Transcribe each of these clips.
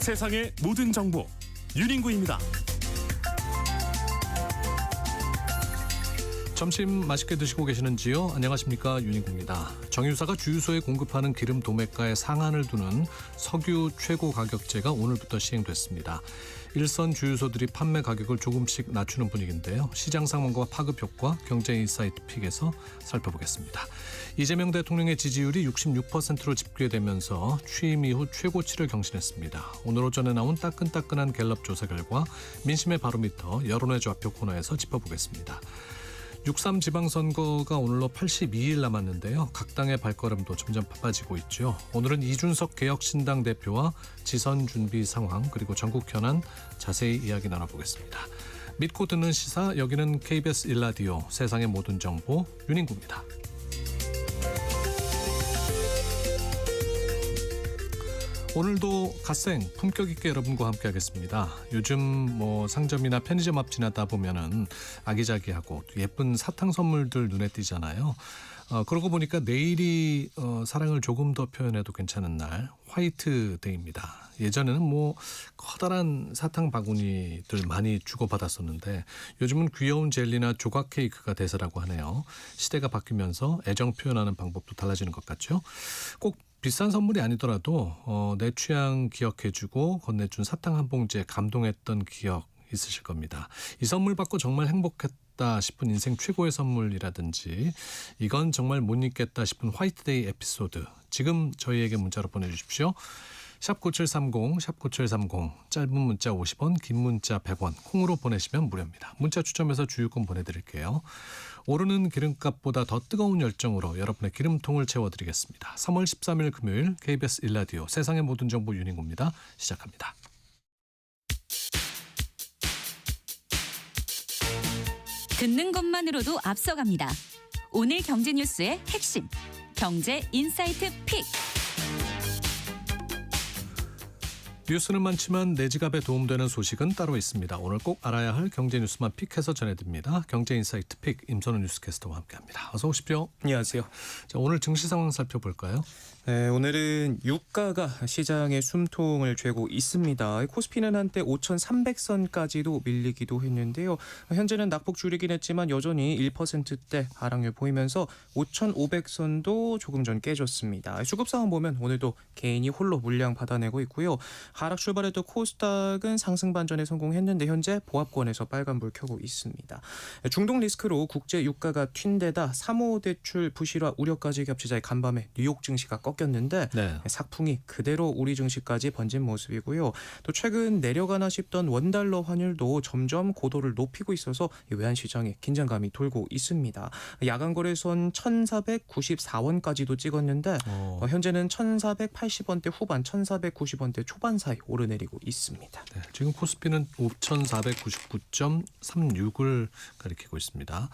세상의 모든 정보 윤인구입니다. 점심 맛있게 드시고 계시는지요? 안녕하십니까, 윤인구입니다. 정유사가 주유소에 공급하는 기름 도매가의 상한을 두는 석유 최고 가격제가 오늘부터 시행됐습니다. 일선 주유소들이 판매 가격을 조금씩 낮추는 분위기인데요. 시장 상황과 파급 효과, 경제인사이트 픽에서 살펴보겠습니다. 이재명 대통령의 지지율이 66%로 집계되면서 취임 이후 최고치를 경신했습니다. 오늘 오전에 나온 따끈따끈한 갤럽 조사 결과 민심의 바로미터 여론의 좌표 코너에서 짚어보겠습니다. 6.3 지방선거가 오늘로 82일 남았는데요. 각 당의 발걸음도 점점 바빠지고 있죠. 오늘은 이준석 개혁신당 대표와 지선 준비 상황 그리고 전국 현안 자세히 이야기 나눠보겠습니다. 믿고 듣는 시사, 여기는 KBS 1라디오 세상의 모든 정보 윤인구입니다. 오늘도 갓생 품격 있게 여러분과 함께하겠습니다. 요즘 상점이나 편의점 앞 지나다 보면은 아기자기하고 예쁜 사탕 선물들 눈에 띄잖아요. 그러고 보니까 내일이 사랑을 조금 더 표현해도 괜찮은 날, 화이트데이입니다. 예전에는 커다란 사탕 바구니들 많이 주고받았었는데 요즘은 귀여운 젤리나 조각 케이크가 대세라고 하네요. 시대가 바뀌면서 애정 표현하는 방법도 달라지는 것 같죠. 꼭 비싼 선물이 아니더라도 내 취향 기억해주고 건네준 사탕 한 봉지에 감동했던 기억 있으실 겁니다. 이 선물 받고 정말 행복했다 싶은 인생 최고의 선물이라든지 이건 정말 못 잊겠다 싶은 화이트데이 에피소드 지금 저희에게 문자로 보내주십시오. 샵 9730, 샵 9730, 짧은 문자 50원, 긴 문자 100원, 콩으로 보내시면 무료입니다. 문자 추첨해서 주유권 보내드릴게요. 오르는 기름값보다 더 뜨거운 열정으로 여러분의 기름통을 채워드리겠습니다. 3월 13일 금요일 KBS 1라디오 세상의 모든 정보 윤인구입니다. 시작합니다. 듣는 것만으로도 앞서갑니다. 오늘 경제 뉴스의 핵심, 경제 인사이트 픽. 뉴스는 많지만 내 지갑에 도움되는 소식은 따로 있습니다. 오늘 꼭 알아야 할 경제 뉴스만 픽해서 전해드립니다. 경제 인사이트 픽 임선우 뉴스캐스터와 함께합니다. 어서 오십시오. 안녕하세요. 자, 오늘 증시 상황 살펴볼까요? 네, 오늘은 유가가 시장의 숨통을 쥐고 있습니다. 코스피는 한때 5,300선까지도 밀리기도 했는데요. 현재는 낙폭 줄이긴 했지만 여전히 1%대 하락률 보이면서 5,500선도 조금 전 깨졌습니다. 수급 상황 보면 오늘도 개인이 홀로 물량 받아내고 있고요. 하락 출발했던 코스닥은 상승 반전에 성공했는데 현재 보합권에서 빨간불 켜고 있습니다. 중동 리스크로 국제 유가가 튄 데다 사모대출 부실화 우려까지 겹치자 간밤에 뉴욕 증시가 꺾였는데 네. 삭풍이 그대로 우리 증시까지 번진 모습이고요. 또 최근 내려가나 싶던 원달러 환율도 점점 고도를 높이고 있어서 외환시장에 긴장감이 돌고 있습니다. 야간 거래선 1,494원까지도 찍었는데 현재는 1,480원대 후반, 1,490원대 초반 사이 오르내리고 있습니다. 네, 지금 코스피는 5,499.36을 가리키고 있습니다.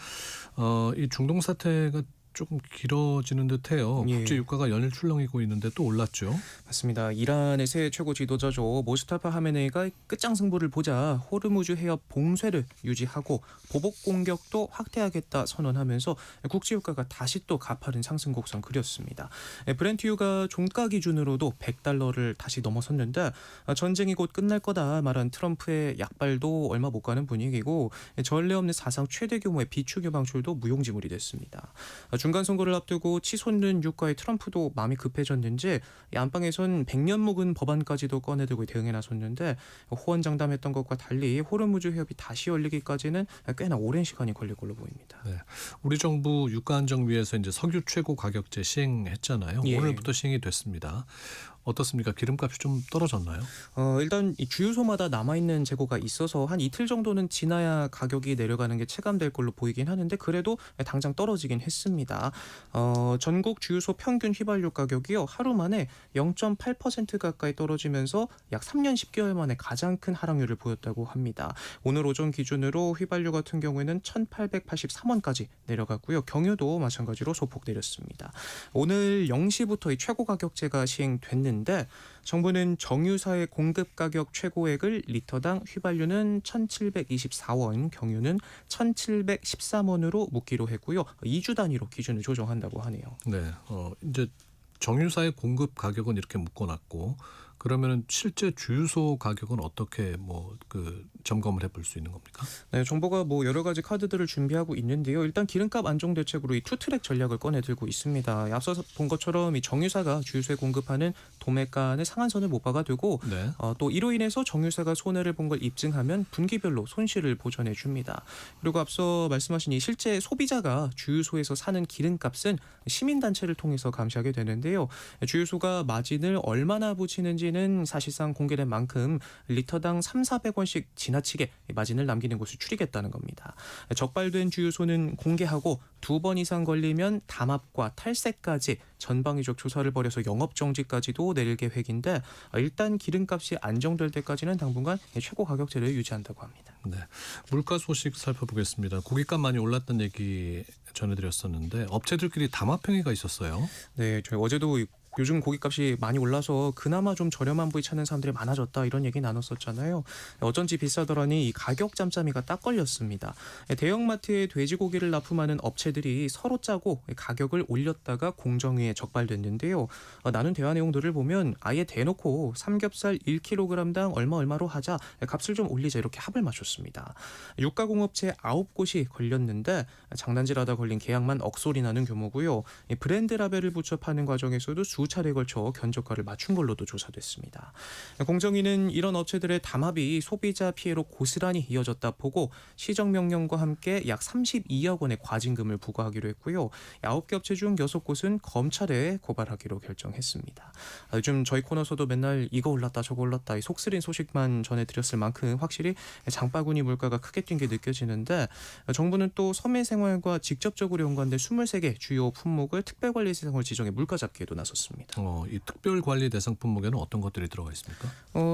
이 중동 사태가 조금 길어지는 듯해요. 예. 국제 유가가 연일 출렁이고 있는데 또 올랐죠. 맞습니다. 이란의 새 최고 지도자죠. 모스타파 하메네이가 끝장 승부를 보자 호르무즈 해협 봉쇄를 유지하고 보복 공격도 확대하겠다 선언하면서 국제 유가가 다시 또 가파른 상승 곡선 그렸습니다. 브렌트유가 종가 기준으로도 $100를 다시 넘어섰는데 전쟁이 곧 끝날 거다 말한 트럼프의 약발도 얼마 못 가는 분위기고 전례 없는 사상 최대 규모의 비축유 방출도 무용지물이 됐습니다. 중간 선거를 앞두고 치솟는 유가에 트럼프도 마음이 급해졌는지 안방에선 100년 묵은 법안까지도 꺼내들고 대응에 나섰는데 호언장담했던 것과 달리 호르무즈 해협이 다시 열리기까지는 꽤나 오랜 시간이 걸릴 걸로 보입니다. 네, 우리 정부 유가 안정 위해서 이제 석유 최고 가격제 시행했잖아요. 예. 오늘부터 시행이 됐습니다. 어떻습니까? 기름값이 좀 떨어졌나요? 일단 이 주유소마다 남아있는 재고가 있어서 한 이틀 정도는 지나야 가격이 내려가는 게 체감될 걸로 보이긴 하는데 그래도 당장 떨어지긴 했습니다. 전국 주유소 평균 휘발유 가격이요 하루 만에 0.8% 가까이 떨어지면서 약 3년 10개월 만에 가장 큰 하락률을 보였다고 합니다. 오늘 오전 기준으로 휘발유 같은 경우에는 1,883원까지 내려갔고요. 경유도 마찬가지로 소폭 내렸습니다. 오늘 0시부터 이 최고 가격제가 시행됐는데 정부는 정유사의 공급 가격 최고액을 리터당 휘발유는 1,724원, 경유는 1,713원으로 묶기로 했고요. 2주 단위로 기준을 조정한다고 하네요. 네, 이제 정유사의 공급 가격은 이렇게 묶어놨고 그러면은 실제 주유소 가격은 어떻게 점검을 해볼 수 있는 겁니까? 네, 정부가 여러 가지 카드들을 준비하고 있는데요. 일단 기름값 안정 대책으로 이 투트랙 전략을 꺼내 들고 있습니다. 앞서 본 것처럼 이 정유사가 주유소에 공급하는 도매가의 상한선을 못 박아두고 네. 또 이로 인해서 정유사가 손해를 본 걸 입증하면 분기별로 손실을 보전해 줍니다. 그리고 앞서 말씀하신 이 실제 소비자가 주유소에서 사는 기름값은 시민단체를 통해서 감시하게 되는데요. 주유소가 마진을 얼마나 붙이는지는 사실상 공개된 만큼 리터당 300~400원씩 지나치게 마진을 남기는 곳을 줄이겠다는 겁니다. 적발된 주유소는 공개하고 2번 이상 걸리면 담합과 탈세까지 전방위적 조사를 벌여서 영업정지까지도 내릴 계획인데 일단 기름값이 안정될 때까지는 당분간 최고 가격제를 유지한다고 합니다. 네. 물가 소식 살펴보겠습니다. 고깃값 많이 올랐다는 얘기 전해드렸었는데 업체들끼리 담합행위가 있었어요. 네, 저희 어제도 요즘 고깃값이 많이 올라서 그나마 좀 저렴한 부위 찾는 사람들이 많아졌다 이런 얘기 나눴었잖아요. 어쩐지 비싸더라니 이 가격 짬짬이가 딱 걸렸습니다. 대형마트에 돼지고기를 납품하는 업체들이 서로 짜고 가격을 올렸다가 공정위에 적발됐는데요. 나눈 대화 내용들을 보면 아예 대놓고 삼겹살 1kg당 얼마로 하자, 값을 좀 올리자 이렇게 합을 맞췄습니다. 유가공업체 9곳이 걸렸는데 장난질하다 걸린 계약만 억소리 나는 규모고요. 브랜드 라벨을 붙여 파는 과정에서도 수차례에 걸쳐 견적가를 맞춘 걸로도 조사됐습니다. 공정위는 이런 업체들의 담합이 소비자 피해로 고스란히 이어졌다 보고 시정명령과 함께 약 32억 원의 과징금을 부과하기로 했고요. 9개 업체 중 6곳은 검찰에 고발하기로 결정했습니다. 요즘 저희 코너에서도 맨날 이거 올랐다 저거 올랐다 이 속쓰린 소식만 전해드렸을 만큼 확실히 장바구니 물가가 크게 뛴 게 느껴지는데 정부는 또 서민생활과 직접적으로 연관된 23개 주요 품목을 특별관리 대상으로 지정해 물가 잡기에도 나섰습니다. 이 특별관리 대상 품목에는 어떤 것들이 들어가 있습니까?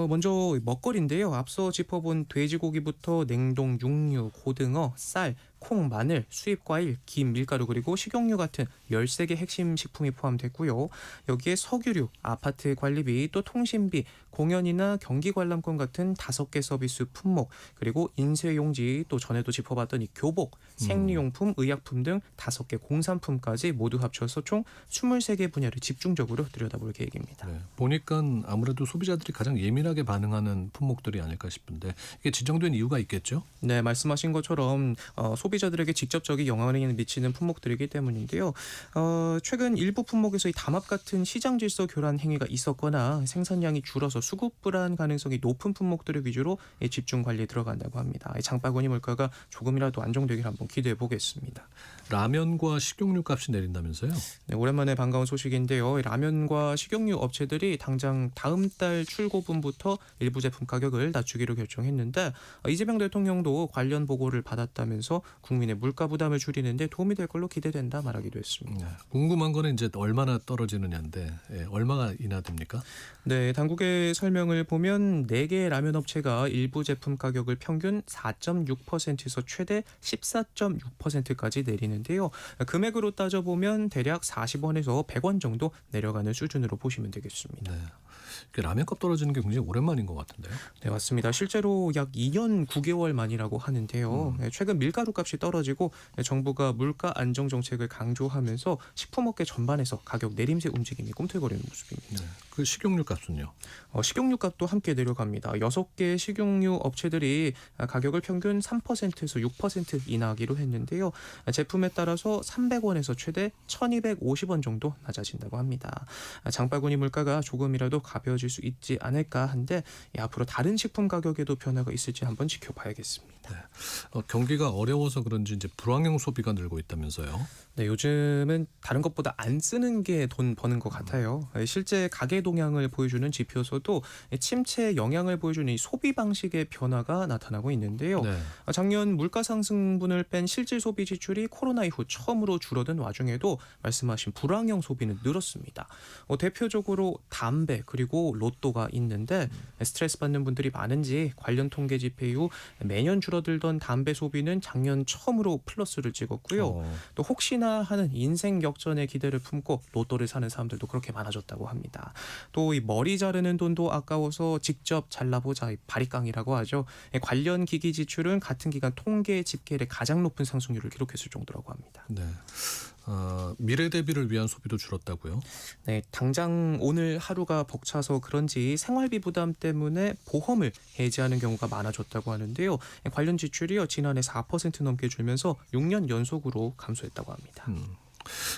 먼저 먹거리인데요. 앞서 짚어본 돼지고기부터 냉동 육류, 고등어, 쌀, 콩, 마늘, 수입과일, 김, 밀가루 그리고 식용유 같은 13개 핵심 식품이 포함됐고요. 여기에 석유류, 아파트 관리비, 또 통신비, 공연이나 경기 관람권 같은 5개 서비스 품목, 그리고 인쇄용지, 또 전에도 짚어봤던 이 교복, 생리용품, 의약품 등 5개 공산품까지 모두 합쳐서 총 23개 분야를 집중적으로 들여다볼 계획입니다. 네. 보니까 아무래도 소비자들이 가장 예민하게 반응하는 품목들이 아닐까 싶은데 이게 지정된 이유가 있겠죠? 네, 말씀하신 것처럼 소비자들에게 직접적인 영향을 미치는 품목들이기 때문인데요. 최근 일부 품목에서 이 담합 같은 시장 질서 교란 행위가 있었거나 생산량이 줄어서 수급 불안 가능성이 높은 품목들을 위주로 집중 관리에 들어간다고 합니다. 장바구니 물가가 조금이라도 안정되길 한번 기대해 보겠습니다. 라면과 식용유 값이 내린다면서요? 네, 오랜만에 반가운 소식인데요. 라면과 식용유 업체들이 당장 다음 달 출고분부터 일부 제품 가격을 낮추기로 결정했는데 이재명 대통령도 관련 보고를 받았다면서 국민의 물가 부담을 줄이는데 도움이 될 걸로 기대된다 말하기도 했습니다. 네. 궁금한 거는 이제 얼마나 떨어지느냐인데 얼마가 인하됩니까? 네, 당국의 설명을 보면 4개 라면 업체가 일부 제품 가격을 평균 4.6%에서 최대 14.6%까지 내리는데요. 금액으로 따져보면 대략 40원에서 100원 정도 내려가는 수준으로 보시면 되겠습니다. 네. 라면값 떨어지는 게 굉장히 오랜만인 것 같은데요. 네, 맞습니다. 실제로 약 2년 9개월 만이라고 하는데요. 최근 밀가루 값이 떨어지고 정부가 물가 안정 정책을 강조하면서 식품업계 전반에서 가격 내림세 움직임이 꿈틀거리는 모습입니다. 네. 그 식용유 값은요? 식용유 값도 함께 내려갑니다. 6개 식용유 업체들이 가격을 평균 3%에서 6% 인하하기로 했는데요. 제품에 따라서 300원에서 최대 1,250원 정도 낮아진다고 합니다. 장바구니 물가가 조금이라도 가벼워질 수 있지 않을까 한데 앞으로 다른 식품 가격에도 변화가 있을지 한번 지켜봐야겠습니다. 네. 경기가 어려워서 그런지 이제 불황용 소비가 늘고 있다면서요? 네, 요즘은 다른 것보다 안 쓰는 게 돈 버는 것 같아요. 실제 가계 동향을 보여주는 지표에서도 침체 영향을 보여주는 이 소비 방식의 변화가 나타나고 있는데요. 네. 작년 물가 상승분을 뺀 실질 소비 지출이 코로나 이후 처음으로 줄어든 와중에도 말씀하신 불황용 소비는 늘었습니다. 대표적으로 담배 그리고 로또가 있는데 스트레스 받는 분들이 많은지 관련 통계 집회 이후 매년 줄어들던 담배 소비는 작년 처음으로 플러스를 찍었고요. 또 혹시나 하는 인생 역전의 기대를 품고 로또를 사는 사람들도 그렇게 많아졌다고 합니다. 또 이 머리 자르는 돈도 아까워서 직접 잘라보자 바리깡이라고 하죠. 관련 기기 지출은 같은 기간 통계 집계일에 가장 높은 상승률을 기록했을 정도라고 합니다. 네. 미래 대비를 위한 소비도 줄었다고요? 네, 당장 오늘 하루가 벅차서 그런지 생활비 부담 때문에 보험을 해지하는 경우가 많아졌다고 하는데요. 관련 지출이요 지난해 4% 넘게 줄면서 6년 연속으로 감소했다고 합니다.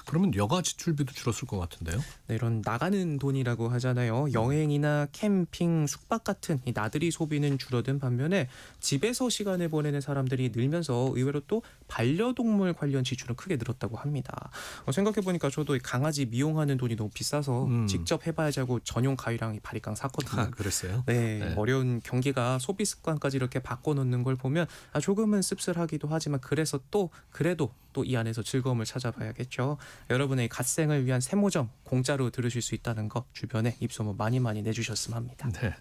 그러면 여가 지출비도 줄었을 것 같은데요? 네, 이런 나가는 돈이라고 하잖아요. 여행이나 캠핑, 숙박 같은 이 나들이 소비는 줄어든 반면에 집에서 시간을 보내는 사람들이 늘면서 의외로 또 반려동물 관련 지출은 크게 늘었다고 합니다. 생각해보니까 저도 이 강아지 미용하는 돈이 너무 비싸서 직접 해봐야지 하고 전용 가위랑 바리깡 샀거든요. 그랬어요? 네, 네. 어려운 경기가 소비 습관까지 이렇게 바꿔놓는 걸 보면 조금은 씁쓸하기도 하지만 그래도 또 이 안에서 즐거움을 찾아봐야겠죠. 여러분의 갓생을 위한 세모점 공짜로 들으실 수 있다는 거 주변에 입소문 많이 내주셨으면 합니다. 네.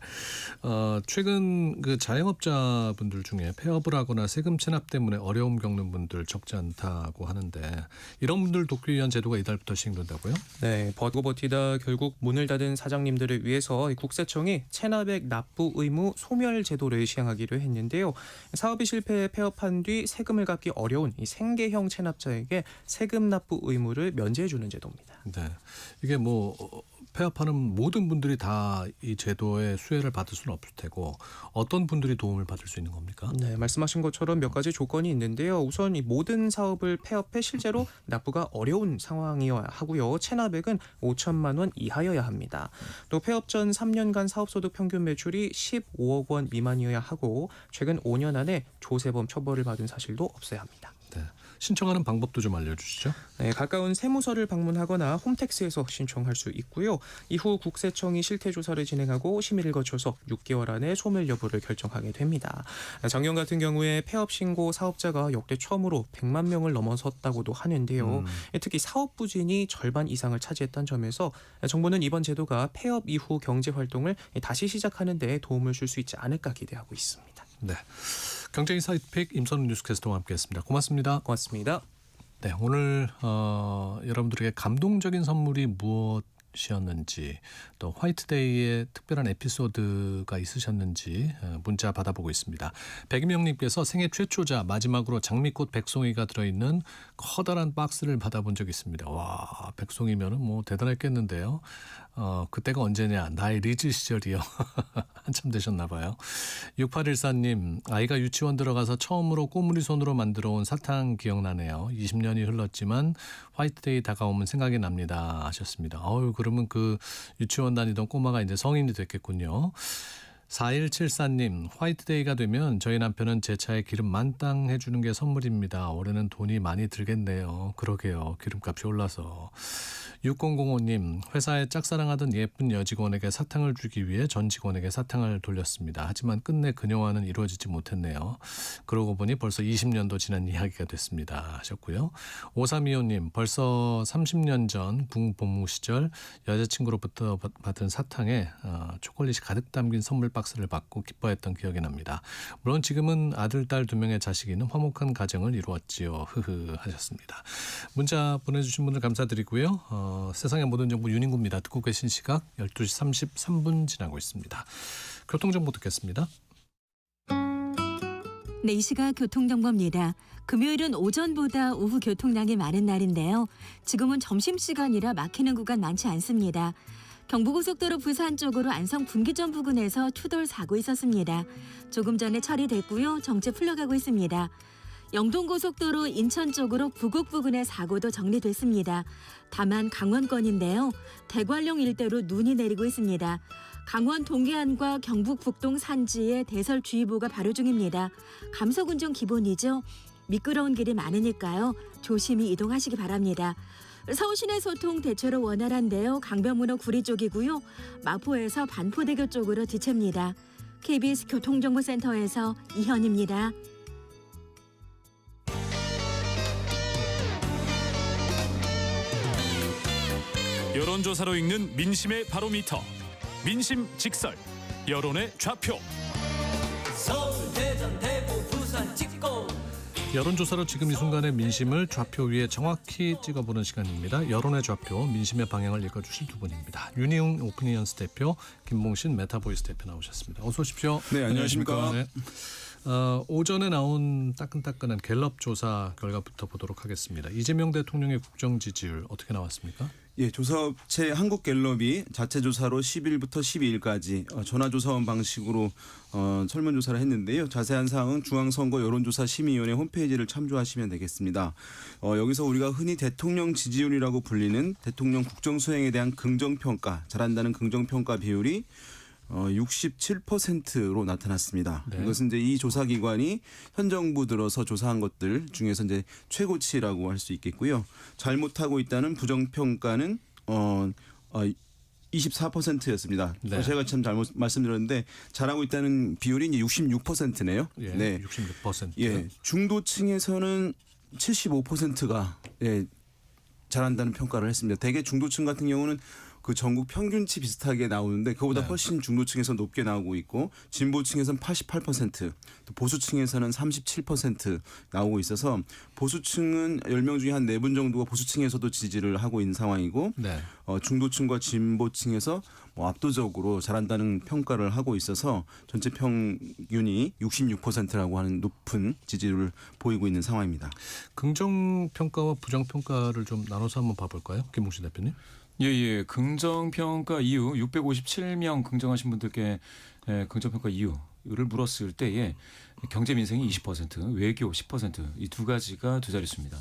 최근 그 자영업자분들 중에 폐업을 하거나 세금 체납 때문에 어려움 겪는 분들 적지 않다고 하는데 이런 분들 돕기 위한 제도가 이달부터 시행된다고요? 네, 버티다 결국 문을 닫은 사장님들을 위해서 국세청이 체납액 납부 의무 소멸 제도를 시행하기로 했는데요. 사업이 실패해 폐업한 뒤 세금을 갚기 어려운 이 생계형 체납자에게 세금 납부 의무를 면제해주는 제도입니다. 네. 이게 뭐 폐업하는 모든 분들이 다 이 제도의 수혜를 받을 수는 없을 테고 어떤 분들이 도움을 받을 수 있는 겁니까? 네, 말씀하신 것처럼 몇 가지 조건이 있는데요. 우선 이 모든 사업을 폐업해 실제로 납부가 어려운 상황이어야 하고요. 체납액은 5천만 원 이하여야 합니다. 또 폐업 전 3년간 사업소득 평균 매출이 15억 원 미만이어야 하고 최근 5년 안에 조세범 처벌을 받은 사실도 없어야 합니다. 네. 신청하는 방법도 좀 알려주시죠. 네, 가까운 세무서를 방문하거나 홈택스에서 신청할 수 있고요. 이후 국세청이 실태조사를 진행하고 심의를 거쳐서 6개월 안에 소멸 여부를 결정하게 됩니다. 작년 같은 경우에 폐업 신고 사업자가 역대 처음으로 100만 명을 넘어섰다고도 하는데요. 특히 사업 부진이 절반 이상을 차지했다는 점에서 정부는 이번 제도가 폐업 이후 경제 활동을 다시 시작하는 데 도움을 줄 수 있지 않을까 기대하고 있습니다. 네. 경제인사이트픽 임선우 뉴스캐스터와 함께했습니다. 고맙습니다. 고맙습니다. 네, 오늘 여러분들에게 감동적인 선물이 무엇이었는지 또 화이트데이의 특별한 에피소드가 있으셨는지 문자 받아보고 있습니다. 백임영님께서 생애 최초자 마지막으로 장미꽃 백송이가 들어있는 커다란 박스를 받아본 적이 있습니다. 와, 백송이면은 뭐 대단했겠는데요. 그때가 언제냐? 나의 리즈 시절이요. 한참 되셨나 봐요. 6814님, 아이가 유치원 들어가서 처음으로 꼬물이 손으로 만들어 온 사탕 기억나네요. 20년이 흘렀지만 화이트데이 다가오면 생각이 납니다. 하셨습니다. 그러면 그 유치원 다니던 꼬마가 이제 성인이 됐겠군요. 4174님, 화이트데이가 되면 저희 남편은 제 차에 기름 만땅 해주는 게 선물입니다. 올해는 돈이 많이 들겠네요. 그러게요. 기름값이 올라서. 6005님, 회사에 짝사랑하던 예쁜 여직원에게 사탕을 주기 위해 전 직원에게 사탕을 돌렸습니다. 하지만 끝내 그녀와는 이루어지지 못했네요. 그러고 보니 벌써 20년도 지난 이야기가 됐습니다. 하셨고요. 5325님, 벌써 30년 전 군복무 시절 여자친구로부터 받은 사탕에 초콜릿이 가득 담긴 선물 박스를 받고 기뻐했던 기억이 납니다. 물론 지금은 아들, 딸 2명의 자식이 있는 화목한 가정을 이루었지요. 흐흐 하셨습니다. 문자 보내주신 분들 감사드리고요. 세상의 모든 정보 윤인구입니다. 듣고 계신 시각 12시 33분 지나고 있습니다. 교통정보 듣겠습니다. 네, 이 시각 교통정보입니다. 금요일은 오전보다 오후 교통량이 많은 날인데요. 지금은 점심시간이라 막히는 구간 많지 않습니다. 경부고속도로 부산 쪽으로 안성 분기점 부근에서 추돌 사고 있었습니다. 조금 전에 처리됐고요. 정체 풀려가고 있습니다. 영동고속도로 인천 쪽으로 부곡 부근의 사고도 정리됐습니다. 다만 강원권인데요. 대관령 일대로 눈이 내리고 있습니다. 강원 동해안과 경북 북동 산지에 대설주의보가 발효 중입니다. 감속운전 기본이죠. 미끄러운 길이 많으니까요. 조심히 이동하시기 바랍니다. 서울 시내 소통 대체로 원활한데요. 강변문호 구리 쪽이고요. 마포에서 반포대교 쪽으로 지체입니다. KBS 교통정보센터에서 이현입니다. 여론조사로 읽는 민심의 바로미터. 민심 직설. 여론의 좌표. 서울, 대전, 대구, 부산 찍고 여론조사로 지금 이 순간의 민심을 좌표 위에 정확히 찍어보는 시간입니다. 여론의 좌표, 민심의 방향을 읽어주실 두 분입니다. 윤희웅 오피니언스 대표, 김봉신 메타보이스 대표 나오셨습니다. 어서 오십시오. 네, 안녕하십니까. 네. 오전에 나온 따끈따끈한 갤럽 조사 결과부터 보도록 하겠습니다. 이재명 대통령의 국정 지지율 어떻게 나왔습니까? 예, 조사업체 한국갤럽이 자체 조사로 10일부터 12일까지 전화조사원 방식으로 설문조사를 했는데요. 자세한 사항은 중앙선거 여론조사심의위원회 홈페이지를 참조하시면 되겠습니다. 여기서 우리가 흔히 대통령 지지율이라고 불리는 대통령 국정수행에 대한 긍정평가, 잘한다는 긍정평가 비율이 67%로 나타났습니다. 네. 이것은 이제 이 조사기관이 현 정부 들어서 조사한 것들 중에서 이제 최고치라고 할 수 있겠고요. 잘못하고 있다는 부정평가는 24%였습니다. 네. 제가 참 잘못 말씀드렸는데 잘하고 있다는 비율이 이제 66%네요. 예, 네. 66%. 예, 중도층에서는 75%가 잘한다는 평가를 했습니다. 대개 중도층 같은 경우는 그 전국 평균치 비슷하게 나오는데 그보다 네. 훨씬 중도층에서 높게 나오고 있고 진보층에서는 88%, 또 보수층에서는 37% 나오고 있어서 보수층은 10명 중에 한 4분 정도가 보수층에서도 지지를 하고 있는 상황이고 네. 중도층과 진보층에서 압도적으로 잘한다는 평가를 하고 있어서 전체 평균이 66%라고 하는 높은 지지율을 보이고 있는 상황입니다. 긍정평가와 부정평가를 좀 나눠서 한번 봐볼까요? 김웅신 대표님. 예. 긍정평가 이유 657명 긍정하신 분들께 긍정평가 이유를 물었을 때에 경제 민생이 20%, 외교 10% 이 두 가지가 두 자릿수입니다.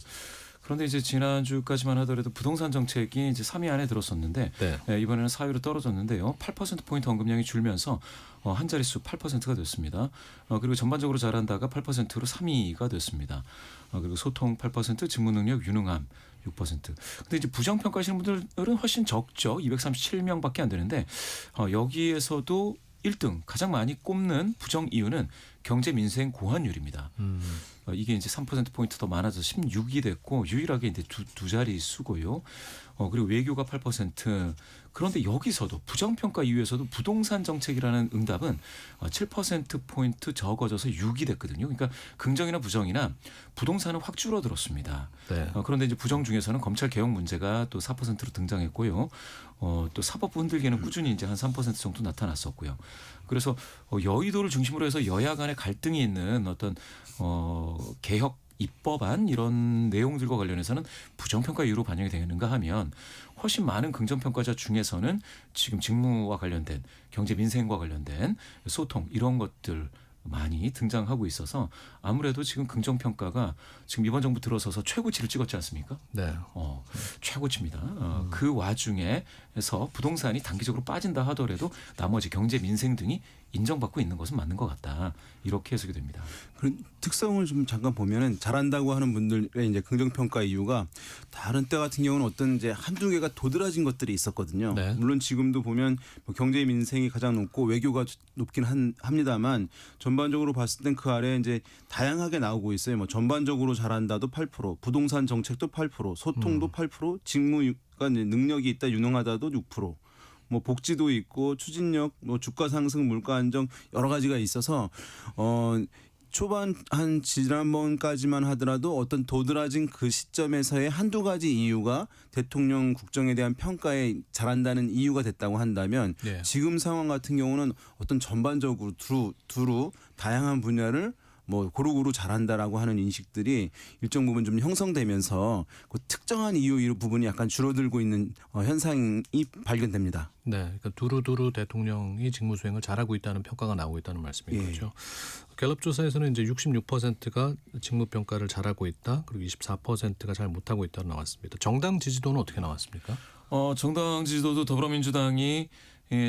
그런데 이제 지난주까지만 하더라도 부동산 정책이 이제 3위 안에 들었었는데 네. 이번에는 4위로 떨어졌는데요. 8%포인트 언급량이 줄면서 한 자릿수 8%가 됐습니다. 그리고 전반적으로 잘한다가 8%로 3위가 됐습니다. 그리고 소통 8%, 직무 능력, 유능함 6%. 근데 이제 부정평가하시는 분들은 훨씬 적죠. 237명밖에 안 되는데 여기에서도 1등 가장 많이 꼽는 부정 이유는 경제 민생 고환율입니다. 이게 이제 3%포인트 더 많아서 16이 됐고 유일하게 이제 두 자리 수고요. 그리고 외교가 8%. 그런데 여기서도 부정평가 이유에서도 부동산 정책이라는 응답은 7%포인트 적어져서 6이 됐거든요. 그러니까 긍정이나 부정이나 부동산은 확 줄어들었습니다. 네. 그런데 이제 부정 중에서는 검찰 개혁 문제가 또 4%로 등장했고요. 또 사법부 흔들기는 꾸준히 이제 한 3% 정도 나타났었고요. 그래서 여의도를 중심으로 해서 여야 간의 갈등이 있는 어떤 개혁 입법안 이런 내용들과 관련해서는 부정평가 이유로 반영이 되는가 하면 훨씬 많은 긍정평가자 중에서는 지금 직무와 관련된 경제 민생과 관련된 소통 이런 것들 많이 등장하고 있어서 아무래도 지금 긍정평가가 지금 이번 정부 들어서서 최고치를 찍었지 않습니까? 네. 최고치입니다. 그 와중에서 부동산이 단기적으로 빠진다 하더라도 나머지 경제 민생 등이 인정받고 있는 것은 맞는 것 같다. 이렇게 해석이 됩니다. 그 특성을 좀 잠깐 보면은 잘한다고 하는 분들의 이제 긍정평가 이유가 다른 때 같은 경우는 어떤 이제 한두 개가 도드라진 것들이 있었거든요. 네. 물론 지금도 보면 경제 민생이 가장 높고 외교가 높긴 합니다만 전반적으로 봤을 땐 그 아래 이제 다양하게 나오고 있어요. 전반적으로 잘한다도 8%, 부동산 정책도 8%, 소통도 8%, 직무가 능력이 있다 유능하다도 6%. 복지도 있고 추진력, 주가 상승, 물가 안정 여러 가지가 있어서 초반 한 지난번까지만 하더라도 어떤 도드라진 그 시점에서의 한두 가지 이유가 대통령 국정에 대한 평가에 잘한다는 이유가 됐다고 한다면 네. 지금 상황 같은 경우는 어떤 전반적으로 두루 다양한 분야를 고루고루 잘한다라고 하는 인식들이 일정 부분 좀 형성되면서 그 특정한 이유 부분이 약간 줄어들고 있는 현상이 발견됩니다. 네, 그러니까 두루두루 대통령이 직무 수행을 잘하고 있다는 평가가 나오고 있다는 말씀인 예. 거죠. 갤럽 조사에서는 이제 66%가 직무 평가를 잘하고 있다, 그리고 24%가 잘 못하고 있다고 나왔습니다. 정당 지지도는 어떻게 나왔습니까? 정당 지지도도 더불어민주당이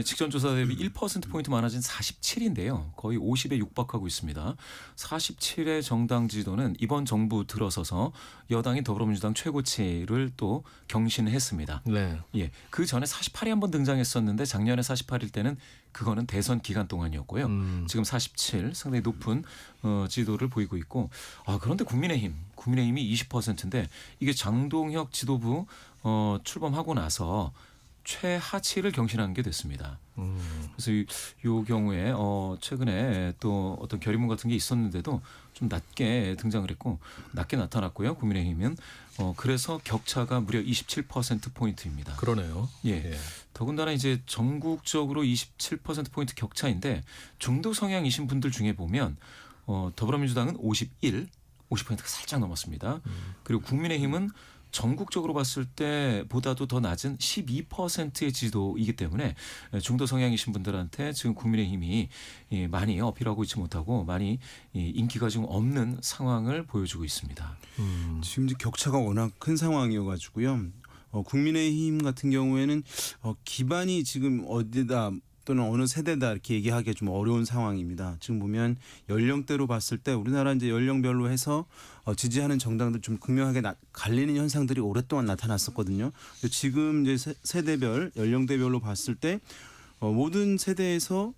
직전 조사 대비 1%포인트 많아진 47인데요. 거의 50에 육박하고 있습니다. 47의 정당 지지도는 이번 정부 들어서서 여당인 더불어민주당 최고치를 또 경신했습니다. 네. 예, 그 전에 48이 한번 등장했었는데 작년에 48일 때는 그거는 대선 기간 동안이었고요. 지금 47 상당히 높은 지지도를 보이고 있고 그런데 국민의힘이 20%인데 이게 장동혁 지도부 출범하고 나서 최하치를 경신한 게 됐습니다. 그래서 이 경우에 최근에 또 어떤 결의문 같은 게 있었는데도 좀 낮게 등장을 했고 낮게 나타났고요. 국민의힘은 그래서 격차가 무려 27%포인트입니다. 그러네요. 예. 더군다나 이제 전국적으로 27%포인트 격차인데 중도 성향이신 분들 중에 보면 더불어민주당은 51, 50%가 살짝 넘었습니다. 그리고 국민의힘은 전국적으로 봤을 때보다도 더 낮은 12%의 지지도이기 때문에 중도 성향이신 분들한테 지금 국민의힘이 많이 어필하고 있지 못하고 많이 인기가 좀 없는 상황을 보여주고 있습니다. 지금 이제 격차가 워낙 큰 상황이어가지고요. 국민의힘 같은 경우에는 기반이 지금 어디다 또는 어느 세대다 이렇게 얘기하기 좀 어려운 상황입니다. 지금 보면 연령대로 봤을 때 우리나라 이제 연령별로 해서 지지하는 정당들 좀 극명하게 갈리는 현상들이 오랫동안 나타났었거든요. 지금 이제 세대별 연령대별로 봤을 때 모든 세대에서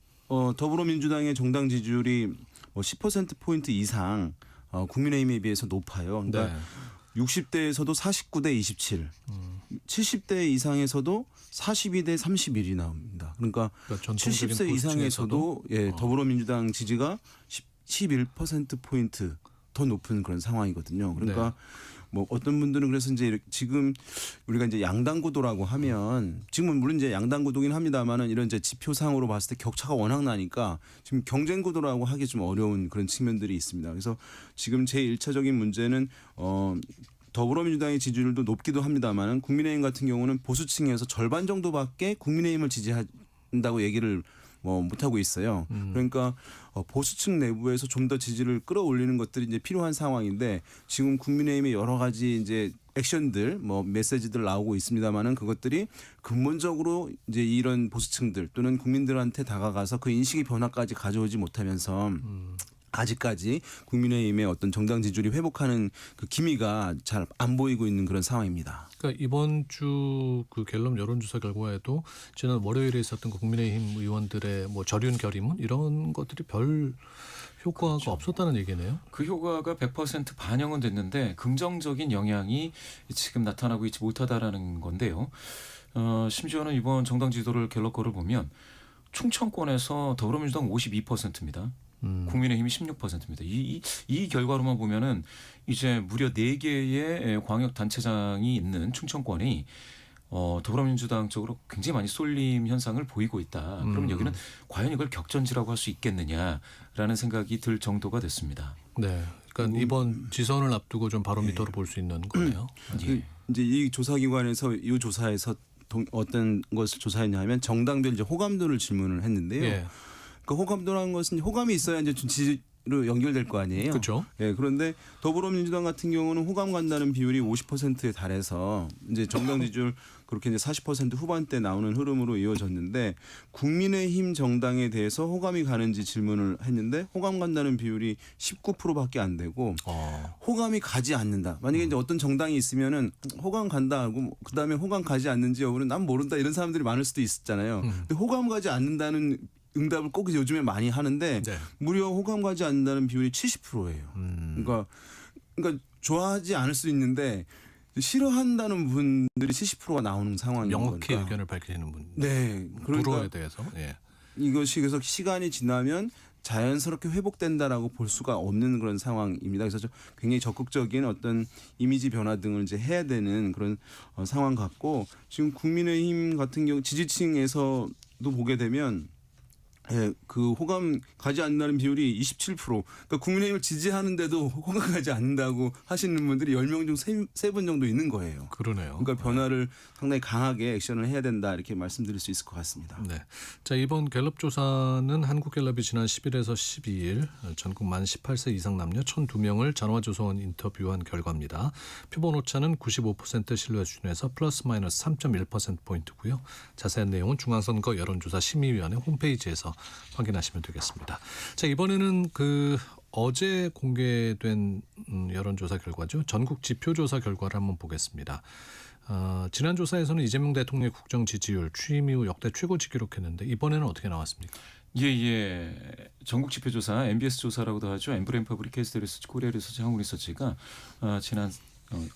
더불어민주당의 정당 지지율이 10% 포인트 이상 국민의힘에 비해서 높아요. 그러니까 네. 60대에서도 49대 27, 70대 이상에서도 42대 31이 나옵니다. 그러니까 전통적인 70세 이상에서도 보수층에서도? 더불어민주당 지지가 11% 포인트 더 높은 그런 상황이거든요. 그러니까 뭐 어떤 분들은 그래서 이제 지금 우리가 이제 양당 구도라고 하면 지금은 물론 이제 양당 구도긴 합니다만은 이런 이제 지표상으로 봤을 때 격차가 워낙 나니까 지금 경쟁 구도라고 하기 좀 어려운 그런 측면들이 있습니다. 그래서 지금 제 1차적인 문제는 더불어민주당의 지지율도 높기도 합니다만은 국민의힘 같은 경우는 보수층에서 절반 정도밖에 국민의힘을 지지한다고 얘기를 못하고 있어요. 그러니까 보수층 내부에서 좀 더 지지를 끌어올리는 것들이 이제 필요한 상황인데 지금 국민의힘의 여러 가지 이제 액션들, 메시지들 나오고 있습니다만은 그것들이 근본적으로 이제 이런 보수층들 또는 국민들한테 다가가서 그 인식의 변화까지 가져오지 못하면서 아직까지 국민의힘의 어떤 정당 지지율이 회복하는 그 기미가 잘 안 보이고 있는 그런 상황입니다. 그러니까 이번 주 그 갤럽 여론조사 결과에도 지난 월요일에 있었던 그 국민의힘 의원들의 저륜 결의문 이런 것들이 별 효과가 없었다는 얘기네요. 그 효과가 100% 반영은 됐는데 긍정적인 영향이 지금 나타나고 있지 못하다라는 건데요. 심지어는 이번 정당 지도를 갤럽 거를 보면 충청권에서 더불어민주당 52%입니다. 국민의힘이 16%입니다. 이 결과로만 보면은 이제 무려 4개의 광역 단체장이 있는 충청권이 더불어민주당 쪽으로 굉장히 많이 쏠림 현상을 보이고 있다. 그러면 여기는 과연 이걸 격전지라고 할 수 있겠느냐라는 생각이 들 정도가 됐습니다. 네. 그러니까 이번 지선을 앞두고 좀 바로미터로 볼 수 있는 거네요. 예. 이제 이 조사기관에서 이 조사에서 어떤 것을 조사했냐면 정당별 이제 호감도를 질문을 했는데요. 예. 그 호감도라는 것은 호감이 있어야 이제 지지로 연결될 거 아니에요. 그렇죠. 예, 그런데 더불어민주당 같은 경우는 호감 간다는 비율이 50%에 달해서 이제 정당 지지율 그렇게 이제 40% 후반대 나오는 흐름으로 이어졌는데 국민의힘 정당에 대해서 호감이 가는지 질문을 했는데 호감 간다는 비율이 19%밖에 안 되고 호감이 가지 않는다. 만약에 이제 어떤 정당이 있으면은 호감 간다 하고 그다음에 호감 가지 않는지 여부는 난 모른다 이런 사람들이 많을 수도 있었잖아요. 근데 호감 가지 않는다는 응답을 꼭 요즘에 많이 하는데 네. 무려 호감 가지 않는다는 비율이 70%예요. 그러니까 좋아하지 않을 수 있는데 싫어한다는 분들이 70%가 나오는 상황인 명확히 거니까. 의견을 밝히는 분. 네, 불호에 그러니까 대해서. 예. 이것이 계속 시간이 지나면 자연스럽게 회복된다라고 볼 수가 없는 그런 상황입니다. 그래서 굉장히 적극적인 어떤 이미지 변화 등을 이제 해야 되는 그런 상황 같고 지금 국민의힘 같은 경우 지지층에서도 보게 되면. 예, 그 호감 가지 않는다는 비율이 27%. 그러니까 국민의힘을 지지하는데도 호감 가지 않는다고 하시는 분들이 10명 중 3분 정도 있는 거예요. 그러네요. 그러니까 변화를 상당히 강하게 액션을 해야 된다 이렇게 말씀드릴 수 있을 것 같습니다. 네. 자, 이번 갤럽 조사는 한국갤럽이 지난 10일에서 12일 전국 만 18세 이상 남녀 1,002명을 전화조선 인터뷰한 결과입니다. 표본 오차는 95% 신뢰 수준에서 플러스 마이너스 3.1%포인트고요. 자세한 내용은 중앙선거 여론조사 심의위원회 홈페이지에서 확인하시면 되겠습니다. 자, 이번에는 어제 공개된 여론조사 결과죠. 전국 지표조사 결과를 한번 보겠습니다. 지난 조사에서는 이재명 대통령의 국정 지지율 취임 이후 역대 최고치 기록했는데 이번에는 어떻게 나왔습니까? 예. 전국 지표조사, MBS 조사라고도 하죠. 엠브레인 퍼블리케이스 리서치, 코리아 리서치, 한국 리서치가 지난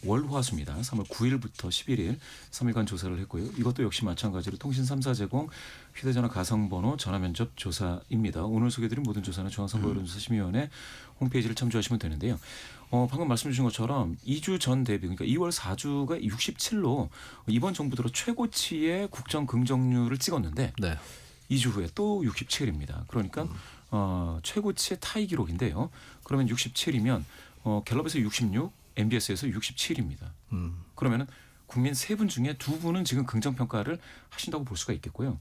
월화수입니다. 3월 9일부터 11일 3일간 조사를 했고요. 이것도 역시 마찬가지로 통신 3사 제공, 휴대전화 가상번호, 전화면접 조사입니다. 오늘 소개해드린 모든 조사는 중앙선거 여론조사 심의위원회 홈페이지를 참조하시면 되는데요. 방금 말씀 주신 것처럼 2주 전 대비 그러니까 2월 4주가 67로 이번 정부 들어 최고치의 국정 긍정률을 찍었는데 네. 2주 후에 또 67입니다. 그러니까 최고치의 타이 기록인데요. 그러면 67이면 갤럽에서 66, MBS에서 67입니다. 그러면은 국민 3분 중에 2분은 지금 긍정 평가를 하신다고 볼 수가 있겠고요.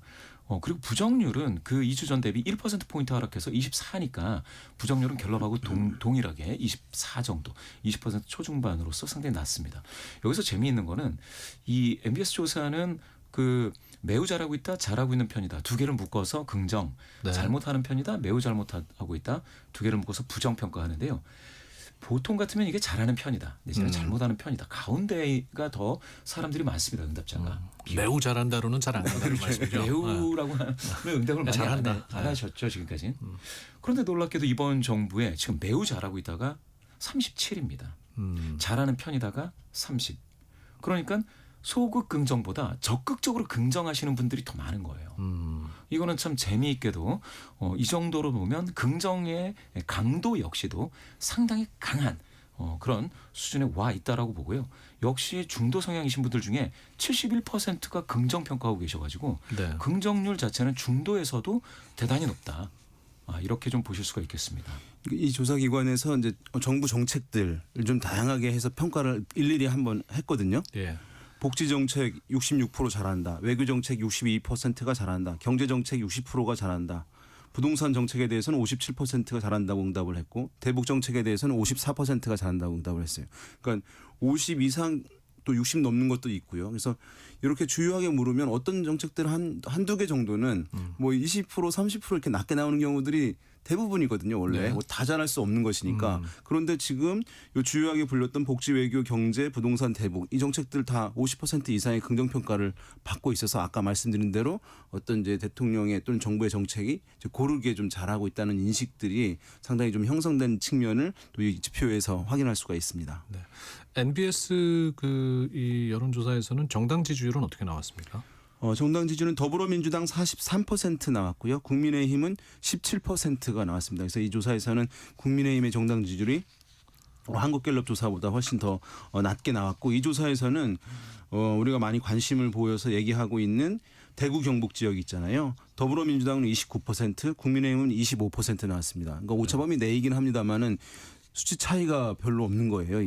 그리고 부정률은 그 2주 전 대비 1%포인트 하락해서 24니까 부정률은 갤럽하고 동일하게 24 정도, 20% 초중반으로서 상당히 낮습니다. 여기서 재미있는 거는 이 MBS 조사는 그 매우 잘하고 있다, 잘하고 있는 편이다. 두 개를 묶어서 긍정, 네. 잘못하는 편이다, 매우 잘못하고 있다. 두 개를 묶어서 부정 평가하는데요. 보통 같으면 이게 잘하는 편이다, 내지는 잘못하는 편이다. 가운데가 더 사람들이 많습니다. 응답자가. 매우 잘한다로는 잘 안 간다는 말씀이죠. 매우라고 하면 응답을 많이 잘한다. 안 하셨죠 지금까지. 그런데 놀랍게도 이번 정부에 지금 매우 잘하고 있다가 37입니다. 잘하는 편이다가 30. 그러니까 소극 긍정보다 적극적으로 긍정하시는 분들이 더 많은 거예요. 이거는 참 재미있게도 이 정도로 보면 긍정의 강도 역시도 상당히 강한 그런 수준에 와 있다라고 보고요. 역시 중도 성향이신 분들 중에 71%가 긍정 평가하고 계셔가지고 네. 긍정률 자체는 중도에서도 대단히 높다. 이렇게 좀 보실 수가 있겠습니다. 이 조사기관에서 이제 정부 정책들을 좀 다양하게 해서 평가를 일일이 한번 했거든요. 예. 복지 정책 66% 잘한다. 외교 정책 62%가 잘한다. 경제 정책 60%가 잘한다. 부동산 정책에 대해서는 57%가 잘한다고 응답을 했고 대북 정책에 대해서는 54%가 잘한다고 응답을 했어요. 그러니까 50 이상 또 60 넘는 것도 있고요. 그래서 이렇게 주요하게 물으면 어떤 정책들 한두 개 정도는 뭐 20% 30% 이렇게 낮게 나오는 경우들이 대부분이거든요. 원래 네. 뭐 다 잘할 수 없는 것이니까. 그런데 지금 요 주요하게 불렸던 복지, 외교, 경제, 부동산, 대북 이 정책들 다 50% 이상의 긍정 평가를 받고 있어서 아까 말씀드린 대로 어떤 이제 대통령의 또는 정부의 정책이 이제 고르게 좀 잘하고 있다는 인식들이 상당히 좀 형성된 측면을 또 이 지표에서 확인할 수가 있습니다. 네. NBS 이 여론조사에서는 정당 지지율은 어떻게 나왔습니까? 정당 지지는 더불어민주당 43% 나왔고요. 국민의힘은 17%가 나왔습니다. 그래서 이 조사에서는 국민의힘의 정당 지지율이 한국갤럽 조사보다 훨씬 더 낮게 나왔고 이 조사에서는 우리가 많이 관심을 보여서 얘기하고 있는 대구 경북 지역 있잖아요. 더불어민주당은 29%, 국민의힘은 25% 나왔습니다. 그러니까 오차범위 내이긴 합니다만은 수치 차이가 별로 없는 거예요.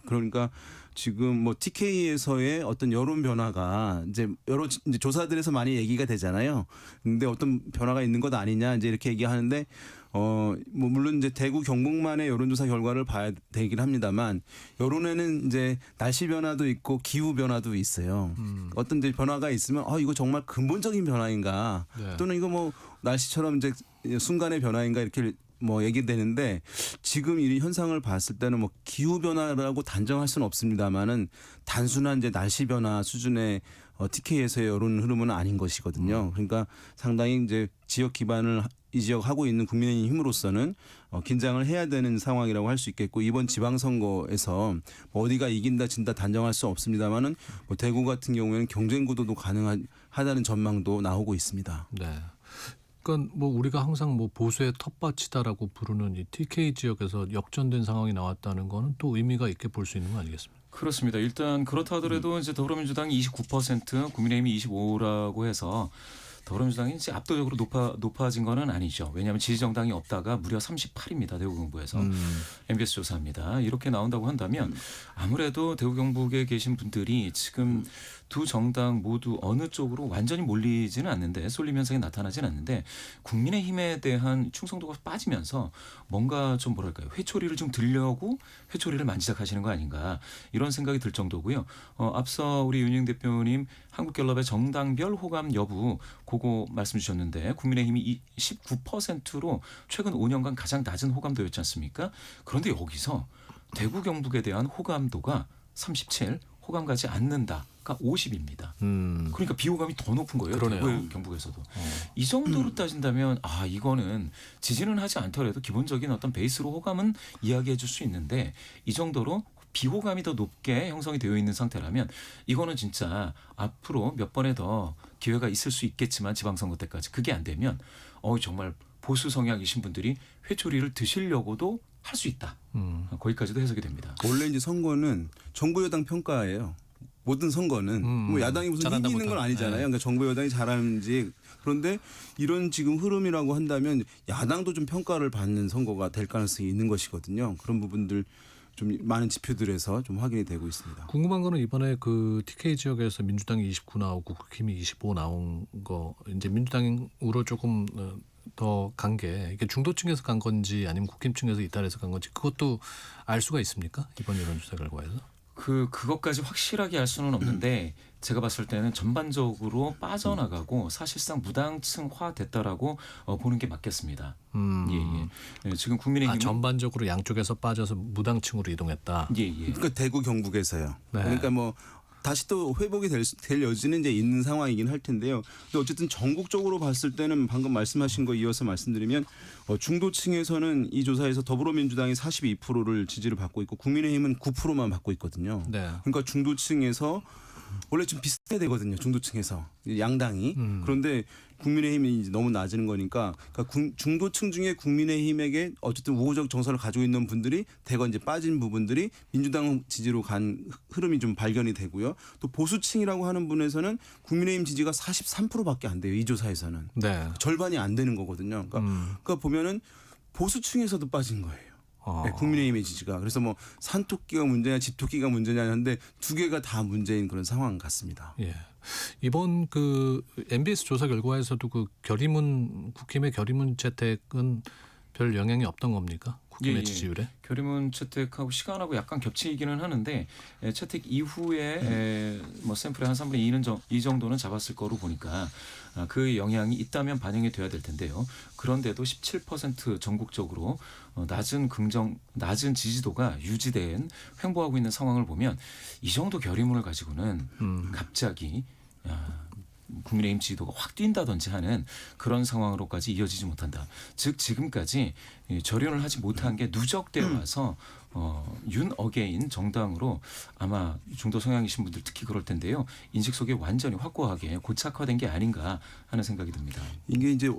그러니까 지금 뭐 TK에서의 어떤 여론 변화가 이제 여러 이제 조사들에서 많이 얘기가 되잖아요. 근데 어떤 변화가 있는 것 아니냐 이제 이렇게 얘기하는데 뭐 물론 이제 대구 경북만의 여론조사 결과를 봐야 되긴 합니다만 여론에는 이제 날씨 변화도 있고 기후 변화도 있어요. 어떤 이제 변화가 있으면 이거 정말 근본적인 변화인가 네. 또는 이거 뭐 날씨처럼 이제 순간의 변화인가 이렇게 뭐 얘기되는데 지금 이 현상을 봤을 때는 뭐 기후 변화라고 단정할 수는 없습니다만은 단순한 이제 날씨 변화 수준의 TK에서의 여론 흐름은 아닌 것이거든요. 그러니까 상당히 이제 지역 기반을 이 지역 하고 있는 국민의힘 힘으로서는 긴장을 해야 되는 상황이라고 할 수 있겠고 이번 지방선거에서 뭐 어디가 이긴다 진다 단정할 수 없습니다만은 뭐 대구 같은 경우에는 경쟁 구도도 가능하다는 전망도 나오고 있습니다. 네. 그러니까 뭐 우리가 항상 뭐 보수의 텃밭이다라고 부르는 이 TK 지역에서 역전된 상황이 나왔다는 거는 또 의미가 있게 볼 수 있는 거 아니겠습니까? 그렇습니다. 일단 그렇다 하더라도 이제 더불어민주당이 29%, 국민의힘이 25라고 해서 더불어민주당이 이제 압도적으로 높아진 건 아니죠. 왜냐하면 지지정당이 없다가 무려 38입니다. 대구 경북에서 MBS 조사입니다. 이렇게 나온다고 한다면 아무래도 대구 경북에 계신 분들이 지금 두 정당 모두 어느 쪽으로 완전히 몰리지는 않는데 쏠림 현상이 나타나지는 않는데 국민의힘에 대한 충성도가 빠지면서 뭔가 좀 뭐랄까요 회초리를 좀 들려고 회초리를 만지작하시는 거 아닌가 이런 생각이 들 정도고요. 앞서 우리 윤영 대표님 한국갤럽의 정당별 호감 여부 그거 말씀 주셨는데 국민의힘이 19%로 최근 5년간 가장 낮은 호감도였지 않습니까? 그런데 여기서 대구 경북에 대한 호감도가 37, 호감 가지 않는다가 50입니다. 그러니까 비호감이 더 높은 거예요. 그러네요. 대구 경북에서도. 이 정도로 따진다면 이거는 지지는 하지 않더라도 기본적인 어떤 베이스로 호감은 이야기해 줄 수 있는데 이 정도로 비호감이 더 높게 형성이 되어 있는 상태라면 이거는 진짜 앞으로 몇 번에 더 기회가 있을 수 있겠지만 지방선거 때까지 그게 안 되면 정말 보수 성향이신 분들이 회초리를 드시려고도 할 수 있다. 거기까지도 해석이 됩니다. 원래 이제 선거는 정부 여당 평가예요. 모든 선거는 뭐 야당이 무슨 잘한다 힘이 있는 건 못한다. 아니잖아요. 네. 그러니까 정부 여당이 잘하는지. 그런데 이런 지금 흐름이라고 한다면 야당도 좀 평가를 받는 선거가 될 가능성이 있는 것이거든요. 그런 부분들 좀 많은 지표들에서 좀 확인이 되고 있습니다. 궁금한 거는 이번에 그 TK 지역에서 민주당이 29 나오고 국힘이 25 나온 거 이제 민주당으로 조금 더 간 게 이게 중도층에서 간 건지 아니면 국힘층에서 이탈해서 간 건지 그것도 알 수가 있습니까? 이번 여론조사 결과에서? 그것까지 확실하게 알 수는 없는데 제가 봤을 때는 전반적으로 빠져나가고 사실상 무당층화 됐다라고 보는 게 맞겠습니다. 예. 지금 국민의힘은 전반적으로 양쪽에서 빠져서 무당층으로 이동했다. 예. 그러니까 대구 경북에서요. 네. 그러니까 뭐 다시 또 회복이 될 여지는 이제 있는 상황이긴 할 텐데요. 근데 어쨌든 전국적으로 봤을 때는 방금 말씀하신 거 이어서 말씀드리면 중도층에서는 이 조사에서 더불어민주당이 42%를 지지를 받고 있고 국민의힘은 9%만 받고 있거든요. 네. 그러니까 중도층에서 원래 좀 비슷해야 되거든요. 중도층에서 양당이. 그런데 국민의힘이 이제 너무 낮은 거니까 그러니까 중도층 중에 국민의힘에게 어쨌든 우호적 정서를 가지고 있는 분들이 대거 이제 빠진 부분들이 민주당 지지로 간 흐름이 좀 발견이 되고요. 또 보수층이라고 하는 분에서는 국민의힘 지지가 43%밖에 안 돼요. 이 조사에서는. 네. 절반이 안 되는 거거든요. 그러니까 보면은 보수층에서도 빠진 거예요. 네, 국민의힘의 지지가. 그래서 뭐 산토끼가 문제냐 집토끼가 문제냐 하는데 두 개가 다 문제인 그런 상황 같습니다. 예. 이번 그 MBS 조사 결과에서도 그 국힘의 결의문 채택은 별 영향이 없던 겁니까? 국힘의 예. 지지율에? 결의문 채택하고 시간하고 약간 겹치기는 하는데 채택 이후에 뭐 샘플의 한 3분의 2 정도는 잡았을 거로 보니까 그 영향이 있다면 반영이 돼야 될 텐데요. 그런데도 17% 전국적으로 낮은 지지도가 유지된 횡보하고 있는 상황을 보면 이 정도 결의문을 가지고는 갑자기 국민의힘 지지도가 확 뛴다든지 하는 그런 상황으로까지 이어지지 못한다. 즉 지금까지 절연을 하지 못한 게 누적되어 와서 윤 어게인 정당으로 아마 중도 성향이신 분들 특히 그럴 텐데요. 인식 속에 완전히 확고하게 고착화된 게 아닌가 하는 생각이 듭니다. 이게 이제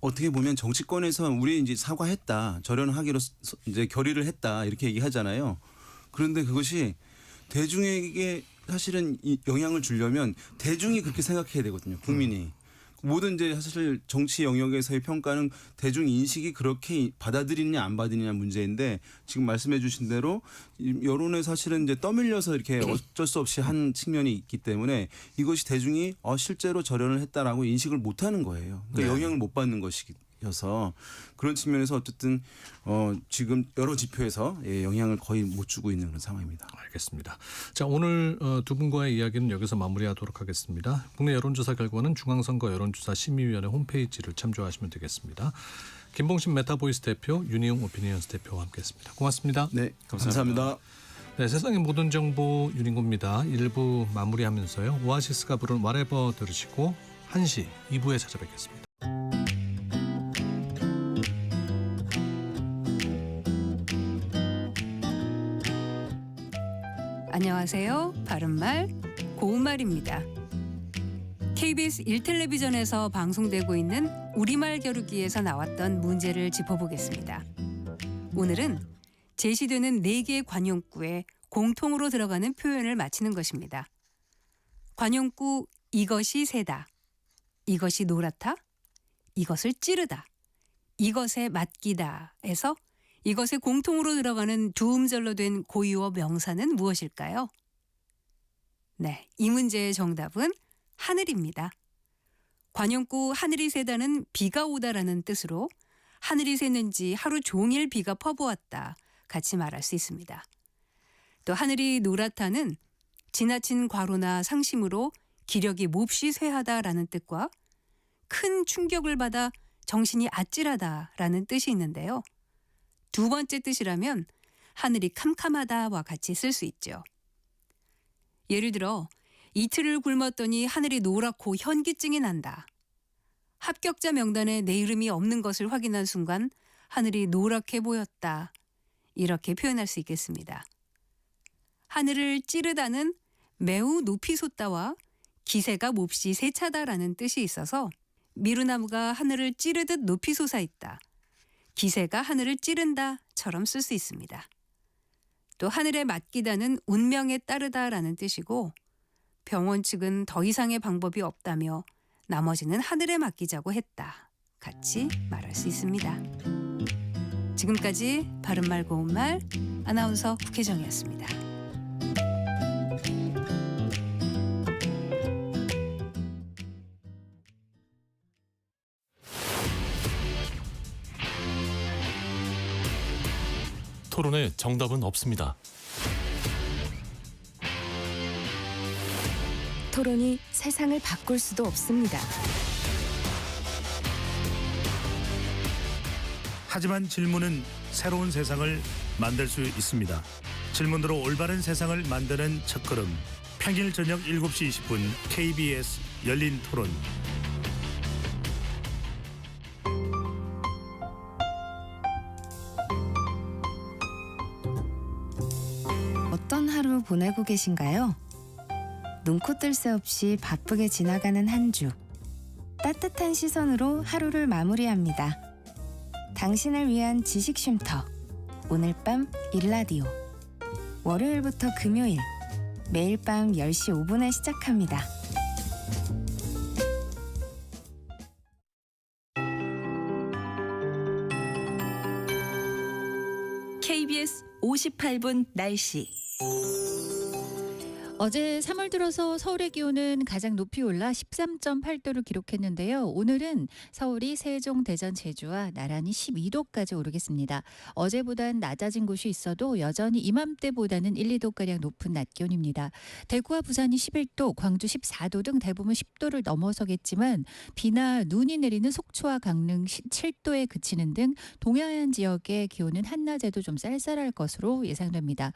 어떻게 보면 정치권에서 우리 이제 사과했다, 절연하기로 이제 결의를 했다 이렇게 얘기하잖아요. 그런데 그것이 대중에게 사실은 이 영향을 주려면 대중이 그렇게 생각해야 되거든요. 국민이. 모든 이제 사실 정치 영역에서의 평가는 대중 인식이 그렇게 받아들이느냐 안 받아들이느냐 문제인데 지금 말씀해 주신 대로 여론에 사실은 이제 떠밀려서 이렇게 어쩔 수 없이 한 측면이 있기 때문에 이것이 대중이 실제로 절연을 했다라고 인식을 못 하는 거예요. 그러니까 영향을 못 받는 것이어서 그런 측면에서 어쨌든 지금 여러 지표에서 영향을 거의 못 주고 있는 그런 상황입니다. 알겠습니다. 자, 오늘 두 분과의 이야기는 여기서 마무리하도록 하겠습니다. 국내 여론조사 결과는 중앙선거 여론조사 심의위원회 홈페이지를 참조하시면 되겠습니다. 김봉신 메타보이스 대표, 윤희용 오피니언스 대표와 함께했습니다. 고맙습니다. 네, 감사합니다. 네, 세상의 모든 정보 윤인고입니다. 1부 마무리하면서요. 오아시스가 부른 Whatever 들으시고 1시 2부에 찾아뵙겠습니다. 안녕하세요. 바른말 고운말입니다. KBS 1텔레비전에서 방송되고 있는 우리말 겨루기에서 나왔던 문제를 짚어보겠습니다. 오늘은 제시되는 4개의 관용구에 공통으로 들어가는 표현을 맞히는 것입니다. 관용구 이것이 새다, 이것이 노랗다, 이것을 찌르다, 이것에 맡기다에서 이것에 공통으로 들어가는 두 음절로 된 고유어 명사는 무엇일까요? 네, 이 문제의 정답은 하늘입니다. 관용구 하늘이 새다는 비가 오다라는 뜻으로 하늘이 새는지 하루 종일 비가 퍼부었다 같이 말할 수 있습니다. 또 하늘이 노랗다는 지나친 과로나 상심으로 기력이 몹시 쇠하다라는 뜻과 큰 충격을 받아 정신이 아찔하다라는 뜻이 있는데요. 두 번째 뜻이라면 하늘이 캄캄하다와 같이 쓸 수 있죠. 예를 들어 이틀을 굶었더니 하늘이 노랗고 현기증이 난다. 합격자 명단에 내 이름이 없는 것을 확인한 순간 하늘이 노랗게 보였다. 이렇게 표현할 수 있겠습니다. 하늘을 찌르다는 매우 높이 솟다와 기세가 몹시 세차다라는 뜻이 있어서 미루나무가 하늘을 찌르듯 높이 솟아있다. 기세가 하늘을 찌른다처럼 쓸 수 있습니다. 또 하늘에 맡기다는 운명에 따르다라는 뜻이고 병원 측은 더 이상의 방법이 없다며 나머지는 하늘에 맡기자고 했다. 같이 말할 수 있습니다. 지금까지 바른말 고운말 아나운서 국혜정이었습니다. 토론에 정답은 없습니다. 토론이 세상을 바꿀 수도 없습니다. 하지만 질문은 새로운 세상을 만들 수 있습니다. 질문으로 올바른 세상을 만드는 첫걸음. 평일 저녁 7시 20분 KBS 열린 토론. 어떤 하루 보내고 계신가요? 눈코 뜰 새 없이 바쁘게 지나가는 한 주. 따뜻한 시선으로 하루를 마무리합니다. 당신을 위한 지식 쉼터. 오늘 밤 일라디오. 월요일부터 금요일 매일 밤 10시 5분에 시작합니다. KBS 58분 날씨. 어제 3월 들어서 서울의 기온은 가장 높이 올라 13.8도를 기록했는데요. 오늘은 서울이 세종, 대전, 제주와 나란히 12도까지 오르겠습니다. 어제보단 낮아진 곳이 있어도 여전히 이맘때보다는 1, 2도가량 높은 낮 기온입니다. 대구와 부산이 11도, 광주 14도 등 대부분 10도를 넘어서겠지만 비나 눈이 내리는 속초와 강릉 7도에 그치는 등 동해안 지역의 기온은 한낮에도 좀 쌀쌀할 것으로 예상됩니다.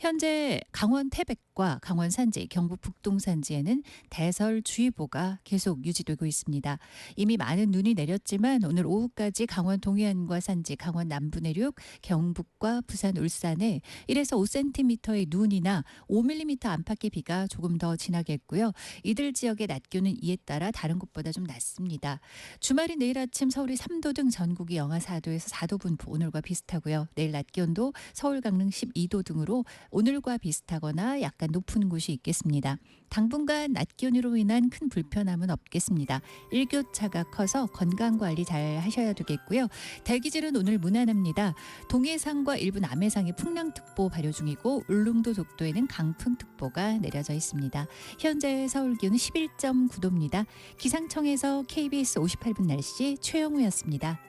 현재 강원 태백과 강원 산지, 경북 북동 산지에는 대설주의보가 계속 유지되고 있습니다. 이미 많은 눈이 내렸지만 오늘 오후까지 강원 동해안과 산지, 강원 남부 내륙, 경북과 부산, 울산에 1에서 5cm의 눈이나 5mm 안팎의 비가 조금 더 지나겠고요. 이들 지역의 낮 기온은 이에 따라 다른 곳보다 좀 낮습니다. 주말인 내일 아침 서울이 3도 등 전국이 영하 4도에서 4도 분포, 오늘과 비슷하고요. 내일 낮 기온도 서울, 강릉 12도 등으로 오늘과 비슷하거나 약간 높은 곳이 있겠습니다. 당분간 낮 기온으로 인한 큰 불편함은 없겠습니다. 일교차가 커서 건강관리 잘 하셔야 되겠고요. 대기질은 오늘 무난합니다. 동해상과 일부 남해상에 풍랑특보 발효 중이고 울릉도 독도에는 강풍특보가 내려져 있습니다. 현재 서울 기온은 11.9도입니다. 기상청에서 KBS 58분 날씨 최영우였습니다.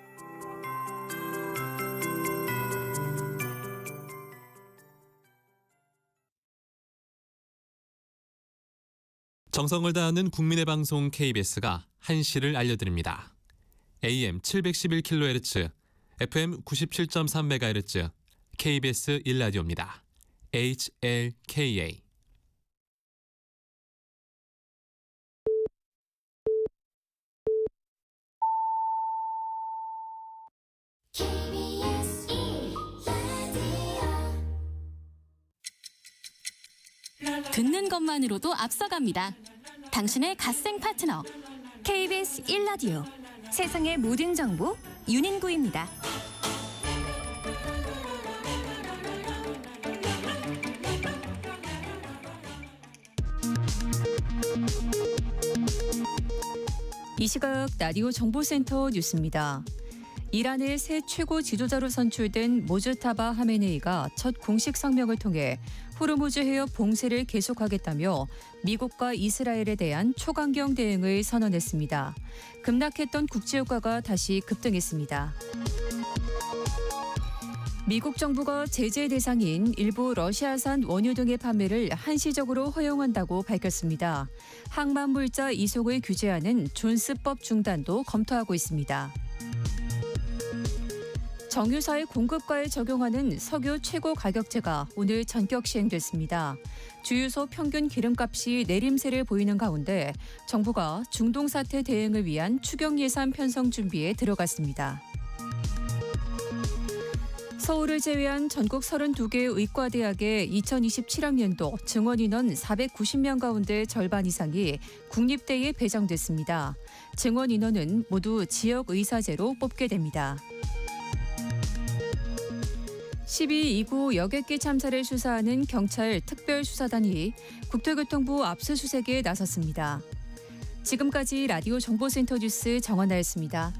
정성을 다하는 국민의 방송 KBS가 한시를 알려드립니다. AM 711kHz, FM 97.3MHz, KBS 1라디오입니다. HLKA. 듣는 것만으로도 앞서갑니다. 당신의 갓생 파트너 KBS 1라디오. 세상의 모든 정보 윤인구입니다. 이 시각 라디오 정보센터 뉴스입니다. 이란의 새 최고 지도자로 선출된 모즈타바 하메네이가 첫 공식 성명을 통해 호르무즈 해협 봉쇄를 계속하겠다며 미국과 이스라엘에 대한 초강경 대응을 선언했습니다. 급락했던 국제유가가 다시 급등했습니다. 미국 정부가 제재 대상인 일부 러시아산 원유 등의 판매를 한시적으로 허용한다고 밝혔습니다. 항만물자 이송을 규제하는 존스법 중단도 검토하고 있습니다. 정유사의 공급가에 적용하는 석유 최고 가격제가 오늘 전격 시행됐습니다. 주유소 평균 기름값이 내림세를 보이는 가운데 정부가 중동 사태 대응을 위한 추경 예산 편성 준비에 들어갔습니다. 서울을 제외한 전국 32개 의과대학의 2027학년도 증원 인원 490명 가운데 절반 이상이 국립대에 배정됐습니다. 증원 인원은 모두 지역의사제로 뽑게 됩니다. 12.29 여객기 참사를 수사하는 경찰 특별수사단이 국토교통부 압수수색에 나섰습니다. 지금까지 라디오 정보센터 뉴스 정원나였습니다.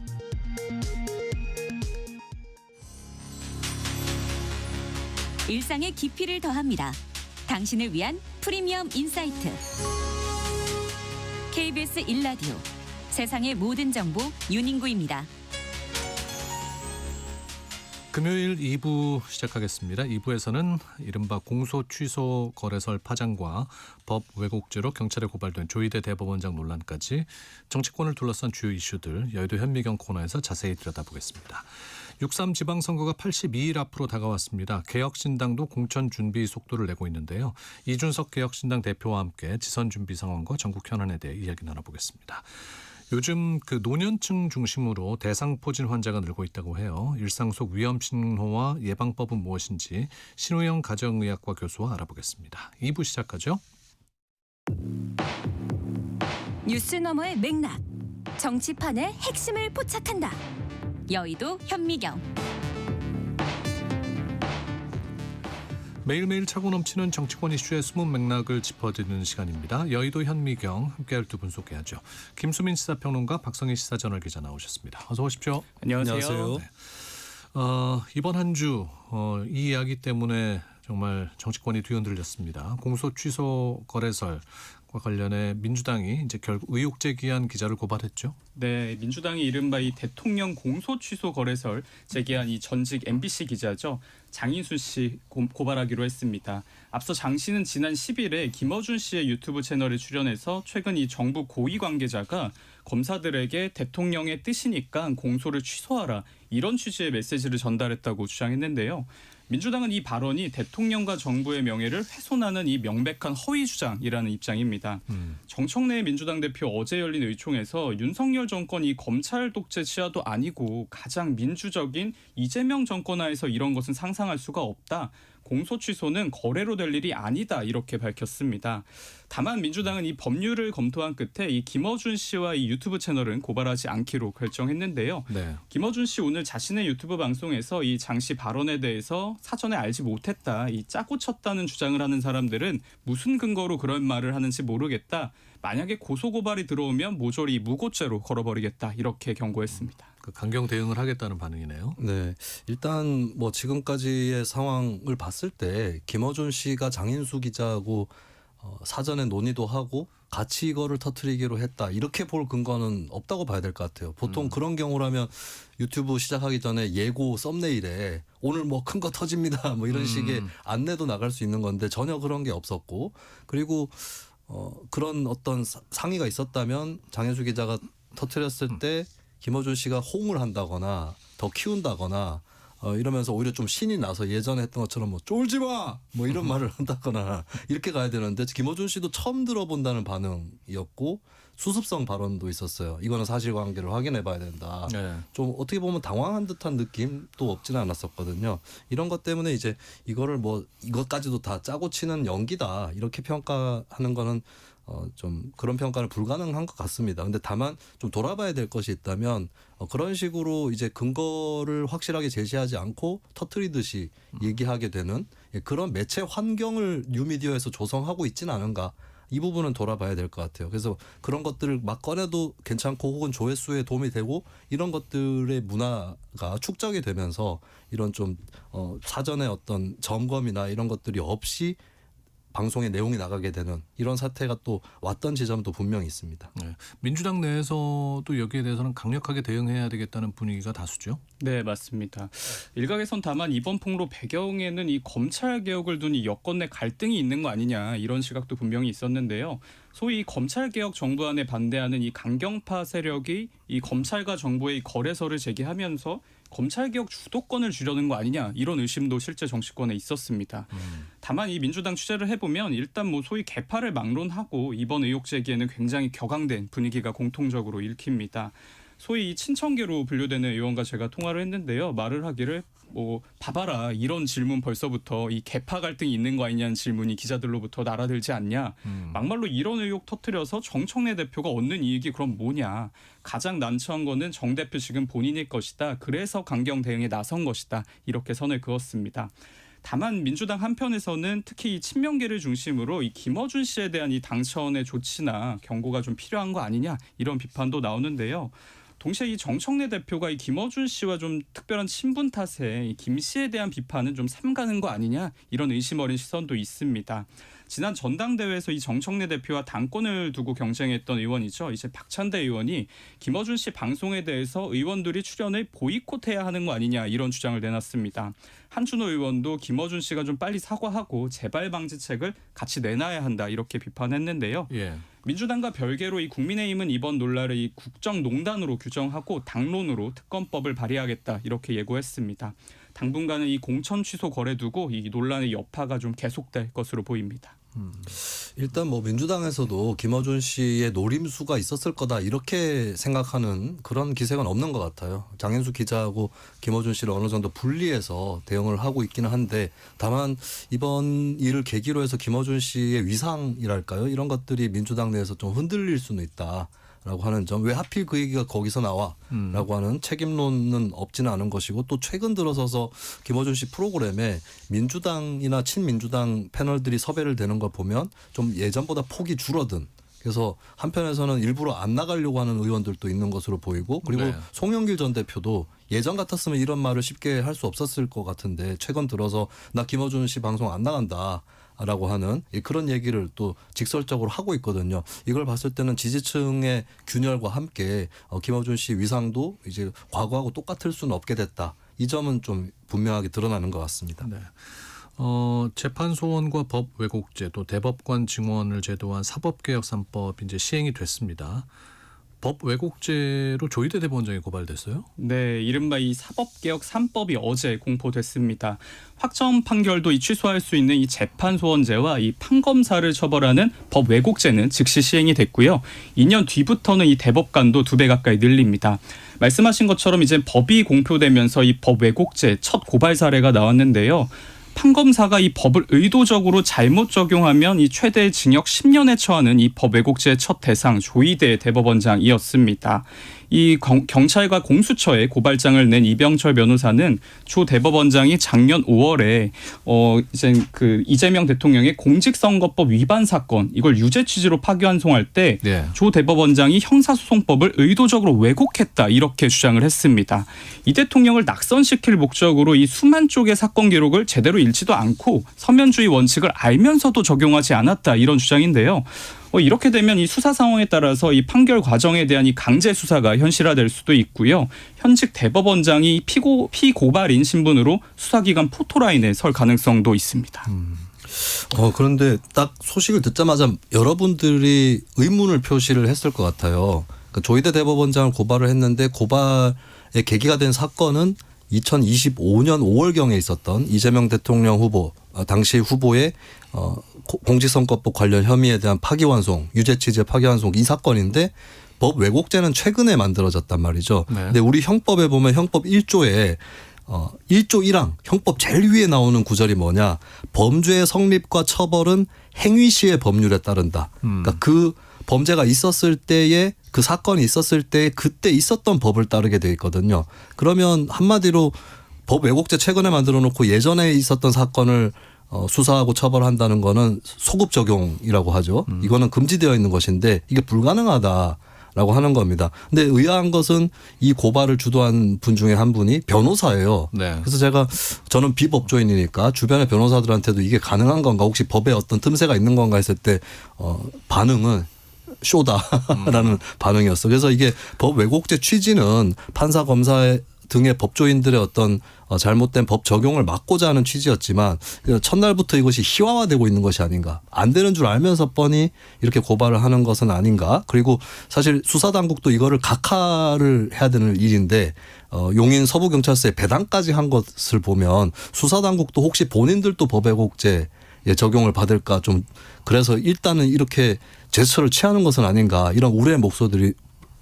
일상의 깊이를 더합니다. 당신을 위한 프리미엄 인사이트. KBS 1라디오 세상의 모든 정보 윤인구입니다. 금요일 2부 시작하겠습니다. 2부에서는 이른바 공소 취소 거래설 파장과 법 왜곡죄로 경찰에 고발된 조희대 대법원장 논란까지 정치권을 둘러싼 주요 이슈들 여의도 현미경 코너에서 자세히 들여다보겠습니다. 6.3 지방선거가 82일 앞으로 다가왔습니다. 개혁신당도 공천 준비 속도를 내고 있는데요. 이준석 개혁신당 대표와 함께 지선 준비 상황과 전국 현안에 대해 이야기 나눠보겠습니다. 요즘 그 노년층 중심으로 대상포진 환자가 늘고 있다고 해요. 일상 속 위험 신호와 예방법은 무엇인지 신우영 가정의학과 교수와 알아보겠습니다. 2부 시작하죠. 뉴스 너머의 맥락, 정치판의 핵심을 포착한다. 여의도 현미경. 매일매일 차고 넘치는 정치권 이슈의 숨은 맥락을 짚어드리는 시간입니다. 여의도 현미경 함께할 두 분 소개하죠. 김수민 시사평론가, 박성희 시사저널기자 나오셨습니다. 어서 오십시오. 안녕하세요. 네. 이번 한 주 이 이야기 때문에 정말 정치권이 뒤흔들렸습니다. 공소 취소 거래설과 관련해 민주당이 이제 결국 의혹 제기한 기자를 고발했죠. 네, 민주당이 이른바 이 대통령 공소 취소 거래설 제기한 이 전직 MBC 기자죠. 장인수 씨 고발하기로 했습니다. 앞서 장 씨는 지난 10일에 김어준 씨의 유튜브 채널에 출연해서 최근 이 정부 고위 관계자가 검사들에게 대통령의 뜻이니까 공소를 취소하라 이런 취지의 메시지를 전달했다고 주장했는데요. 민주당은 이 발언이 대통령과 정부의 명예를 훼손하는 이 명백한 허위 주장이라는 입장입니다. 정청래 민주당 대표 어제 열린 의총에서 윤석열 정권이 검찰 독재 치하도 아니고 가장 민주적인 이재명 정권 하에서 이런 것은 상상할 수가 없다. 공소 취소는 거래로 될 일이 아니다 이렇게 밝혔습니다. 다만 민주당은 이 법률을 검토한 끝에 이 김어준 씨와 이 유튜브 채널은 고발하지 않기로 결정했는데요. 네. 김어준 씨 오늘 자신의 유튜브 방송에서 이 장 씨 발언에 대해서 사전에 알지 못했다, 이 짜고 쳤다는 주장을 하는 사람들은 무슨 근거로 그런 말을 하는지 모르겠다. 만약에 고소 고발이 들어오면 모조리 무고죄로 걸어버리겠다 이렇게 경고했습니다. 강경 대응을 하겠다는 반응이네요. 네, 일단 뭐 지금까지의 상황을 봤을 때 김어준 씨가 장인수 기자하고 사전에 논의도 하고 같이 이거를 터뜨리기로 했다 이렇게 볼 근거는 없다고 봐야 될 것 같아요. 보통 그런 경우라면 유튜브 시작하기 전에 예고 썸네일에 오늘 뭐 큰 거 터집니다 뭐 이런 식의 안내도 나갈 수 있는 건데 전혀 그런 게 없었고, 그리고 그런 어떤 상의가 있었다면 장인수 기자가 터뜨렸을 때 김어준 씨가 호응을 한다거나 더 키운다거나 이러면서 오히려 좀 신이 나서 예전에 했던 것처럼 뭐 쫄지 마! 뭐 이런 말을 한다거나 이렇게 가야 되는데 김어준 씨도 처음 들어본다는 반응이었고 수습성 발언도 있었어요. 이거는 사실관계를 확인해 봐야 된다. 네. 좀 어떻게 보면 당황한 듯한 느낌도 없지는 않았었거든요. 이런 것 때문에 이제 이거를 뭐 이것까지도 다 짜고 치는 연기다 이렇게 평가하는 거는 좀 그런 평가는 불가능한 것 같습니다. 근데 다만 좀 돌아봐야 될 것이 있다면 그런 식으로 이제 근거를 확실하게 제시하지 않고 터트리듯이 얘기하게 되는 그런 매체 환경을 뉴미디어에서 조성하고 있지는 않은가. 이 부분은 돌아봐야 될 것 같아요. 그래서 그런 것들을 막 꺼내도 괜찮고 혹은 조회수에 도움이 되고 이런 것들의 문화가 축적이 되면서 이런 좀 사전에 어떤 점검이나 이런 것들이 없이 방송의 내용이 나가게 되는 이런 사태가 또 왔던 지점도 분명히 있습니다. 네. 민주당 내에서도 여기에 대해서는 강력하게 대응해야 되겠다는 분위기가 다수죠. 네, 맞습니다. 일각에선 다만 이번 폭로 배경에는 이 검찰 개혁을 둔 이 여권 내 갈등이 있는 거 아니냐 이런 시각도 분명히 있었는데요. 소위 검찰 개혁 정부안에 반대하는 이 강경파 세력이 이 검찰과 정부의 거래설을 제기하면서 검찰 개혁 주도권을 주려는 거 아니냐 이런 의심도 실제 정치권에 있었습니다. 다만 이 민주당 취재를 해보면 일단 뭐 소위 개파를 막론하고 이번 의혹 제기에는 굉장히 격앙된 분위기가 공통적으로 읽힙니다. 소위 친청계로 분류되는 의원과 제가 통화를 했는데요. 말을 하기를 뭐 봐봐라 이런 질문 벌써부터 이 계파 갈등이 있는 거 아니냐는 질문이 기자들로부터 날아들지 않냐. 막말로 이런 의혹 터뜨려서 정청래 대표가 얻는 이익이 그럼 뭐냐. 가장 난처한 거는 정 대표 지금 본인일 것이다. 그래서 강경 대응에 나선 것이다. 이렇게 선을 그었습니다. 다만 민주당 한편에서는 특히 이 친명계를 중심으로 이 김어준 씨에 대한 이 당차원의 조치나 경고가 좀 필요한 거 아니냐 이런 비판도 나오는데요. 동시에 이 정청래 대표가 이 김어준 씨와 좀 특별한 친분 탓에 이 김 씨에 대한 비판은 좀 삼가는 거 아니냐 이런 의심 어린 시선도 있습니다. 지난 전당대회에서 이 정청래 대표와 당권을 두고 경쟁했던 의원이죠. 이제 박찬대 의원이 김어준 씨 방송에 대해서 의원들이 출연을 보이콧해야 하는 거 아니냐 이런 주장을 내놨습니다. 한준호 의원도 김어준 씨가 좀 빨리 사과하고 재발 방지책을 같이 내놔야 한다 이렇게 비판했는데요. 예. 민주당과 별개로 이 국민의힘은 이번 논란을 이 국정농단으로 규정하고 당론으로 특검법을 발의하겠다 이렇게 예고했습니다. 당분간은 이 공천 취소 거래 두고 이 논란의 여파가 좀 계속될 것으로 보입니다. 일단 뭐 민주당에서도 김어준 씨의 노림수가 있었을 거다 이렇게 생각하는 그런 기색은 없는 것 같아요. 장인수 기자하고 김어준 씨를 어느 정도 분리해서 대응을 하고 있기는 한데 다만 이번 일을 계기로 해서 김어준 씨의 위상이랄까요? 이런 것들이 민주당 내에서 좀 흔들릴 수는 있다. 라고 하는 점, 왜 하필 그 얘기가 거기서 나와? 라고 하는 책임론은 없지는 않은 것이고 또 최근 들어서서 김어준 씨 프로그램에 민주당이나 친민주당 패널들이 섭외를 되는 걸 보면 좀 예전보다 폭이 줄어든, 그래서 한편에서는 일부러 안 나가려고 하는 의원들도 있는 것으로 보이고 그리고 네. 송영길 전 대표도 예전 같았으면 이런 말을 쉽게 할 수 없었을 것 같은데 최근 들어서 나 김어준 씨 방송 안 나간다. 라고 하는 그런 얘기를 또 직설적으로 하고 있거든요. 이걸 봤을 때는 지지층의 균열과 함께 김어준 씨 위상도 이제 과거하고 똑같을 수는 없게 됐다. 이 점은 좀 분명하게 드러나는 것 같습니다. 네. 재판 소원과 법 왜곡죄 또 대법관 증언을 제도한 사법개혁 3법이 이제 시행이 됐습니다. 법 왜곡죄로 조희대 대법원장이 고발됐어요? 네, 이른바 이 사법개혁 3법이 어제 공포됐습니다. 확정 판결도 이 취소할 수 있는 이 재판소원죄와 이 판검사를 처벌하는 법 왜곡죄는 즉시 시행이 됐고요. 2년 뒤부터는 이 대법관도 2배 가까이 늘립니다. 말씀하신 것처럼 이제 법이 공표되면서 이 법 왜곡죄 첫 고발 사례가 나왔는데요. 판검사가 이 법을 의도적으로 잘못 적용하면 이 최대 징역 10년에 처하는 이 법 왜곡죄의 첫 대상 조희대 대법원장이었습니다. 이 경찰과 공수처에 고발장을 낸 이병철 변호사는 조 대법원장이 작년 5월에 이제 그 이재명 대통령의 공직선거법 위반 사건 이걸 유죄 취지로 파기환송할 때 조 대법원장이 형사소송법을 의도적으로 왜곡했다 이렇게 주장을 했습니다. 이 대통령을 낙선시킬 목적으로 이 수만 쪽의 사건 기록을 제대로 읽지도 않고 서면주의 원칙을 알면서도 적용하지 않았다 이런 주장인데요. 이렇게 되면 이 수사 상황에 따라서 이 판결 과정에 대한 이 강제 수사가 현실화될 수도 있고요. 현직 대법원장이 피고발인 신분으로 수사기관 포토라인에 설 가능성도 있습니다. 그런데 딱 소식을 듣자마자 여러분들이 의문을 표시를 했을 것 같아요. 그러니까 조희대 대법원장을 고발을 했는데 고발의 계기가 된 사건은 2025년 5월경에 있었던 이재명 대통령 후보, 당시 후보의 공직선거법 관련 혐의에 대한 파기환송, 유죄 취지의 파기환송 이 사건인데 법 왜곡죄는 최근에 만들어졌단 말이죠. 네. 근데 우리 형법에 보면 형법 1조에 1조 1항 형법 제일 위에 나오는 구절이 뭐냐. 범죄의 성립과 처벌은 행위시의 법률에 따른다. 그러니까 그 범죄가 있었을 때에 그 사건이 있었을 때 그때 있었던 법을 따르게 돼 있거든요. 그러면 한마디로 법 왜곡죄 최근에 만들어 놓고 예전에 있었던 사건을 수사하고 처벌한다는 거는 소급 적용이라고 하죠. 이거는 금지되어 있는 것인데 이게 불가능하다라고 하는 겁니다. 근데 의아한 것은 이 고발을 주도한 분 중에 한 분이 변호사예요. 네. 그래서 저는 비법조인이니까 주변의 변호사들한테도 이게 가능한 건가 혹시 법에 어떤 틈새가 있는 건가 했을 때 반응은 쇼다라는 반응이었어요. 그래서 이게 법 왜곡죄 취지는 판사 검사 등의 법조인들의 어떤 잘못된 법 적용을 막고자 하는 취지였지만 첫날부터 이것이 희화화되고 있는 것이 아닌가. 안 되는 줄 알면서 뻔히 이렇게 고발을 하는 것은 아닌가. 그리고 사실 수사당국도 이거를 각하를 해야 되는 일인데 용인 서부경찰서에 배당까지 한 것을 보면 수사당국도 혹시 본인들도 법 왜곡죄 적용을 받을까 좀 그래서 일단은 이렇게 제스처를 취하는 것은 아닌가 이런 우려의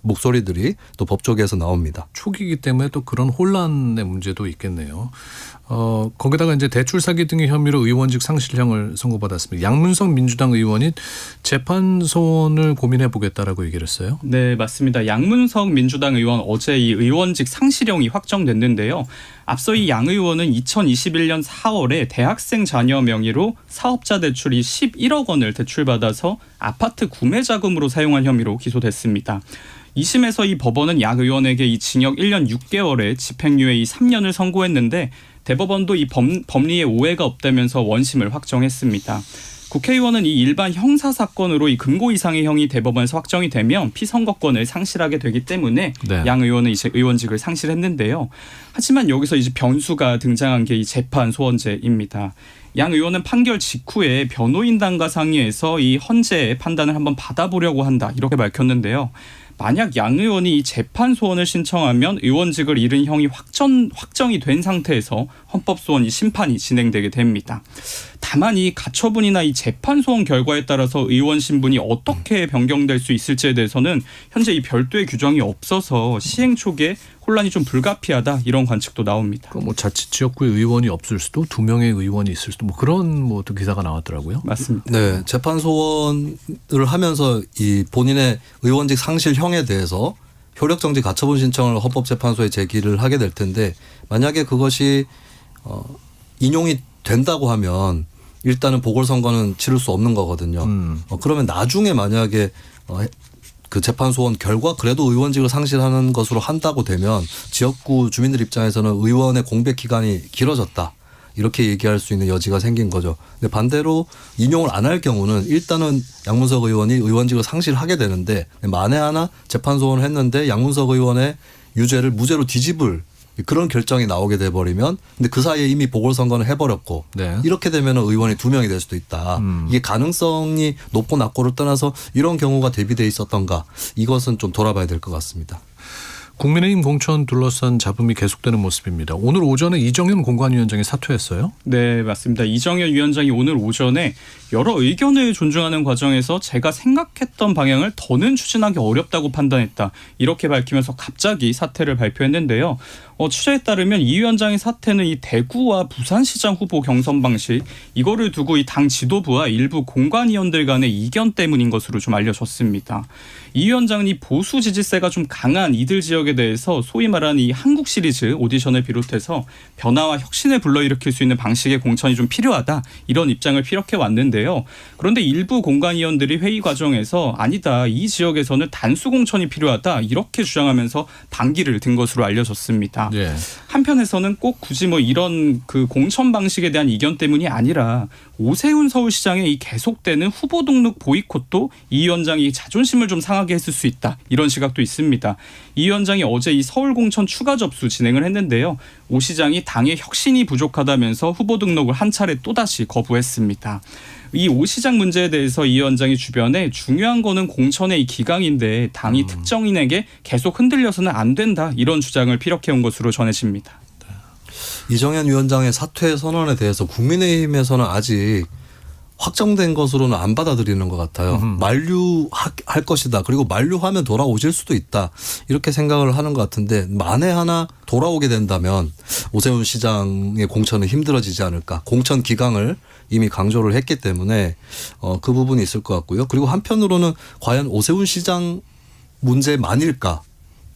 목소리들이 또 법조계에서 나옵니다. 초기이기 때문에 또 그런 혼란의 문제도 있겠네요. 거기다가 이제 대출 사기 등의 혐의로 의원직 상실형을 선고받았습니다. 양문석 민주당 의원이 재판 소원을 고민해 보겠다라고 얘기를 했어요. 네, 맞습니다. 양문석 민주당 의원 어제 이 의원직 상실형이 확정됐는데요. 앞서 이 양 의원은 2021년 4월에 대학생 자녀 명의로 사업자 대출이 11억 원을 대출받아서 아파트 구매 자금으로 사용한 혐의로 기소됐습니다. 2심에서 이 법원은 양 의원에게 이 징역 1년 6개월에 집행유예 3년을 선고했는데 대법원도 이 법리에 오해가 없다면서 원심을 확정했습니다. 국회의원은 이 일반 형사 사건으로 이 금고 이상의 형이 대법원에서 확정이 되면 피선거권을 상실하게 되기 때문에 네. 양 의원은 이제 의원직을 상실했는데요. 하지만 여기서 이제 변수가 등장한 게 이 재판 소원제입니다. 양 의원은 판결 직후에 변호인단과 상의해서 이 헌재의 판단을 한번 받아보려고 한다 이렇게 밝혔는데요. 만약 양 의원이 이 재판 소원을 신청하면 의원직을 잃은 형이 확정이 된 상태에서 헌법소원 심판이 진행되게 됩니다. 다만 이 가처분이나 이 재판 소원 결과에 따라서 의원 신분이 어떻게 변경될 수 있을지에 대해서는 현재 이 별도의 규정이 없어서 시행 초기에 혼란이 좀 불가피하다 이런 관측도 나옵니다. 뭐 자칫 지역구에 의원이 없을 수도 2명의 의원이 있을 수도 뭐 그런 뭐 또 기사가 나왔더라고요. 맞습니다. 네, 재판 소원을 하면서 이 본인의 의원직 상실형에 대해서 효력정지 가처분 신청을 헌법재판소에 제기를 하게 될 텐데 만약에 그것이 인용이 된다고 하면 일단은 보궐선거는 치를 수 없는 거거든요. 그러면 나중에 만약에 그 재판 소원 결과 그래도 의원직을 상실하는 것으로 한다고 되면 지역구 주민들 입장에서는 의원의 공백 기간이 길어졌다. 이렇게 얘기할 수 있는 여지가 생긴 거죠. 근데 반대로 인용을 안 할 경우는 일단은 양문석 의원이 의원직을 상실하게 되는데 만에 하나 재판 소원을 했는데 양문석 의원의 유죄를 무죄로 뒤집을 그런 결정이 나오게 돼버리면 근데 그 사이에 이미 보궐선거는 해버렸고 네. 이렇게 되면 의원이 2명이 될 수도 있다. 이게 가능성이 높고 낮고를 떠나서 이런 경우가 대비돼 있었던가 이것은 좀 돌아봐야 될 것 같습니다. 국민의힘 공천 둘러싼 잡음이 계속되는 모습입니다. 오늘 오전에 이정현 공관위원장이 사퇴했어요? 네, 맞습니다. 이정현 위원장이 오늘 오전에 여러 의견을 존중하는 과정에서 제가 생각했던 방향을 더는 추진하기 어렵다고 판단했다. 이렇게 밝히면서 갑자기 사퇴를 발표했는데요. 취재에 따르면 이 위원장의 사퇴는 이 대구와 부산시장 후보 경선 방식 이거를 두고 이 당 지도부와 일부 공관위원들 간의 이견 때문인 것으로 좀 알려졌습니다. 이 위원장은 이 보수 지지세가 좀 강한 이들 지역에 대해서 소위 말하는 이 한국 시리즈 오디션을 비롯해서 변화와 혁신을 불러일으킬 수 있는 방식의 공천이 좀 필요하다 이런 입장을 피력해 왔는데요. 그런데 일부 공관위원들이 회의 과정에서 아니다 이 지역에서는 단수 공천이 필요하다 이렇게 주장하면서 반기를 든 것으로 알려졌습니다. 네. 한편에서는 꼭 굳이 뭐 이런 그 공천 방식에 대한 이견 때문이 아니라 오세훈 서울시장의 이 계속되는 후보 등록 보이콧도 이 위원장이 자존심을 좀 상하게 했을 수 있다. 이런 시각도 있습니다. 이 위원장이 어제 이 서울 공천 추가 접수 진행을 했는데요. 오 시장이 당의 혁신이 부족하다면서 후보 등록을 한 차례 또다시 거부했습니다. 이 오 시장 문제에 대해서 이 위원장이 주변에 중요한 거는 공천의 이 기강인데 당이 특정인에게 계속 흔들려서는 안 된다. 이런 주장을 피력해온 것으로 전해집니다. 이정현 위원장의 사퇴 선언에 대해서 국민의힘에서는 아직 확정된 것으로는 안 받아들이는 것 같아요. 만류할 것이다. 그리고 만류하면 돌아오실 수도 있다. 이렇게 생각을 하는 것 같은데 만에 하나 돌아오게 된다면 오세훈 시장의 공천은 힘들어지지 않을까. 공천 기강을 이미 강조를 했기 때문에 그 부분이 있을 것 같고요. 그리고 한편으로는 과연 오세훈 시장 문제만일까?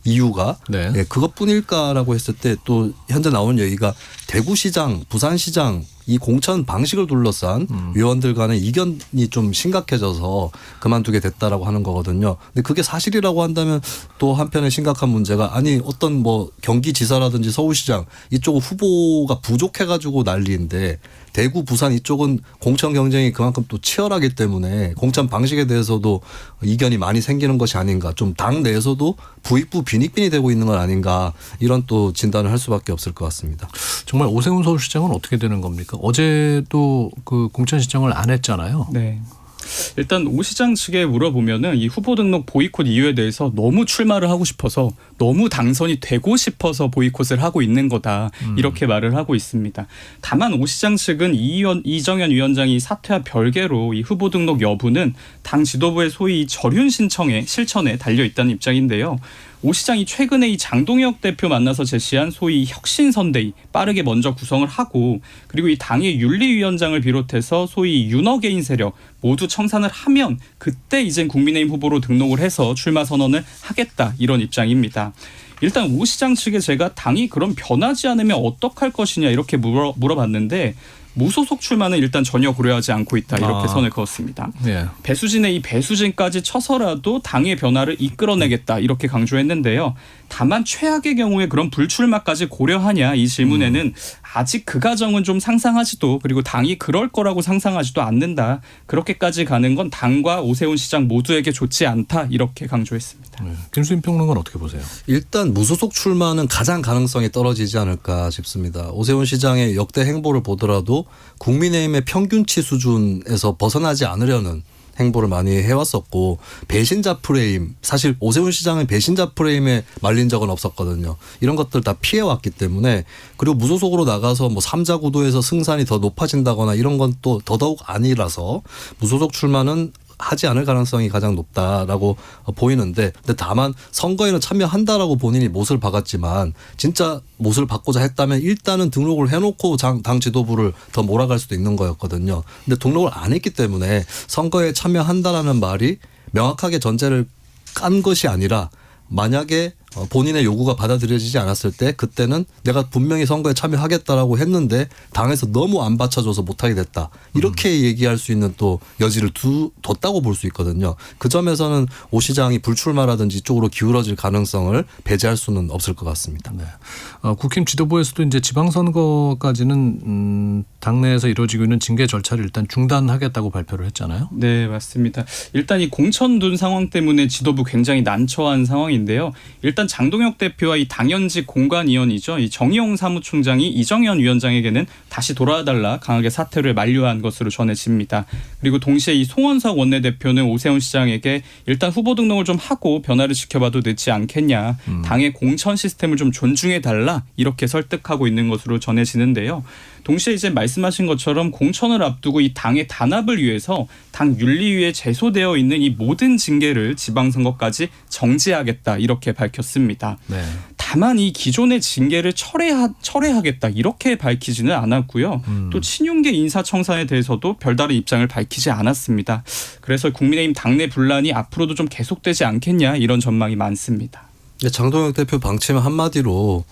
이유가 네. 그것뿐일까라고 했을 때 또 현재 나온 얘기가 대구시장, 부산시장 이 공천 방식을 둘러싼 위원들 간의 이견이 좀 심각해져서 그만두게 됐다라고 하는 거거든요. 근데 그게 사실이라고 한다면 또 한편에 심각한 문제가 아니 어떤 뭐 경기지사라든지 서울시장 이쪽은 후보가 부족해가지고 난리인데 대구, 부산 이쪽은 공천 경쟁이 그만큼 또 치열하기 때문에 공천 방식에 대해서도 이견이 많이 생기는 것이 아닌가. 좀 당 내에서도 부익부 빈익빈이 되고 있는 건 아닌가. 이런 또 진단을 할 수밖에 없을 것 같습니다. 정말 오세훈 서울시장은 어떻게 되는 겁니까? 어제도 그 공천 신청을 안 했잖아요. 네. 일단 오 시장 측에 물어보면은 이 후보 등록 보이콧 이유에 대해서 너무 출마를 하고 싶어서 너무 당선이 되고 싶어서 보이콧을 하고 있는 거다 이렇게 말을 하고 있습니다. 다만 오 시장 측은 이정현 위원장이 사퇴와 별개로 이 후보 등록 여부는 당 지도부의 소위 절윤 신청에 실천에 달려 있다는 입장인데요. 오 시장이 최근에 이 장동혁 대표 만나서 제시한 소위 혁신선대위 빠르게 먼저 구성을 하고 그리고 이 당의 윤리위원장을 비롯해서 소위 윤어게인 세력 모두 청산을 하면 그때 이젠 국민의힘 후보로 등록을 해서 출마 선언을 하겠다 이런 입장입니다. 일단 오 시장 측에 제가 당이 그럼 변하지 않으면 어떡할 것이냐 이렇게 물어봤는데 무소속 출마는 일단 전혀 고려하지 않고 있다 이렇게 선을 그었습니다. 예. 배수진의 이 배수진까지 쳐서라도 당의 변화를 이끌어내겠다 이렇게 강조했는데요. 다만 최악의 경우에 그런 불출마까지 고려하냐 이 질문에는 아직 그 가정은 좀 상상하지도 그리고 당이 그럴 거라고 상상하지도 않는다. 그렇게까지 가는 건 당과 오세훈 시장 모두에게 좋지 않다 이렇게 강조했습니다. 김수인 평론가는 어떻게 보세요? 일단 무소속 출마는 가장 가능성이 떨어지지 않을까 싶습니다. 오세훈 시장의 역대 행보를 보더라도 국민의힘의 평균치 수준에서 벗어나지 않으려는 행보를 많이 해왔었고 배신자 프레임 사실 오세훈 시장은 배신자 프레임에 말린 적은 없었거든요. 이런 것들 다 피해왔기 때문에 그리고 무소속으로 나가서 뭐 3자 구도에서 승산이 더 높아진다거나 이런 건 또 더더욱 아니라서 무소속 출마는 하지 않을 가능성이 가장 높다라고 보이는데 근데 다만 선거에는 참여한다라고 본인이 못을 박았지만 진짜 못을 받고자 했다면 일단은 등록을 해놓고 당 지도부를 더 몰아갈 수도 있는 거였거든요. 근데 등록을 안 했기 때문에 선거에 참여한다라는 말이 명확하게 전제를 깐 것이 아니라 만약에 본인의 요구가 받아들여지지 않았을 때 그때는 내가 분명히 선거에 참여하겠다라고 했는데 당에서 너무 안 받쳐줘서 못하게 됐다. 이렇게 얘기할 수 있는 또 여지를 뒀다고 볼 수 있거든요. 그 점에서는 오 시장이 불출마라든지 이쪽으로 기울어질 가능성을 배제할 수는 없을 것 같습니다. 네. 국힘 지도부에서도 이제 지방선거까지는 당내에서 이루어지고 있는 징계 절차를 일단 중단하겠다고 발표를 했잖아요. 네, 맞습니다. 일단 이 공천둔 상황 때문에 지도부 굉장히 난처한 상황인데요. 일단 장동혁 대표와 이 당연직 공관위원이죠. 이 정의용 사무총장이 이정현 위원장에게는 다시 돌아와달라 강하게 사퇴를 만류한 것으로 전해집니다. 그리고 동시에 이 송원석 원내대표는 오세훈 시장에게 일단 후보 등록을 좀 하고 변화를 지켜봐도 늦지 않겠냐. 당의 공천 시스템을 좀 존중해달라 이렇게 설득하고 있는 것으로 전해지는데요. 동시에 이제 말씀하신 것처럼 공천을 앞두고 이 당의 단합을 위해서 당 윤리위에 제소되어 있는 이 모든 징계를 지방선거까지 정지하겠다 이렇게 밝혔습니다. 네. 다만 이 기존의 징계를 철회하겠다 이렇게 밝히지는 않았고요. 또 친윤계 인사청산에 대해서도 별다른 입장을 밝히지 않았습니다. 그래서 국민의힘 당내 분란이 앞으로도 좀 계속되지 않겠냐 이런 전망이 많습니다. 장동혁 대표 방침 한마디로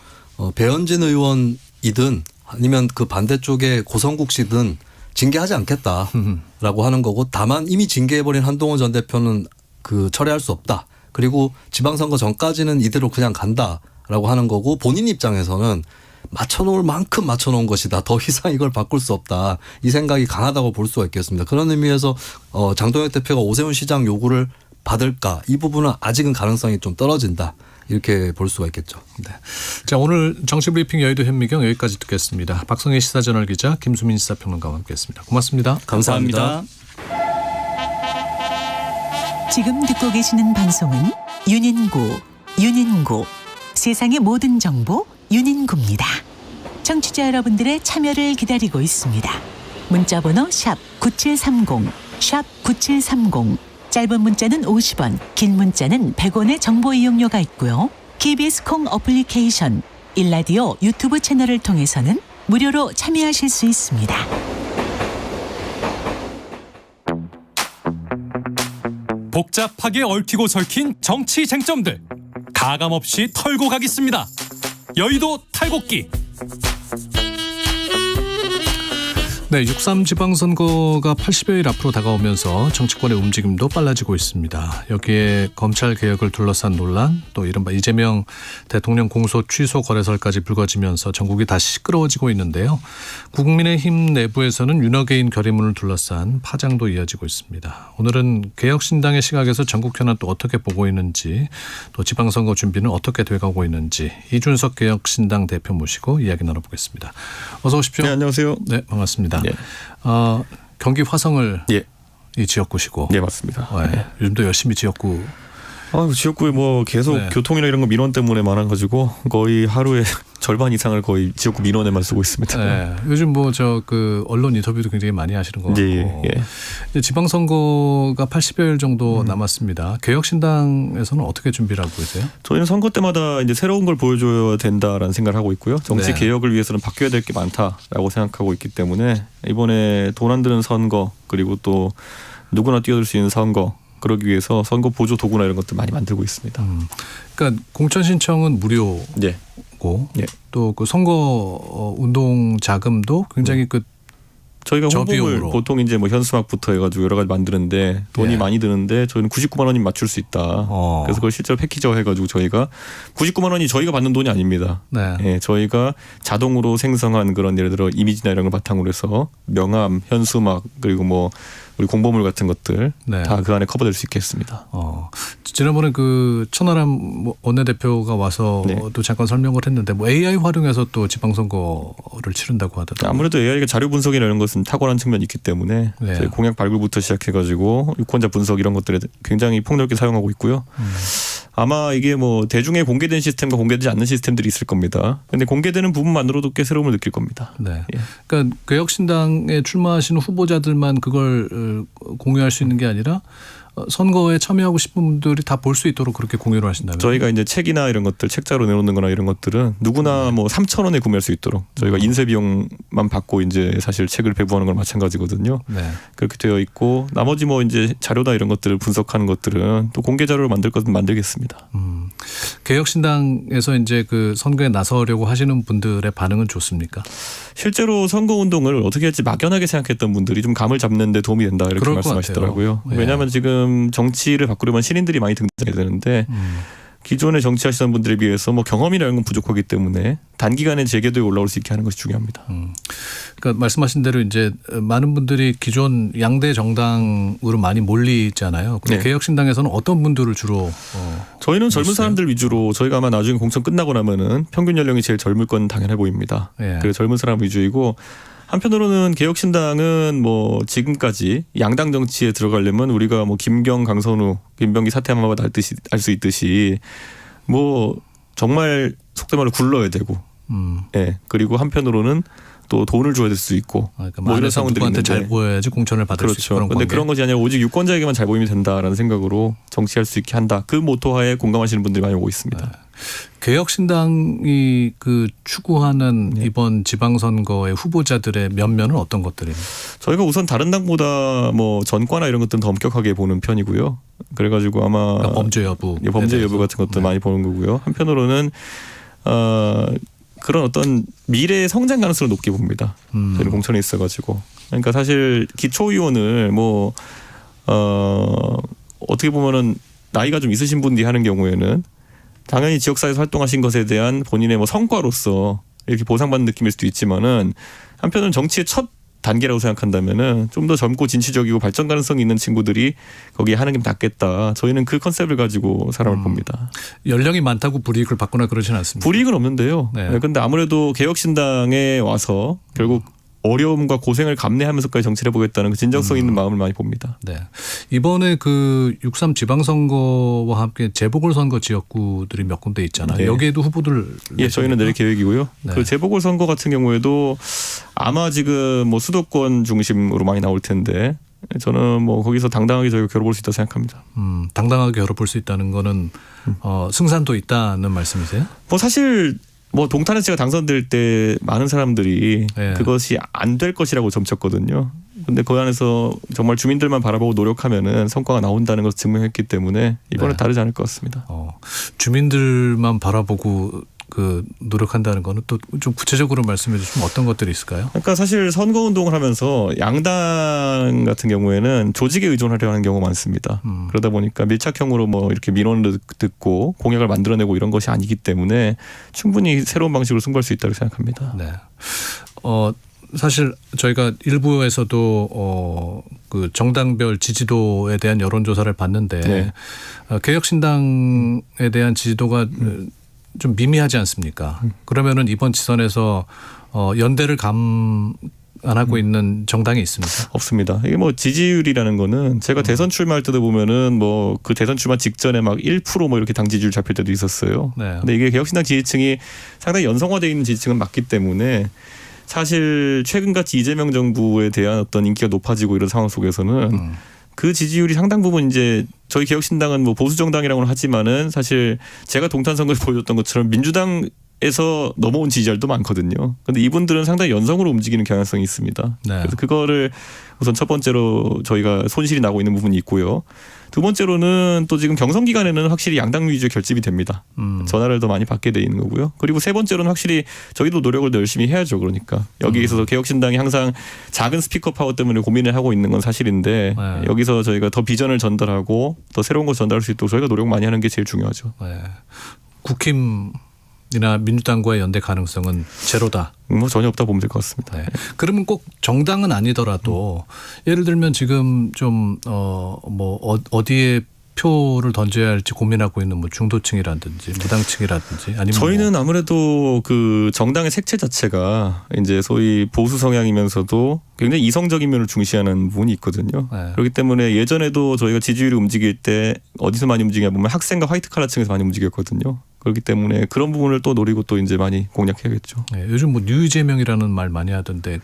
배현진 의원이든 아니면 그 반대쪽에 고성국 씨든 징계하지 않겠다라고 하는 거고 다만 이미 징계해버린 한동훈 전 대표는 그 철회할 수 없다. 그리고 지방선거 전까지는 이대로 그냥 간다라고 하는 거고 본인 입장에서는 맞춰놓을 만큼 맞춰놓은 것이다. 더 이상 이걸 바꿀 수 없다. 이 생각이 강하다고 볼 수가 있겠습니다. 그런 의미에서 장동혁 대표가 오세훈 시장 요구를 받을까? 이 부분은 아직은 가능성이 좀 떨어진다. 이렇게 볼 수가 있겠죠. 네. 자, 오늘 정치브리핑 여의도 현미경 여기까지 듣겠습니다. 박성희 시사저널 기자 김수민 시사평론가와 함께했습니다. 고맙습니다. 감사합니다. 지금 듣고 계시는 방송은 윤인구 세상의 모든 정보 윤인구입니다. 청취자 여러분들의 참여를 기다리고 있습니다. 문자번호 샵 9730 샵 9730 짧은 문자는 50원, 긴 문자는 100원의 정보 이용료가 있고요. KBS 콩 어플리케이션, 일라디오 유튜브 채널을 통해서는 무료로 참여하실 수 있습니다. 복잡하게 얽히고 설킨 정치 쟁점들 가감없이 털고 가겠습니다. 여의도 탈곡기. 네, 6.3 지방선거가 80여일 앞으로 다가오면서 정치권의 움직임도 빨라지고 있습니다. 여기에 검찰 개혁을 둘러싼 논란, 또 이른바 이재명 대통령 공소 취소 거래설까지 불거지면서 전국이 다시 시끄러워지고 있는데요. 국민의힘 내부에서는 윤어게인 결의문을 둘러싼 파장도 이어지고 있습니다. 오늘은 개혁신당의 시각에서 전국 현안 또 어떻게 보고 있는지, 또 지방선거 준비는 어떻게 돼가고 있는지 이준석 개혁신당 대표 모시고 이야기 나눠보겠습니다. 어서 오십시오. 네, 안녕하세요. 네, 반갑습니다. 예. 경기 화성을 이 지역구시고. 네, 맞습니다. 네. 요즘도 열심히 지역구. 지역구에 뭐 계속 네. 교통이나 이런 거 민원 때문에 많아가지고 거의 하루에 절반 이상을 거의 지역구 민원에만 쓰고 있습니다. 네. 요즘 뭐 저 그 언론 인터뷰도 굉장히 많이 하시는 것 같고. 예. 이제 지방선거가 80여일 정도 남았습니다. 개혁신당에서는 어떻게 준비를 하고 계세요? 저희는 선거 때마다 이제 새로운 걸 보여줘야 된다라는 생각을 하고 있고요. 정치 네. 개혁을 위해서는 바뀌어야 될 게 많다라고 생각하고 있기 때문에 이번에 돈 안 드는 선거 그리고 또 누구나 뛰어들 수 있는 선거 그러기 위해서 선거 보조 도구나 이런 것들 많이 만들고 있습니다. 그러니까 공천 신청은 무료고 또 그 선거 운동 자금도 굉장히 그 저희가 홍보물 저비용으로. 보통 이제 뭐 현수막부터 해가지고 여러 가지 만드는데 돈이 많이 드는데 저희는 99만 원이면 맞출 수 있다. 그래서 그걸 실제로 패키지화 해가지고 저희가 99만 원이 저희가 받는 돈이 아닙니다. 네. 예, 저희가 자동으로 생성한 그런 예를 들어 이미지나 이런 걸 바탕으로 해서 명함, 현수막 그리고 뭐 우리 공보물 같은 것들 네. 다 그 안에 커버될 수 있겠습니다. 지난번에 그 천하람 원내대표가 와서 또 잠깐 설명을 했는데 뭐 AI 활용해서 또 지방선거를 치른다고 하더라고요. 아무래도 AI가 자료 분석이나 이런 것은 탁월한 측면이 있기 때문에 저희 공약 발굴부터 시작해가지고 유권자 분석 이런 것들에 굉장히 폭넓게 사용하고 있고요. 아마 이게 뭐 대중에 공개된 시스템과 공개되지 않는 시스템들이 있을 겁니다. 근데 공개되는 부분만으로도 꽤 새로움을 느낄 겁니다. 네. 그러니까 개혁신당에 출마하시는 후보자들만 그걸 공유할 수 있는 게 아니라 선거에 참여하고 싶은 분들이 다 볼 수 있도록 그렇게 공유를 하신다면 저희가 이제 책이나 이런 것들 책자로 내놓는 거나 이런 것들은 누구나 뭐 3,000원에 구매할 수 있도록 저희가 인쇄 비용만 받고 이제 사실 책을 배부하는 건 마찬가지거든요. 네. 그렇게 되어 있고 나머지 뭐 이제 자료나 이런 것들을 분석하는 것들은 또 공개 자료로 만들 것은 만들겠습니다. 개혁신당에서 이제 그 선거에 나서려고 하시는 분들의 반응은 좋습니까? 실제로 선거 운동을 어떻게 할지 막연하게 생각했던 분들이 좀 감을 잡는 데 도움이 된다 이렇게 그럴 것 말씀하시더라고요. 같아요. 예. 왜냐하면 지금 정치를 바꾸려면 신인들이 많이 등장해야 되는데 기존에 정치하시던 분들에 비해서 뭐 경험이나 이런 건 부족하기 때문에 단기간에 재궤도에 올라올 수 있게 하는 것이 중요합니다. 그러니까 말씀하신 대로 이제 많은 분들이 기존 양대 정당으로 많이 몰리잖아요. 네. 개혁신당에서는 어떤 분들을 주로 저희는 젊은 사람들 위주로 저희가 아마 나중에 공천 끝나고 나면은 평균 연령이 제일 젊을 건 당연해 보입니다. 예. 그래서 젊은 사람 위주이고 한편으로는 개혁신당은 뭐 지금까지 양당 정치에 들어가려면 우리가 뭐 김경, 강선우, 김병기 사퇴하면 알 수 있듯이 뭐 정말 속된 말로 굴러야 되고, 예 그리고 한편으로는 또 돈을 줘야 될 수 있고 그러니까 뭐 이런 상황들이 누구한테 있는데 잘 보여야지 공천을 받을 수 있고 그런 그런데 관계. 그런 것이 아니라 오직 유권자에게만 잘 보이면 된다라는 생각으로 정치할 수 있게 한다. 그 모토하에 공감하시는 분들이 많이 오고 있습니다. 개혁신당이 그 추구하는 이번 지방선거의 후보자들의 면면은 어떤 것들입니까? 저희가 우선 다른 당보다 뭐 전과나 이런 것들은 더 엄격하게 보는 편이고요. 그래가지고 아마 범죄 여부, 범죄 여부 같은 것도 많이 보는 거고요. 한편으로는 그런 어떤 미래의 성장 가능성을 높게 봅니다. 저희는 공천에 있어가지고 그러니까 사실 기초의원을 뭐 어떻게 보면은 나이가 좀 있으신 분들이 하는 경우에는 당연히 지역사회에서 활동하신 것에 대한 본인의 뭐 성과로서 이렇게 보상받는 느낌일 수도 있지만은 한편으로는 정치의 첫 단계라고 생각한다면은 좀 더 젊고 진취적이고 발전 가능성이 있는 친구들이 거기에 하는 게 낫겠다. 저희는 그 컨셉을 가지고 사람을 봅니다. 연령이 많다고 불이익을 받거나 그러지는 않습니다. 불이익은 없는데요. 네. 그런데 아무래도 개혁신당에 와서 결국 어려움과 고생을 감내하면서까지 정치를 해보겠다는 그 진정성 있는 마음을 많이 봅니다. 네. 이번에 그 6.3 지방선거와 함께 재보궐선거 지역구들이 몇 군데 있잖아요. 네. 여기에도 후보들 예, 저희는 낼 계획이고요. 네. 그 재보궐선거 같은 경우에도 아마 지금 뭐 수도권 중심으로 많이 나올 텐데 저는 뭐 거기서 당당하게 저희가 겨뤄볼 수 있다고 생각합니다. 당당하게 겨뤄볼 수 있다는 거는 승산도 있다는 말씀이세요? 뭐 사실 뭐 동탄에 제가 당선될 때 많은 사람들이 그것이 안 될 것이라고 점쳤거든요. 근데 그 안에서 정말 주민들만 바라보고 노력하면은 성과가 나온다는 것을 증명했기 때문에 이번에 다르지 않을 것 같습니다. 주민들만 바라보고 그 노력한다는 거는 또 좀 구체적으로 말씀해 주시면 어떤 것들이 있을까요? 그러니까 사실 선거 운동을 하면서 양당 같은 경우에는 조직에 의존하려 하는 경우가 많습니다. 그러다 보니까 밀착형으로 뭐 이렇게 민원을 듣고 공약을 만들어내고 이런 것이 아니기 때문에 충분히 새로운 방식으로 승부할 수 있다고 생각합니다. 네. 사실 저희가 일부에서도 그 정당별 지지도에 대한 여론조사를 봤는데 개혁신당에 대한 지지도가 좀 미미하지 않습니까? 그러면은 이번 지선에서 연대를 안 하고 있는 정당이 있습니다. 없습니다. 이게 뭐 지지율이라는 거는 제가 대선 출마할 때도 보면은 뭐 그 대선 출마 직전에 막 1% 뭐 이렇게 당 지지율 잡힐 때도 있었어요. 네. 근데 이게 개혁신당 지지층이 상당히 연성화되어 있는 지지층은 맞기 때문에 사실 최근같이 이재명 정부에 대한 어떤 인기가 높아지고 이런 상황 속에서는 그 지지율이 상당 부분 이제 저희 개혁신당은 뭐 보수 정당이라고는 하지만은 사실 제가 동탄 선거에서 보여줬던 것처럼 민주당에서 넘어온 지지자들도 많거든요. 근데 이분들은 상당히 연성으로 움직이는 경향성이 있습니다. 네. 그래서 그거를 우선 첫 번째로 저희가 손실이 나고 있는 부분이 있고요. 두 번째로는 또 지금 경선 기간에는 확실히 양당 위주의 결집이 됩니다. 전화를 더 많이 받게 돼 있는 거고요. 그리고 세 번째로는 확실히 저희도 노력을 더 열심히 해야죠. 그러니까 여기에 있어서 개혁신당이 항상 작은 스피커 파워 때문에 고민을 하고 있는 건 사실인데 네. 여기서 저희가 더 비전을 전달하고 더 새로운 걸 전달할 수 있도록 저희가 노력 많이 하는 게 제일 중요하죠. 네. 국힘이나 민주당과의 연대 가능성은 제로다. 뭐 전혀 없다 보면 될 것 같습니다. 네. 그러면 꼭 정당은 아니더라도 예를 들면 지금 좀 어디에 표를 던져야 할지 고민하고 있는 뭐 중도층이라든지 무당층이라든지 아니면 저희는 아무래도 그 정당의 색채 자체가 이제 소위 보수 성향이면서도 굉장히 이성적인 면을 중시하는 부분이 있거든요. 네. 그렇기 때문에 예전에도 저희가 지지율이 움직일 때 어디서 많이 움직이냐 보면 학생과 화이트 칼라층에서 많이 움직였거든요. 그렇기 때문에 그런 부분을 또 노리고 또 이제 많이 공략해야겠죠. 네, 요즘 뭐 뉴이재명이라는 말 많이 하던데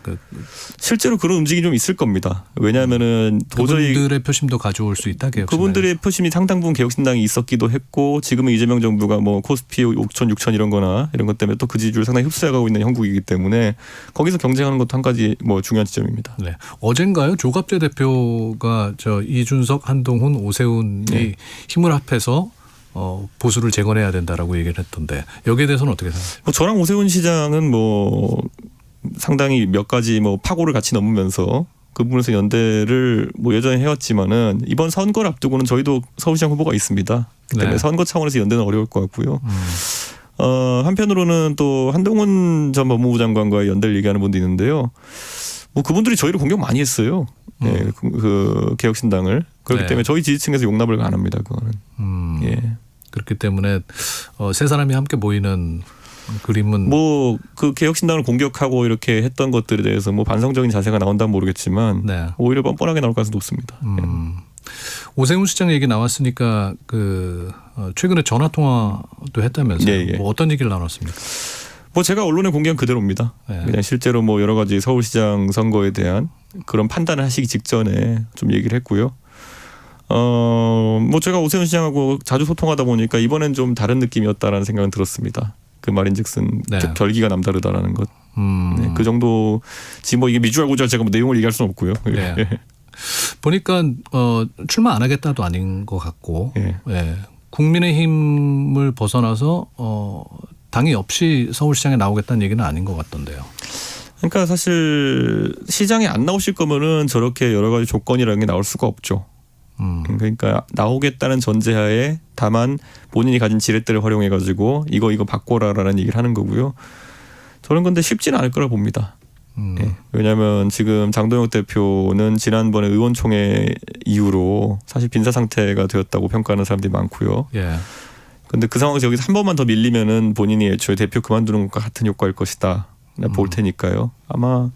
실제로 그런 움직임이 좀 있을 겁니다. 왜냐하면은 도저히 그분들의 표심도 가져올 수 있다. 그분들의 표심이 상당 부분 개혁신당이 있었기도 했고 지금은 이재명 정부가 뭐 코스피 5천 6천 이런 거나 이런 것 때문에 또 그 지지율을 상당히 흡수해가고 있는 형국이기 때문에 거기서 경쟁하는 것도 한 가지 뭐 중요한 지점입니다. 네. 어젠가요? 조갑재 대표가 이준석, 한동훈, 오세훈이 네. 힘을 합해서 보수를 재건해야 된다라고 얘기를 했던데 여기에 대해서는 어떻게 생각하세요? 뭐 저랑 오세훈 시장은 뭐 상당히 몇 가지 뭐 파고를 같이 넘으면서 그 부분에서 연대를 뭐 예전에 해왔지만은 이번 선거를 앞두고는 저희도 서울시장 후보가 있습니다. 그때문에 네. 선거 차원에서 연대는 어려울 것 같고요. 한편으로는 또 한동훈 전 법무부 장관과의 연대를 얘기하는 분도 있는데요. 뭐 그분들이 저희를 공격 많이 했어요. 예, 그 개혁신당을. 그렇기 네. 때문에 저희 지지층에서 용납을 안 합니다. 그거는. 예. 그렇기 때문에 세 사람이 함께 모이는 그림은 뭐 그 개혁신당을 공격하고 이렇게 했던 것들에 대해서 뭐 반성적인 자세가 나온다면 모르겠지만 네. 오히려 뻔뻔하게 나올 가능성이 높습니다. 오세훈 시장 얘기 나왔으니까 최근에 전화 통화도 했다면서요? 예, 예. 뭐 어떤 얘기를 나눴습니까? 뭐 제가 언론에 공개한 그대로입니다. 네. 그냥 실제로 뭐 여러 가지 서울시장 선거에 대한 그런 판단을 하시기 직전에 좀 얘기를 했고요. 뭐 제가 오세훈 시장하고 자주 소통하다 보니까 이번엔 좀 다른 느낌이었다라는 생각은 들었습니다. 그 말인즉슨 네. 결기가 남다르다라는 것. 네, 그 정도 지금 뭐 이게 미주알고주알 제가 뭐 내용을 얘기할 수는 없고요. 네. 보니까 출마 안 하겠다도 아닌 것 같고 예. 예. 국민의힘을 벗어나서 당이 없이 서울시장에 나오겠다는 얘기는 아닌 것 같던데요. 그러니까 사실 시장에 안 나오실 거면은 저렇게 여러 가지 조건이라는 게 나올 수가 없죠. 그러니까 나오겠다는 전제하에 다만 본인이 가진 지렛대를 활용해 가지고 이거 바꿔라라는 얘기를 하는 거고요. 저는 근데 쉽지는 않을 거라 봅니다. 예. 왜냐하면 지금 장동혁 대표는 지난번에 의원총회 이후로 사실 빈사 상태가 되었다고 평가하는 사람들이 많고요. 예. 근데 그 상황에서 여기서 한 번만 더 밀리면은 본인이 애초에 대표 그만두는 것과 같은 효과일 것이다. 볼 테니까요. 아마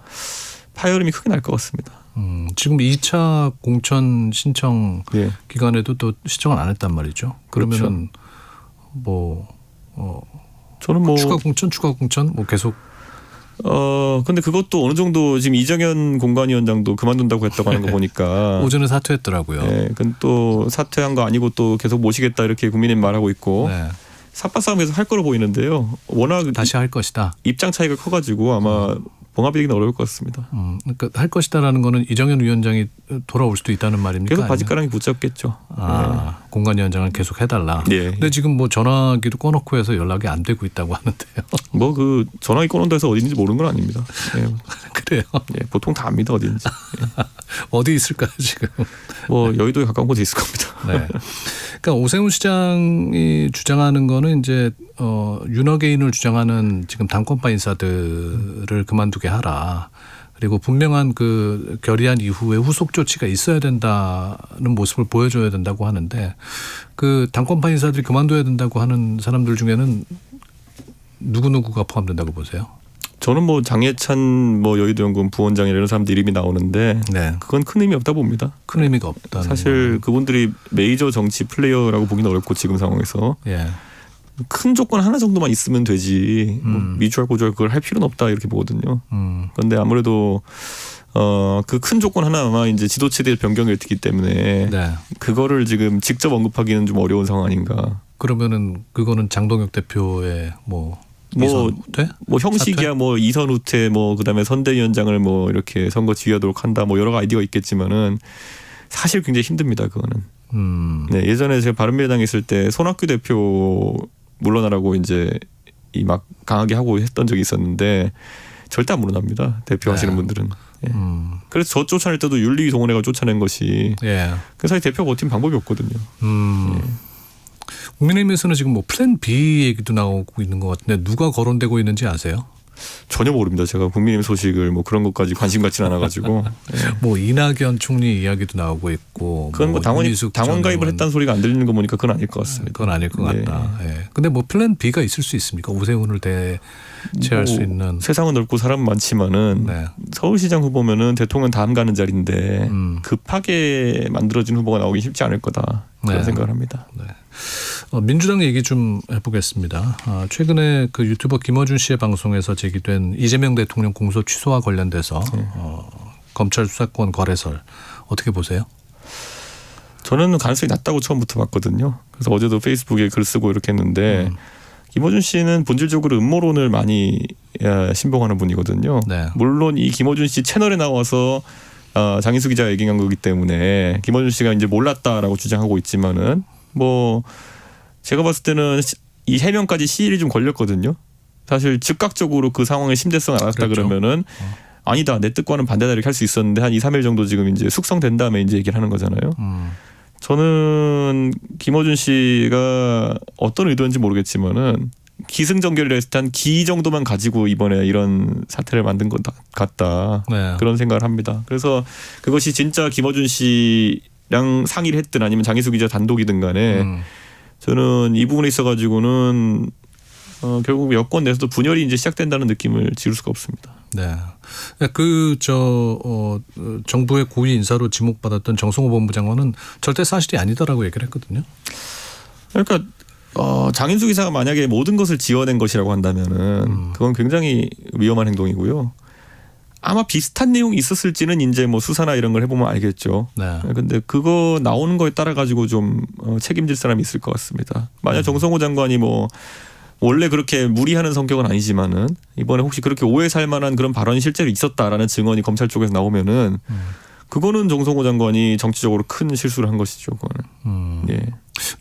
파열음이 크게 날 것 같습니다. 지금 2차 공천 신청 예. 기간에도 또 신청을 안 했단 말이죠. 그러면은 저는 뭐 추가 공천 뭐 계속 근데 그것도 어느 정도 지금 이정현 공관위원장도 그만둔다고 했다고 하는 거 보니까 오전에 사퇴했더라고요. 네, 근데 또 사퇴한 거 아니고 또 계속 모시겠다 이렇게 국민의힘 말하고 있고 네. 삿바싸움 계속 할 거로 보이는데요. 워낙 다시 할 것이다. 입장 차이가 커가지고 아마 봉합이기는 어려울 것 같습니다. 그러니까 할 것이다라는 거는 이정현 위원장이 돌아올 수도 있다는 말입니까? 계속 바짓가랑이 붙잡겠죠. 공관위원장은 계속 해달라. 네. 근데 지금 뭐 전화기도 꺼놓고 해서 연락이 안 되고 있다고 하는데요. 뭐 그 전화기 꺼놓은 데서 어디 있는지 모르는 건 아닙니다. 네. 그래요. 예, 보통 다 압니다 어디 있는지. 어디 있을까요 지금? 뭐 여의도에 가까운 곳에 있을 겁니다. 네. 그러니까 오세훈 시장이 주장하는 거는 이제 윤허개인을 주장하는 지금 당권파 인사들을 그만두게 하라. 그리고 분명한 그 결의안 이후에 후속 조치가 있어야 된다는 모습을 보여줘야 된다고 하는데 그 당권파 인사들이 그만둬야 된다고 하는 사람들 중에는 누구누구가 포함된다고 보세요? 저는 뭐 장해찬, 뭐 여의도연구원 부원장이나 이런 사람들 이름이 나오는데 네. 그건 큰 의미 없다 봅니다. 큰 의미가 없다. 사실 그분들이 메이저 정치 플레이어라고 보기는 어렵고 지금 상황에서 예. 큰 조건 하나 정도만 있으면 되지 뭐 미주알 고주알 그걸 할 필요는 없다 이렇게 보거든요. 그런데 아무래도 그 큰 조건 하나만 이제 지도체제 변경이 되기 때문에 네. 그거를 지금 직접 언급하기는 좀 어려운 상황 아닌가. 그러면은 그거는 장동혁 대표의 뭐 이선후퇴? 뭐 형식이야 뭐 이선 후퇴 뭐 그다음에 선대위원장을 뭐 이렇게 선거 지휘하도록 한다 뭐 여러 아이디어가 있겠지만은 사실 굉장히 힘듭니다 그거는. 네, 예전에 제가 바른미래당에 있을 때 손학규 대표 물러나라고 이제 이 막 강하게 하고 했던 적이 있었는데 절대 안 물러납니다 대표하시는 분들은. 예. 그래서 저 쫓아낼 때도 윤리 동원회가 쫓아낸 것이 예. 그 사실 대표가 버틴 방법이 없거든요. 예. 국민의힘에서는 지금 뭐 플랜 B 얘기도 나오고 있는 것 같은데 누가 거론되고 있는지 아세요? 전혀 모릅니다. 제가 국민의힘 소식을 뭐 그런 것까지 관심 갖지는 않아가지고. 예. 뭐 이낙연 총리 이야기도 나오고 있고. 그건 뭐 당원 가입을 했다는 소리가 안 들리는 거 보니까 그건 아닐 것 같습니다. 그건 아닐 것 같다. 예. 근데 뭐 플랜 B가 있을 수 있습니까? 오세훈을 대체할 수 있는. 세상은 넓고 사람은 많지만은 서울시장 후보면은 대통령 다음 가는 자리인데 급하게 만들어진 후보가 나오기 쉽지 않을 거다 그런 생각을 합니다. 네. 민주당 얘기 좀 해보겠습니다. 최근에 그 유튜버 김어준 씨의 방송에서 제기된 이재명 대통령 공소 취소와 관련돼서 검찰 수사권 거래설 어떻게 보세요? 저는 가능성이 낮다고 처음부터 봤거든요. 그래서 어제도 페이스북에 글 쓰고 이렇게 했는데 김어준 씨는 본질적으로 음모론을 많이 신봉하는 분이거든요. 네. 물론 이 김어준 씨 채널에 나와서 장인수 기자가 얘기한 거기 때문에 김어준 씨가 이제 몰랐다라고 주장하고 있지만은 뭐 제가 봤을 때는 이 해명까지 시일이 좀 걸렸거든요. 사실 즉각적으로 그 상황의 심대성을 알았다 그러면은 아니다 내 뜻과는 반대다 이렇게 할 수 있었는데 한 2, 3일 정도 지금 이제 숙성된 다음에 이제 얘기를 하는 거잖아요. 저는 김어준 씨가 어떤 의도인지 모르겠지만은 기승전결을 했을 때 한 기 정도만 가지고 이번에 이런 사태를 만든 것 같다. 그런 생각을 합니다. 그래서 그것이 진짜 김어준 씨랑 상의를 했든 아니면 장희수 기자 단독이든 간에 저는 이 부분에 있어가지고는 결국 여권 내에서도 분열이 이제 시작된다는 느낌을 지울 수가 없습니다. 네. 정부의 고위 인사로 지목받았던 정성호 본부장관은 절대 사실이 아니다라고 얘기를 했거든요. 그러니까 장인수 기사가 만약에 모든 것을 지어낸 것이라고 한다면은 그건 굉장히 위험한 행동이고요. 아마 비슷한 내용이 있었을지는 이제 뭐 수사나 이런 걸 해보면 알겠죠. 근데 그거 나오는 거에 따라 가지고 좀 책임질 사람이 있을 것 같습니다. 만약 정성호 장관이 뭐 원래 그렇게 무리하는 성격은 아니지만은 이번에 혹시 그렇게 오해 살 만한 그런 발언이 실제로 있었다라는 증언이 검찰 쪽에서 나오면은 그거는 정성호 장관이 정치적으로 큰 실수를 한 것이죠. 그거는. 예.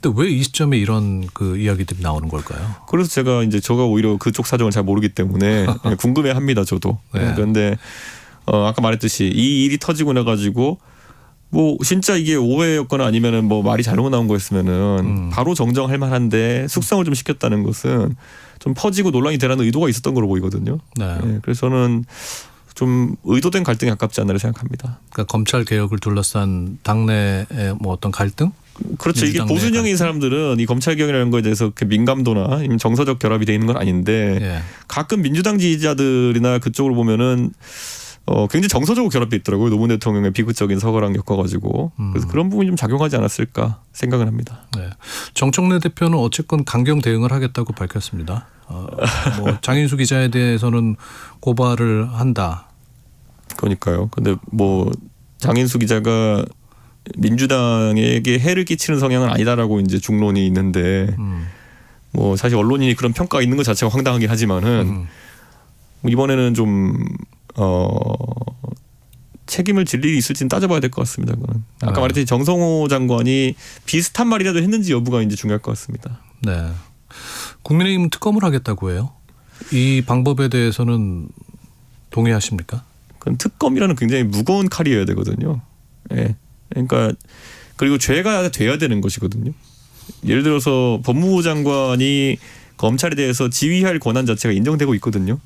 근데 왜 이 시점에 이런 그 이야기들이 나오는 걸까요? 그래서 제가 오히려 그쪽 사정을 잘 모르기 때문에 궁금해합니다. 저도. 그런데 아까 말했듯이 이 일이 터지고 나가지고 뭐 진짜 이게 오해였거나 아니면은 뭐 말이 잘못 나온 거였으면은 바로 정정할 만한데 숙성을 좀 시켰다는 것은 좀 퍼지고 논란이 되라는 의도가 있었던 걸로 보이거든요. 그래서 저는 좀 의도된 갈등에 가깝지 않나 생각합니다. 그러니까 검찰 개혁을 둘러싼 당내의 뭐 어떤 갈등? 그렇죠. 이게 보수적인 사람들은 이 검찰 개혁이라는 거에 대해서 민감도나 정서적 결합이 돼 있는 건 아닌데 가끔 민주당 지지자들이나 그쪽으로 보면은 굉장히 정서적으로 결합돼 있더라고요. 노무현 대통령의 비극적인 서거랑 엮어가지고 그래서 그런 부분이 좀 작용하지 않았을까 생각을 합니다. 네. 정청래 대표는 어쨌건 강경 대응을 하겠다고 밝혔습니다. 뭐 장인수 기자에 대해서는 고발을 한다. 그러니까요. 근데 뭐 장인수 기자가 민주당에게 해를 끼치는 성향은 아니다라고 이제 중론이 있는데 뭐 사실 언론인이 그런 평가가 있는 것 자체가 황당하긴 하지만은 이번에는 좀 책임을 질 일이 있을지는 따져봐야 될 것 같습니다. 그건. 아까 말했듯이 정성호 장관이 비슷한 말이라도 했는지 여부가 이제 중요할 것 같습니다. 네. 국민의힘은 특검을 하겠다고 해요. 이 방법에 대해서는 동의하십니까? 그건 특검이라는 굉장히 무거운 칼이어야 되거든요. 예. 그러니까 그리고 죄가 돼야 되는 것이거든요. 예를 들어서 법무부 장관이 검찰에 대해서 지휘할 권한 자체가 인정되고 있거든요.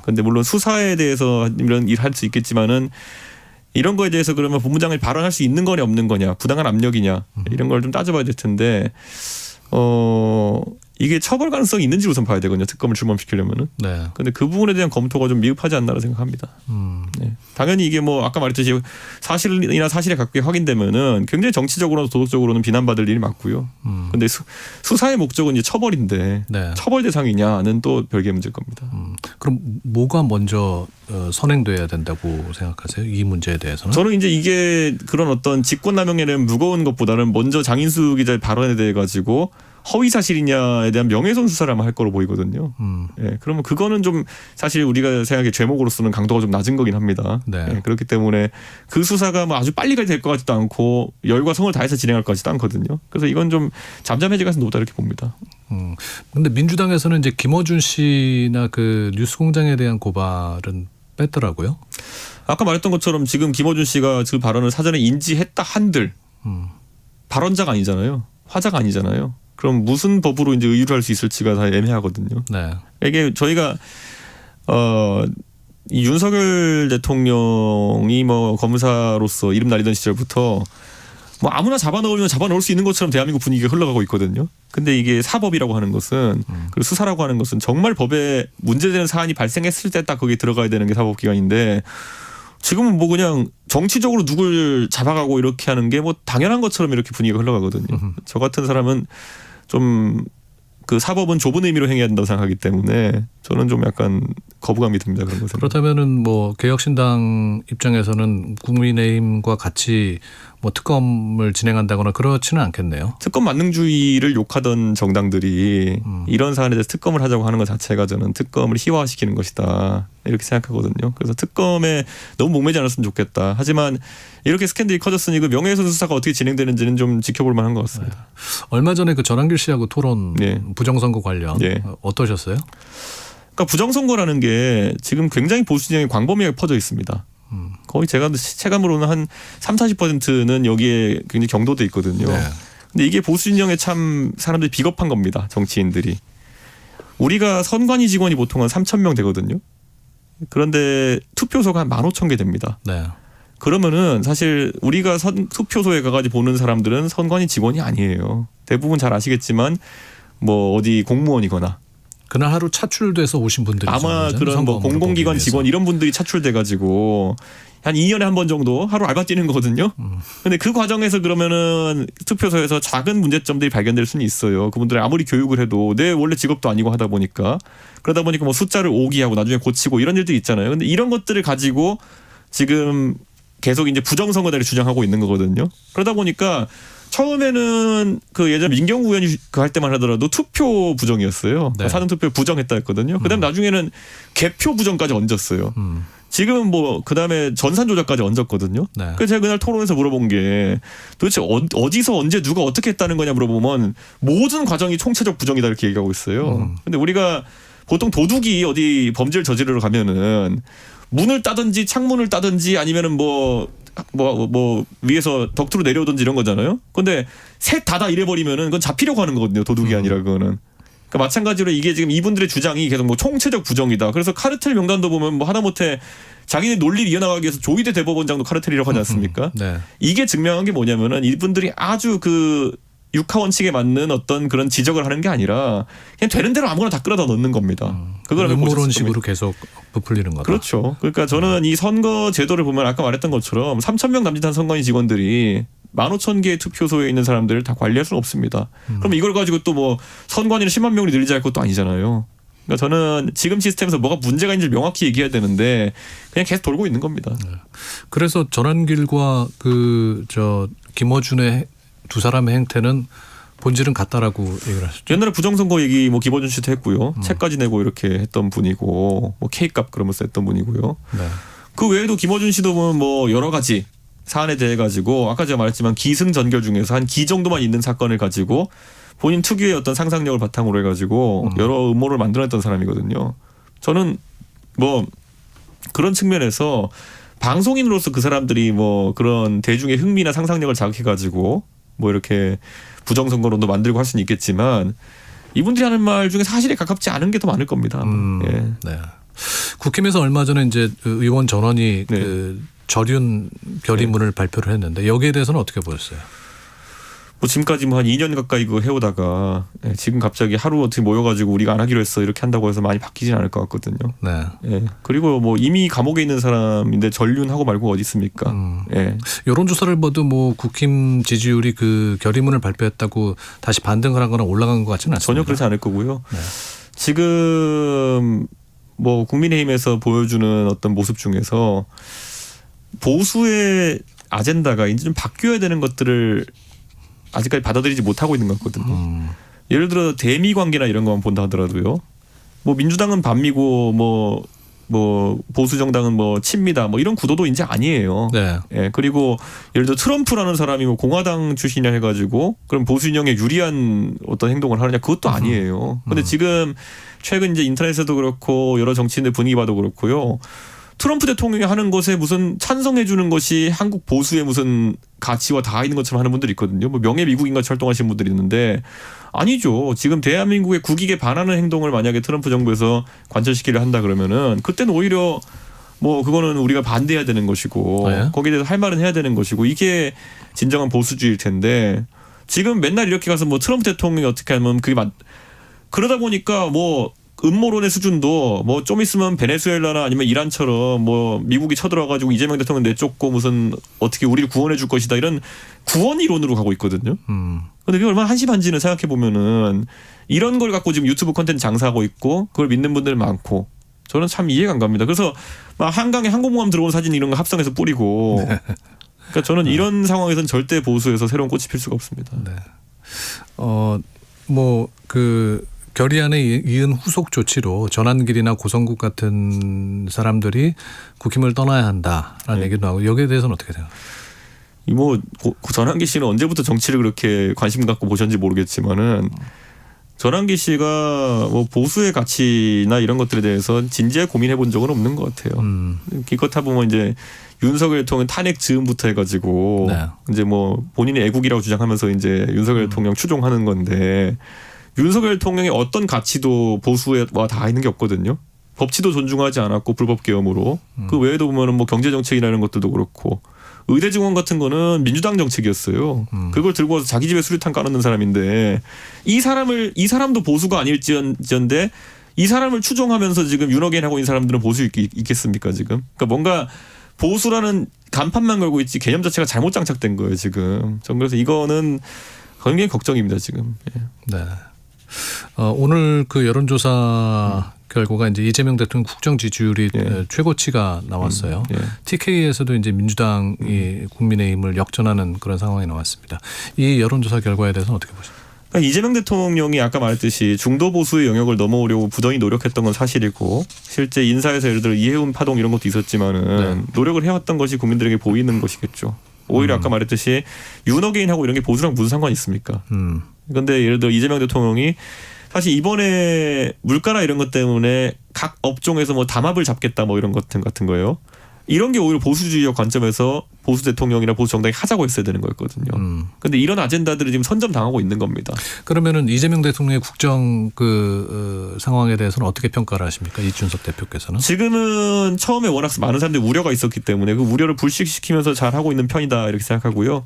그런데 물론 수사에 대해서 이런 일 할 수 있겠지만은 이런 거에 대해서 그러면 본부장이 발언할 수 있는 거냐 없는 거냐, 부당한 압력이냐 이런 걸 좀 따져봐야 될 텐데 이게 처벌 가능성이 있는지 우선 봐야 되거든요. 특검을 출범시키려면은. 네. 근데 그 부분에 대한 검토가 좀 미흡하지 않나라고 생각합니다. 네. 당연히 이게 뭐 아까 말했듯이 사실이나 사실에 가깝게 확인되면은 굉장히 정치적으로나 도덕적으로는 비난받을 일이 맞고요. 근데 수사의 목적은 이제 처벌인데 네. 처벌 대상이냐는 또 별개의 문제일 겁니다. 그럼 뭐가 먼저 선행돼야 된다고 생각하세요? 이 문제에 대해서는? 저는 이제 이게 그런 어떤 직권남용에는 무거운 것보다는 먼저 장인수 기자의 발언에 대해 가지고 허위 사실이냐에 대한 명예훼손 수사를 아마 할 거로 보이거든요. 예, 그러면 그거는 좀 사실 우리가 생각해 죄목으로서는 강도가 좀 낮은 거긴 합니다. 네. 예, 그렇기 때문에 그 수사가 뭐 아주 빨리 될 것 같지도 않고 열과 성을 다해서 진행할 것 같지도 않거든요. 그래서 이건 좀 잠잠해질 가능성이 높다 이렇게 봅니다. 근데 민주당에서는 이제 김어준 씨나 그 뉴스공장에 대한 고발은 뺐더라고요. 아까 말했던 것처럼 지금 김어준 씨가 그 발언을 사전에 인지했다 한들 발언자가 아니잖아요. 화자가 아니잖아요. 그럼 무슨 법으로 이제 의유를 할 수 있을지가 다 애매하거든요. 네. 이게 저희가 이 윤석열 대통령이 뭐 검사로서 이름 날리던 시절부터 뭐 아무나 잡아넣으면 잡아넣을 수 있는 것처럼 대한민국 분위기가 흘러가고 있거든요. 근데 이게 사법이라고 하는 것은 그리고 수사라고 하는 것은 정말 법에 문제되는 사안이 발생했을 때 딱 거기에 들어가야 되는 게 사법기관인데 지금은 뭐 그냥 정치적으로 누굴 잡아가고 이렇게 하는 게 뭐 당연한 것처럼 이렇게 분위기가 흘러가거든요. 저 같은 사람은 좀 그 사법은 좁은 의미로 행해야 된다고 생각하기 때문에 저는 좀 약간 거부감이 듭니다. 그런 것은. 그렇다면은 뭐 개혁신당 입장에서는 국민의힘과 같이 뭐 특검을 진행한다거나 그렇지는 않겠네요. 특검 만능주의를 욕하던 정당들이 이런 사안에 대해서 특검을 하자고 하는 것 자체가 저는 특검을 희화화시키는 것이다 이렇게 생각하거든요. 그래서 특검에 너무 목매지 않았으면 좋겠다. 하지만 이렇게 스캔들이 커졌으니 그 명예훼손 수사가 어떻게 진행되는지는 좀 지켜볼 만한 것 같습니다. 얼마 전에 그 전한길 씨하고 토론 부정선거 관련 어떠셨어요? 그러니까 부정선거라는 게 지금 굉장히 보수 진영에 광범위하게 퍼져 있습니다. 거의 제가 체감으로는 한 30-40%는 여기에 굉장히 경도돼 있거든요. 네. 근데 이게 보수 진영에 참 사람들이 비겁한 겁니다. 정치인들이. 우리가 선관위 직원이 보통 한 3,000명 되거든요. 그런데 투표소가 한 15,000개 됩니다. 네. 그러면은 사실 우리가 투표소에 가가지고 보는 사람들은 선관위 직원이 아니에요. 대부분 잘 아시겠지만 뭐 어디 공무원이거나 그날 하루 차출돼서 오신 분들이 아마 그런 뭐 공공기관 직원 이런 분들이 차출돼가지고 한 2년에 한 번 정도 하루 알바 뛰는 거거든요. 근데 그 과정에서 그러면은 투표소에서 작은 문제점들이 발견될 수는 있어요. 그분들이 아무리 교육을 해도 내 원래 직업도 아니고 하다 보니까 그러다 보니까 뭐 숫자를 오기하고 나중에 고치고 이런 일들이 있잖아요. 근데 이런 것들을 가지고 지금 계속 이제 부정선거다를 주장하고 있는 거거든요. 그러다 보니까 처음에는 그 예전 민경우 의원이 그 할 때만 하더라도 투표 부정이었어요. 네. 사전투표 부정했다 했거든요. 그다음 나중에는 개표 부정까지 얹었어요. 지금은 뭐 그다음에 전산 조작까지 얹었거든요. 네. 그래서 제가 그날 토론에서 물어본 게 도대체 어디서 언제 누가 어떻게 했다는 거냐 물어보면 모든 과정이 총체적 부정이다 이렇게 얘기하고 있어요. 근데 우리가 보통 도둑이 어디 범죄를 저지르러 가면은 문을 따든지 창문을 따든지 아니면은 뭐 위에서 덕트로 내려오든지 이런 거잖아요. 근데 셋 다 이래버리면은 그건 잡히려고 하는 거거든요. 도둑이 아니라 그거는. 그러니까 마찬가지로 이게 지금 이분들의 주장이 계속 뭐 총체적 부정이다. 그래서 카르텔 명단도 보면 뭐 하다못해 자기네 논리를 이어나가기 위해서 조희대 대법원장도 카르텔이라고 하지 않습니까? 네. 이게 증명한 게 뭐냐면은 이분들이 아주 그 육하 원칙에 맞는 어떤 그런 지적을 하는 게 아니라 그냥 되는 대로 아무거나 다 끌어다 넣는 겁니다. 그걸 음모론식으로 계속 부풀리는 거다. 그렇죠. 그러니까 저는 이 선거 제도를 보면 아까 말했던 것처럼 3,000명 남짓한 선관위 직원들이 15,000개의 투표소에 있는 사람들을 다 관리할 수는 없습니다. 그럼 이걸 가지고 또 뭐 선관위를 10만 명으로 늘리자 할 것도 아니잖아요. 그러니까 저는 지금 시스템에서 뭐가 문제가 있는지 명확히 얘기해야 되는데 그냥 계속 돌고 있는 겁니다. 그래서 전한길과 그 김어준의 두 사람의 행태는 본질은 같다라고 얘기를 하셨죠. 옛날에 부정선거 얘기 뭐 김어준 씨도 했고요. 책까지 내고 이렇게 했던 분이고 뭐 K값 그러면서 했던 분이고요. 네. 그 외에도 김어준 씨도 보면 뭐 여러 가지 사안에 대해 가지고 아까 제가 말했지만 기승전결 중에서 한 기 정도만 있는 사건을 가지고 본인 특유의 어떤 상상력을 바탕으로 해가지고 여러 음모를 만들어냈던 사람이거든요. 저는 뭐 그런 측면에서 방송인으로서 그 사람들이 뭐 그런 대중의 흥미나 상상력을 자극해가지고 뭐 이렇게 부정선거론도 만들고 할 수는 있겠지만 이분들이 하는 말 중에 사실에 가깝지 않은 게 더 많을 겁니다. 예. 네. 국힘에서 얼마 전에 이제 의원 전원이 그 절윤 결의문을 발표를 했는데 여기에 대해서는 어떻게 보셨어요? 뭐 지금까지 뭐 한 2년 가까이 그거 해오다가 지금 갑자기 하루 어떻게 모여가지고 우리가 안 하기로 했어 이렇게 한다고 해서 많이 바뀌진 않을 것 같거든요. 네. 예. 그리고 뭐 이미 감옥에 있는 사람인데 전륜하고 말고 어디 있습니까? 예. 여론조사를 봐도 뭐 국힘 지지율이 그 결의문을 발표했다고 다시 반등을 하거나 올라간 것 같지는 않습니다. 전혀 그렇지 않을 거고요. 네. 지금 뭐 국민의힘에서 보여주는 어떤 모습 중에서 보수의 아젠다가 이제 좀 바뀌어야 되는 것들을 아직까지 받아들이지 못하고 있는 것 같거든요. 예를 들어 대미 관계나 이런 것만 본다 하더라도요. 뭐 민주당은 반미고 뭐 보수 정당은 뭐 친미다 뭐 이런 구도도 이제 아니에요. 네. 예, 그리고 예를 들어 트럼프라는 사람이 뭐 공화당 출신이라 해가지고 그럼 보수 진영에 유리한 어떤 행동을 하느냐 그것도 아니에요. 근데 지금 최근 이제 인터넷에도 그렇고 여러 정치인들 분위기 봐도 그렇고요. 트럼프 대통령이 하는 것에 무슨 찬성해 주는 것이 한국 보수의 무슨 가치와 닿아 있는 것처럼 하는 분들이 있거든요. 뭐 명예 미국인같이 활동하시는 분들이 있는데 아니죠. 지금 대한민국의 국익에 반하는 행동을 만약에 트럼프 정부에서 관철시키려 한다 그러면은 그때는 오히려 뭐 그거는 우리가 반대해야 되는 것이고 네. 거기에 대해서 할 말은 해야 되는 것이고 이게 진정한 보수주의일 텐데 지금 맨날 이렇게 가서 뭐 트럼프 대통령이 어떻게 하면 그게 그러다 보니까 뭐 음모론의 수준도 뭐 좀 있으면 베네수엘라나 아니면 이란처럼 뭐 미국이 쳐들어가지고 이재명 대통령 내쫓고 무슨 어떻게 우리를 구원해 줄 것이다 이런 구원 이론으로 가고 있거든요. 근데 그게 얼마나 한심한지는 생각해 보면은 이런 걸 갖고 지금 유튜브 콘텐츠 장사하고 있고 그걸 믿는 분들 많고 저는 참 이해가 안 갑니다. 그래서 막 한강에 항공모함 들어온 사진 이런 거 합성해서 뿌리고 그러니까 저는 이런 상황에서는 절대 보수에서 새로운 꽃이 필 수가 없습니다. 네. 뭐 그 결의안에 이은 후속 조치로 전환길이나 고성국 같은 사람들이 국힘을 떠나야 한다라는 얘기도 나오고 여기에 대해서는 어떻게 생각하세요? 뭐 전환기 씨는 언제부터 정치를 그렇게 관심 갖고 보셨는지 모르겠지만은 전환기 씨가 뭐 보수의 가치나 이런 것들에 대해서 진지하게 고민해 본 적은 없는 것 같아요. 기껏 해보면 이제 윤석열 대통령 탄핵 즈음부터 해가지고 네. 이제 뭐 본인이 애국이라고 주장하면서 이제 윤석열 대통령 추종하는 건데 윤석열 대통령의 어떤 가치도 보수와 다 있는 게 없거든요. 법치도 존중하지 않았고 불법 계엄으로 그 외에도 보면은 뭐 경제 정책이라는 것들도 그렇고 의대 증원 같은 거는 민주당 정책이었어요. 그걸 들고 와서 자기 집에 수류탄 까놓는 사람인데 이 사람도 보수가 아닐지언데 이 사람을 추종하면서 지금 윤어게인 하고 있는 사람들은 보수 있겠습니까 지금? 그러니까 뭔가 보수라는 간판만 걸고 있지 개념 자체가 잘못 장착된 거예요 지금. 전 그래서 이거는 굉장히 걱정입니다 지금. 예. 네. 오늘 그 여론조사 결과가 이제 이재명 대통령 국정 지지율이 최고치가 나왔어요. TK에서도 이제 민주당이 국민의힘을 역전하는 그런 상황이 나왔습니다. 이 여론조사 결과에 대해서는 어떻게 보십니까? 그러니까 이재명 대통령이 아까 말했듯이 중도 보수의 영역을 넘어오려고 부단히 노력했던 건 사실이고 실제 인사에서 예를 들어 이해운 파동 이런 것도 있었지만은 노력을 해왔던 것이 국민들에게 보이는 것이겠죠. 오히려 아까 말했듯이 윤어게인하고 이런 게 보수랑 무슨 상관이 있습니까? 그런데 예를 들어 이재명 대통령이 사실 이번에 물가나 이런 것 때문에 각 업종에서 뭐 담합을 잡겠다 뭐 이런 것 같은 거예요. 이런 게 오히려 보수주의적 관점에서 보수 대통령이나 보수 정당이 하자고 했어야 되는 거였거든요. 그런데 이런 아젠다들을 지금 선점당하고 있는 겁니다. 그러면은 이재명 대통령의 국정 상황에 대해서는 어떻게 평가를 하십니까? 이준석 대표께서는? 지금은 처음에 워낙 많은 사람들이 우려가 있었기 때문에 그 우려를 불식시키면서 잘 하고 있는 편이다 이렇게 생각하고요.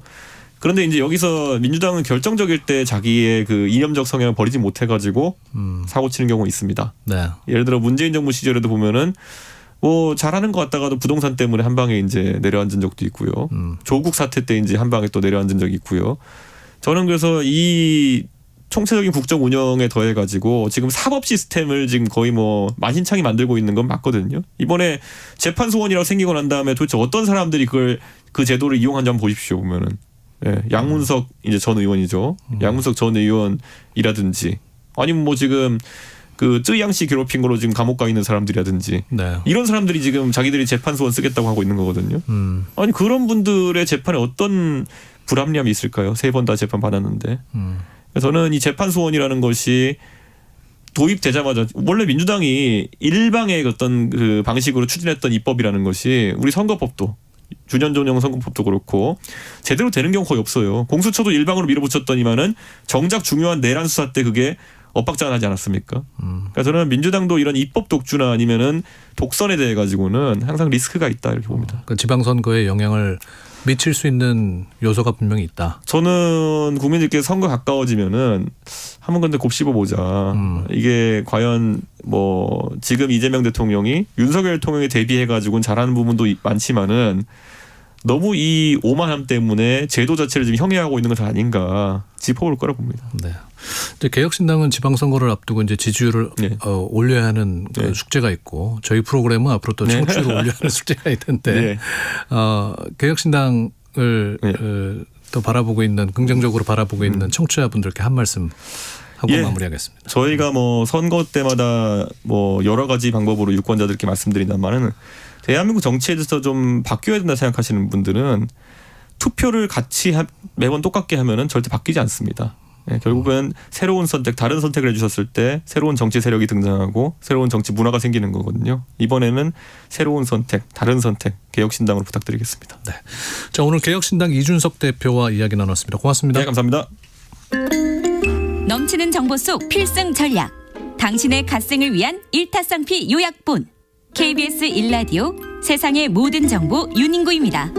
그런데 이제 여기서 민주당은 결정적일 때 자기의 그 이념적 성향을 버리지 못해가지고 사고 치는 경우가 있습니다. 네. 예를 들어 문재인 정부 시절에도 보면은 뭐 잘하는 것 같다가도 부동산 때문에 한 방에 이제 내려앉은 적도 있고요. 조국 사태 때 이제 한 방에 또 내려앉은 적이 있고요. 저는 그래서 이 총체적인 국정 운영에 더해가지고 지금 사법 시스템을 지금 거의 뭐 만신창이 만들고 있는 건 맞거든요. 이번에 재판 소원이라고 생기고 난 다음에 도대체 어떤 사람들이 그 제도를 이용한지 한번 보십시오 보면은. 예, 양문석 이제 전 의원이죠. 양문석 전 의원이라든지 아니면 뭐 지금 그 쯔양 씨 괴롭힌 걸로 지금 감옥 가 있는 사람들이라든지 이런 사람들이 지금 자기들이 재판 소원 쓰겠다고 하고 있는 거거든요. 아니 그런 분들의 재판에 어떤 불합리함이 있을까요? 3번 다 재판 받았는데. 저는 이 재판 소원이라는 것이 도입되자마자 원래 민주당이 일방의 어떤 그 방식으로 추진했던 입법이라는 것이 우리 선거법도 주년전용 선거법도 그렇고 제대로 되는 경우 거의 없어요. 공수처도 일방으로 밀어붙였더니만은 정작 중요한 내란 수사 때 그게 엇박자가 나지 않았습니까? 그러니까 저는 민주당도 이런 입법 독주나 아니면은 독선에 대해 가지고는 항상 리스크가 있다 이렇게 봅니다. 그 지방선거에 영향을 미칠 수 있는 요소가 분명히 있다. 저는 국민들께 선거 가까워지면은 한번 근데 곱씹어 보자. 이게 과연 뭐 지금 이재명 대통령이 윤석열 대통령에 대비해 가지고는 잘하는 부분도 많지만은 너무 이 오만함 때문에 제도 자체를 지금 형해하고 있는 것은 아닌가 짚어볼 거라 봅니다. 네. 이제 개혁신당은 지방선거를 앞두고 이제 지지율을 올려야 하는 그 숙제가 있고 저희 프로그램은 앞으로 또 청취율을 올려야 하는 숙제가 있는데 개혁신당을 또 바라보고 있는 긍정적으로 바라보고 있는 청취자분들께 한 말씀 하고 마무리하겠습니다. 저희가 뭐 선거 때마다 뭐 여러 가지 방법으로 유권자들께 말씀드린다면은 대한민국 정치에 대해서 좀 바뀌어야 된다 생각하시는 분들은 투표를 같이 매번 똑같게 하면은 절대 바뀌지 않습니다. 결국은 새로운 선택, 다른 선택을 해주셨을 때 새로운 정치 세력이 등장하고 새로운 정치 문화가 생기는 거거든요. 이번에는 새로운 선택, 다른 선택, 개혁신당으로 부탁드리겠습니다. 네. 자, 오늘 개혁신당 이준석 대표와 이야기 나눴습니다. 고맙습니다. 네, 감사합니다. 넘치는 정보 속 필승 전략. 당신의 갓생을 위한 일타쌍피 요약본. KBS 1라디오 세상의 모든 정보 윤인구입니다.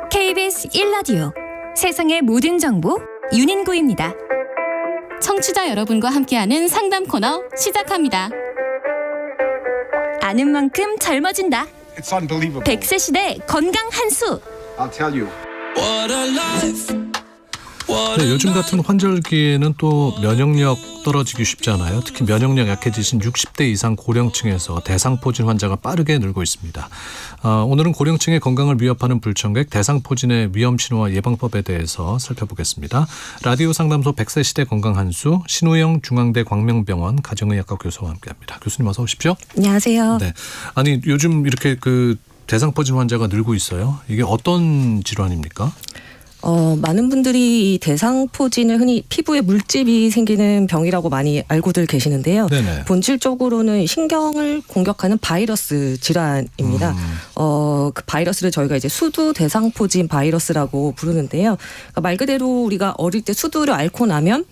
KBS 1라디오 세상의 모든 정보 윤인구입니다. 청취자 여러분과 함께하는 상담 코너 시작합니다. 아는 만큼 젊어진다. 100세 시대 건강 한수. 네, 요즘 같은 환절기에는 또 면역력 떨어지기 쉽지 않아요. 특히 면역력 약해지신 60대 이상 고령층에서 대상포진 환자가 빠르게 늘고 있습니다. 오늘은 고령층의 건강을 위협하는 불청객 대상포진의 위험 신호와 예방법에 대해서 살펴보겠습니다. 라디오 상담소 100세 시대 건강 한수 신우영 중앙대 광명병원 가정의학과 교수와 함께합니다. 교수님 어서 오십시오. 안녕하세요. 네, 아니 요즘 이렇게 그 대상포진 환자가 늘고 있어요. 이게 어떤 질환입니까? 많은 분들이 이 대상포진을 흔히 피부에 물집이 생기는 병이라고 많이 알고들 계시는데요. 네네. 본질적으로는 신경을 공격하는 바이러스 질환입니다. 그 바이러스를 저희가 이제 수두 대상포진 바이러스라고 부르는데요. 그러니까 말 그대로 우리가 어릴 때 수두를 앓고 나면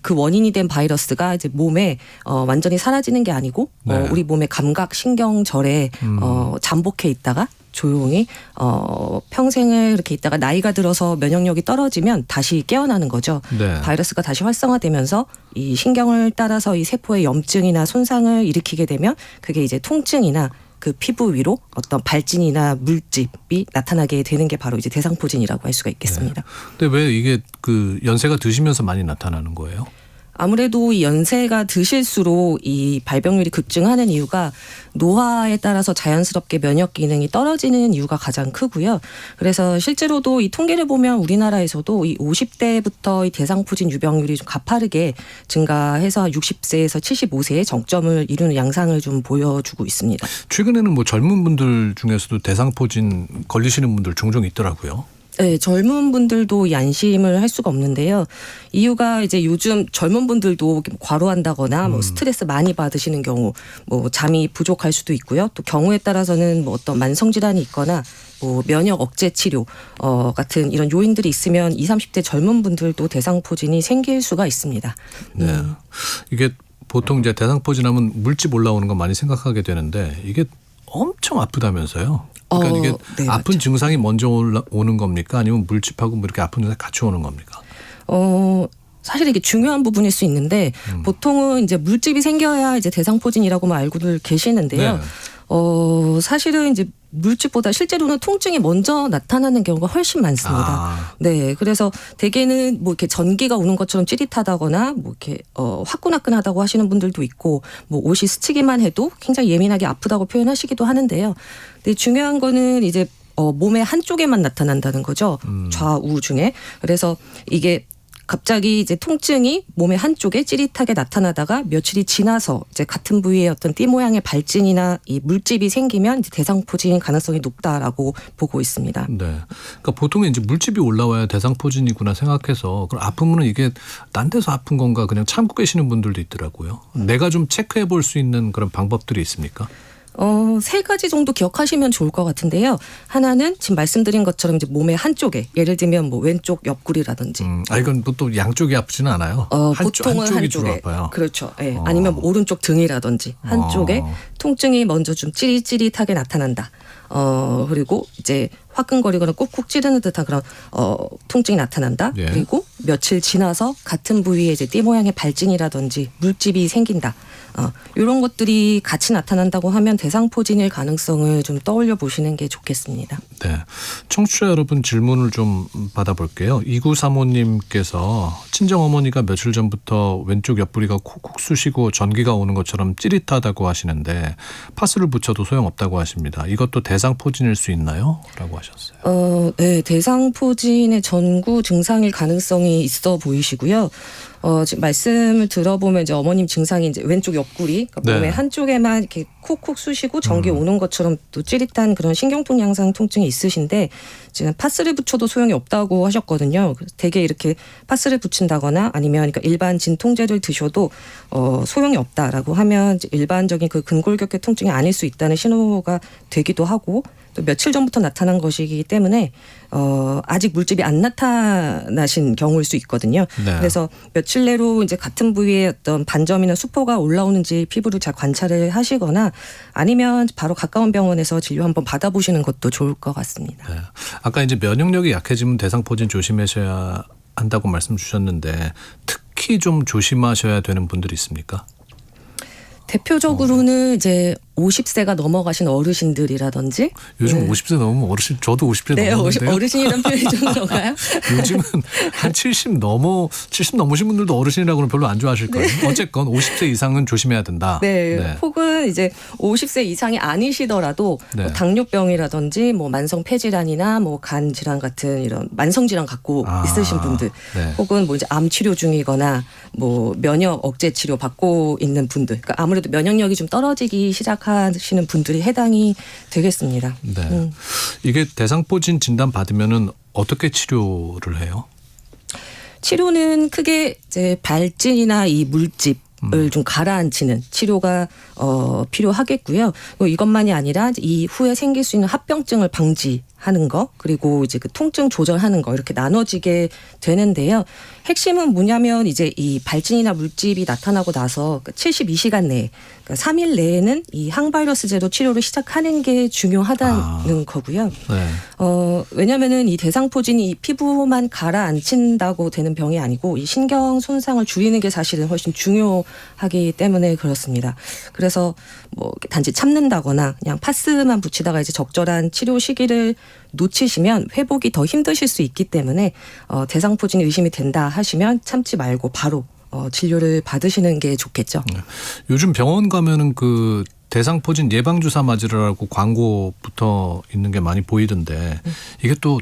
그 원인이 된 바이러스가 이제 몸에 완전히 사라지는 게 아니고 우리 몸의 감각 신경절에 잠복해 있다가 조용히 평생을 이렇게 있다가 나이가 들어서 면역력이 떨어지면 다시 깨어나는 거죠. 네. 바이러스가 다시 활성화되면서 이 신경을 따라서 이 세포의 염증이나 손상을 일으키게 되면 그게 이제 통증이나 그 피부 위로 어떤 발진이나 물집이 나타나게 되는 게 바로 이제 대상포진이라고 할 수가 있겠습니다. 근데 왜 이게 그 연세가 드시면서 많이 나타나는 거예요? 아무래도 이 연세가 드실수록 이 발병률이 급증하는 이유가 노화에 따라서 자연스럽게 면역 기능이 떨어지는 이유가 가장 크고요. 그래서 실제로도 이 통계를 보면 우리나라에서도 이 50대부터 이 대상포진 유병률이 좀 가파르게 증가해서 60세에서 75세의 정점을 이루는 양상을 좀 보여주고 있습니다. 최근에는 뭐 젊은 분들 중에서도 대상포진 걸리시는 분들 종종 있더라고요. 네, 젊은 분들도 안심을 할 수가 없는데요. 이유가 이제 요즘 젊은 분들도 과로한다거나 뭐 스트레스 많이 받으시는 경우, 뭐 잠이 부족할 수도 있고요. 또 경우에 따라서는 뭐 어떤 만성 질환이 있거나 뭐 면역 억제 치료 같은 이런 요인들이 있으면 20, 30대 젊은 분들도 대상포진이 생길 수가 있습니다. 네, 이게 보통 이제 대상포진하면 물집 올라오는 거 많이 생각하게 되는데 이게 엄청 아프다면서요? 그러니까 이게 아픈 맞죠. 증상이 먼저 오는 겁니까? 아니면 물집하고 뭐 이렇게 아픈 증상이 같이 오는 겁니까? 사실 이게 중요한 부분일 수 있는데 보통은 이제 물집이 생겨야 이제 대상포진이라고만 알고들 계시는데요. 네. 사실은 이제 물집보다 실제로는 통증이 먼저 나타나는 경우가 훨씬 많습니다. 네, 그래서 대개는 뭐 이렇게 전기가 오는 것처럼 찌릿하다거나 뭐 이렇게 화끈화끈하다고 하시는 분들도 있고, 뭐 옷이 스치기만 해도 굉장히 예민하게 아프다고 표현하시기도 하는데요. 근데 중요한 거는 이제 몸의 한쪽에만 나타난다는 거죠. 좌우 중에. 그래서 이게 갑자기 이제 통증이 몸의 한쪽에 찌릿하게 나타나다가 며칠이 지나서 이제 같은 부위에 어떤 띠 모양의 발진이나 이 물집이 생기면 이제 대상포진 가능성이 높다라고 보고 있습니다. 네. 그러니까 보통은 이제 물집이 올라와야 대상포진이구나 생각해서 그럼 아프면은 이게 딴 데서 아픈 건가 그냥 참고 계시는 분들도 있더라고요. 내가 좀 체크해 볼 수 있는 그런 방법들이 있습니까? 3가지 정도 기억하시면 좋을 것 같은데요. 하나는 지금 말씀드린 것처럼 이제 몸의 한쪽에, 예를 들면 뭐 왼쪽 옆구리라든지. 이건 또 양쪽이 아프지는 않아요. 보통은 한쪽이 주로 한쪽에. 아파요. 그렇죠. 네. 아니면 뭐 오른쪽 등이라든지 한쪽에 통증이 먼저 좀 찌릿찌릿하게 나타난다. 그리고 이제 화끈거리거나 꾹꾹 찌르는 듯한 그런 통증이 나타난다. 예. 그리고 며칠 지나서 같은 부위에 이제 띠 모양의 발진이라든지 물집이 생긴다. 이런 것들이 같이 나타난다고 하면 대상포진일 가능성을 좀 떠올려 보시는 게 좋겠습니다. 네. 청취자 여러분 질문을 좀 받아볼게요. 2935님께서 친정어머니가 며칠 전부터 왼쪽 옆구리가 콕콕 쑤시고 전기가 오는 것처럼 찌릿하다고 하시는데 파스를 붙여도 소용없다고 하십니다. 이것도 대상포진일 수 있나요? 라고 하셨어요. 네. 대상포진의 전구 증상일 가능성이 있어 보이시고요. 지금 말씀을 들어보면 이제 어머님 증상이 이제 왼쪽 옆구리, 그러니까 네. 몸의 한쪽에만 이렇게 콕콕 쑤시고 전기 오는 것처럼 또 찌릿한 그런 신경통 양상 통증이 있으신데 지금 파스를 붙여도 소용이 없다고 하셨거든요. 그래서 되게 이렇게 파스를 붙인다거나 아니면 그러니까 일반 진통제를 드셔도 소용이 없다라고 하면 이제 일반적인 그 근골격계 통증이 아닐 수 있다는 신호가 되기도 하고 또 며칠 전부터 나타난 것이기 때문에 아직 물집이 안 나타나신 경우일 수 있거든요. 네. 그래서 며칠 내로 이제 같은 부위에 어떤 반점이나 수포가 올라오는지 피부를 잘 관찰을 하시거나 아니면 바로 가까운 병원에서 진료 한번 받아보시는 것도 좋을 것 같습니다. 네. 아까 이제 면역력이 약해지면 대상포진 조심하셔야 한다고 말씀 주셨는데 특히 좀 조심하셔야 되는 분들이 있습니까? 대표적으로는 이제 50세가 넘어가신 어르신들이라든지 요즘 50세 넘으면 어르신, 저도 50세 네, 넘었는데요. 어르신이라는 표현이 좀 그런가요? 요즘은 한 70 넘으신 분들도 어르신이라고는 별로 안 좋아하실 거예요. 어쨌건 50세 이상은 조심해야 된다. 네, 혹은 이제 50세 이상이 아니시더라도 네. 뭐 당뇨병이라든지 뭐 만성 폐질환이나 뭐 간 질환 같은 이런 만성 질환 갖고 있으신 분들, 네. 혹은 뭐 이제 암 치료 중이거나 뭐 면역 억제 치료 받고 있는 분들, 그러니까 아무래도 면역력이 좀 떨어지기 시작하시는 분들이 해당이 되겠습니다. 네. 이게 대상포진 진단 받으면은 어떻게 치료를 해요? 치료는 크게 이제 발진이나 이 물집을 좀 가라앉히는 치료가 필요하겠고요. 이것만이 아니라 이후에 생길 수 있는 합병증을 방지하는 거, 그리고 이제 그 통증 조절하는 거 이렇게 나눠지게 되는데요. 핵심은 뭐냐면 이제 이 발진이나 물집이 나타나고 나서 72시간 내에, 그러니까 3일 내에는 이 항바이러스제로 치료를 시작하는 게 중요하다는 거고요. 네. 왜냐면은 이 대상포진이 이 피부만 가라앉힌다고 되는 병이 아니고 이 신경 손상을 줄이는 게 사실은 훨씬 중요하기 때문에 그렇습니다. 그래서 뭐 단지 참는다거나 그냥 파스만 붙이다가 이제 적절한 치료 시기를 놓치시면 회복이 더 힘드실 수 있기 때문에 대상포진이 의심이 된다 하시면 참지 말고 바로 진료를 받으시는 게 좋겠죠. 요즘 병원 가면은 그 대상포진 예방주사 맞으라고 광고 붙어 있는 게 많이 보이던데 이게 또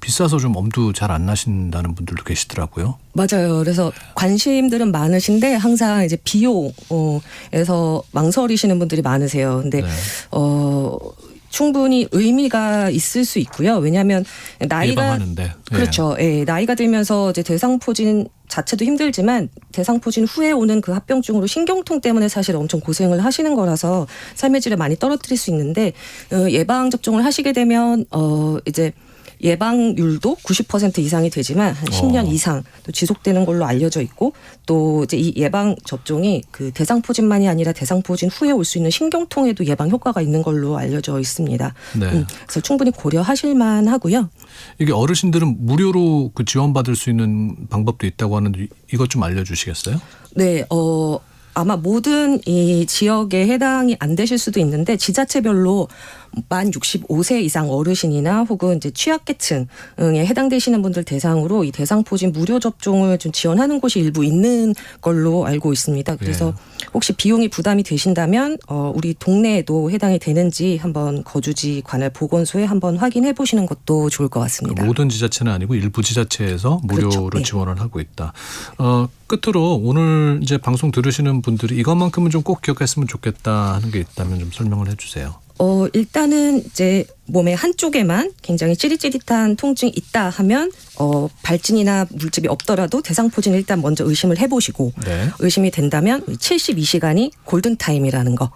비싸서 좀 엄두 잘 안 나신다는 분들도 계시더라고요. 맞아요. 그래서 관심들은 많으신데 항상 이제 비용에서 망설이시는 분들이 많으세요. 근데 충분히 의미가 있을 수 있고요. 왜냐하면 나이가 예방하는데. 그렇죠. 예, 나이가 들면서 이제 대상포진 자체도 힘들지만 대상포진 후에 오는 그 합병증으로 신경통 때문에 사실 엄청 고생을 하시는 거라서 삶의 질을 많이 떨어뜨릴 수 있는데 예방 접종을 하시게 되면 이제 예방률도 90% 이상이 되지만 한 10년 이상 또 지속되는 걸로 알려져 있고 또 이제 이 예방 접종이 그 대상포진만이 아니라 대상포진 후에 올 수 있는 신경통에도 예방 효과가 있는 걸로 알려져 있습니다. 네. 그래서 충분히 고려하실 만하고요. 이게 어르신들은 무료로 그 지원받을 수 있는 방법도 있다고 하는데 이것 좀 알려주시겠어요? 네, 아마 모든 이 지역에 해당이 안 되실 수도 있는데 지자체별로 만 65세 이상 어르신이나 혹은 이제 취약계층에 해당되시는 분들 대상으로 이 대상포진 무료 접종을 좀 지원하는 곳이 일부 있는 걸로 알고 있습니다. 그래서 혹시 비용이 부담이 되신다면 우리 동네에도 해당이 되는지 한번 거주지 관할 보건소에 한번 확인해 보시는 것도 좋을 것 같습니다. 모든 지자체는 아니고 일부 지자체에서 무료로 그렇죠. 네. 지원을 하고 있다. 끝으로 오늘 이제 방송 들으시는 분들이 이것만큼은 좀 꼭 기억했으면 좋겠다 하는 게 있다면 좀 설명을 해주세요. 일단은 이제 몸의 한쪽에만 굉장히 찌릿찌릿한 통증이 있다 하면 발진이나 물집이 없더라도 대상포진을 일단 먼저 의심을 해보시고 의심이 된다면 72시간이 골든타임이라는 거.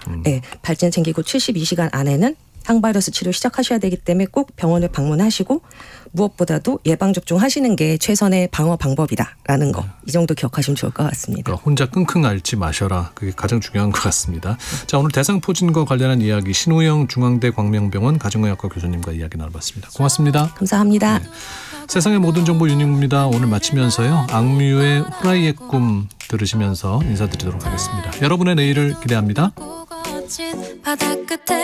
발진 생기고 72시간 안에는 항바이러스 치료 시작하셔야 되기 때문에 꼭 병원을 방문하시고 무엇보다도 예방접종 하시는 게 최선의 방어 방법이다라는 거 이 정도 기억하시면 좋을 것 같습니다. 그러니까 혼자 끙끙 앓지 마셔라. 그게 가장 중요한 것 같습니다. 자, 오늘 대상포진과 관련한 이야기 신우영 중앙대 광명병원 가정의학과 교수님과 이야기 나눠봤습니다. 고맙습니다. 감사합니다. 네. 세상의 모든 정보 윤익무입니다. 오늘 마치면서요. 악뮤의 후라이의 꿈 들으시면서 인사드리도록 하겠습니다. 여러분의 내일을 기대합니다. 바다 끝에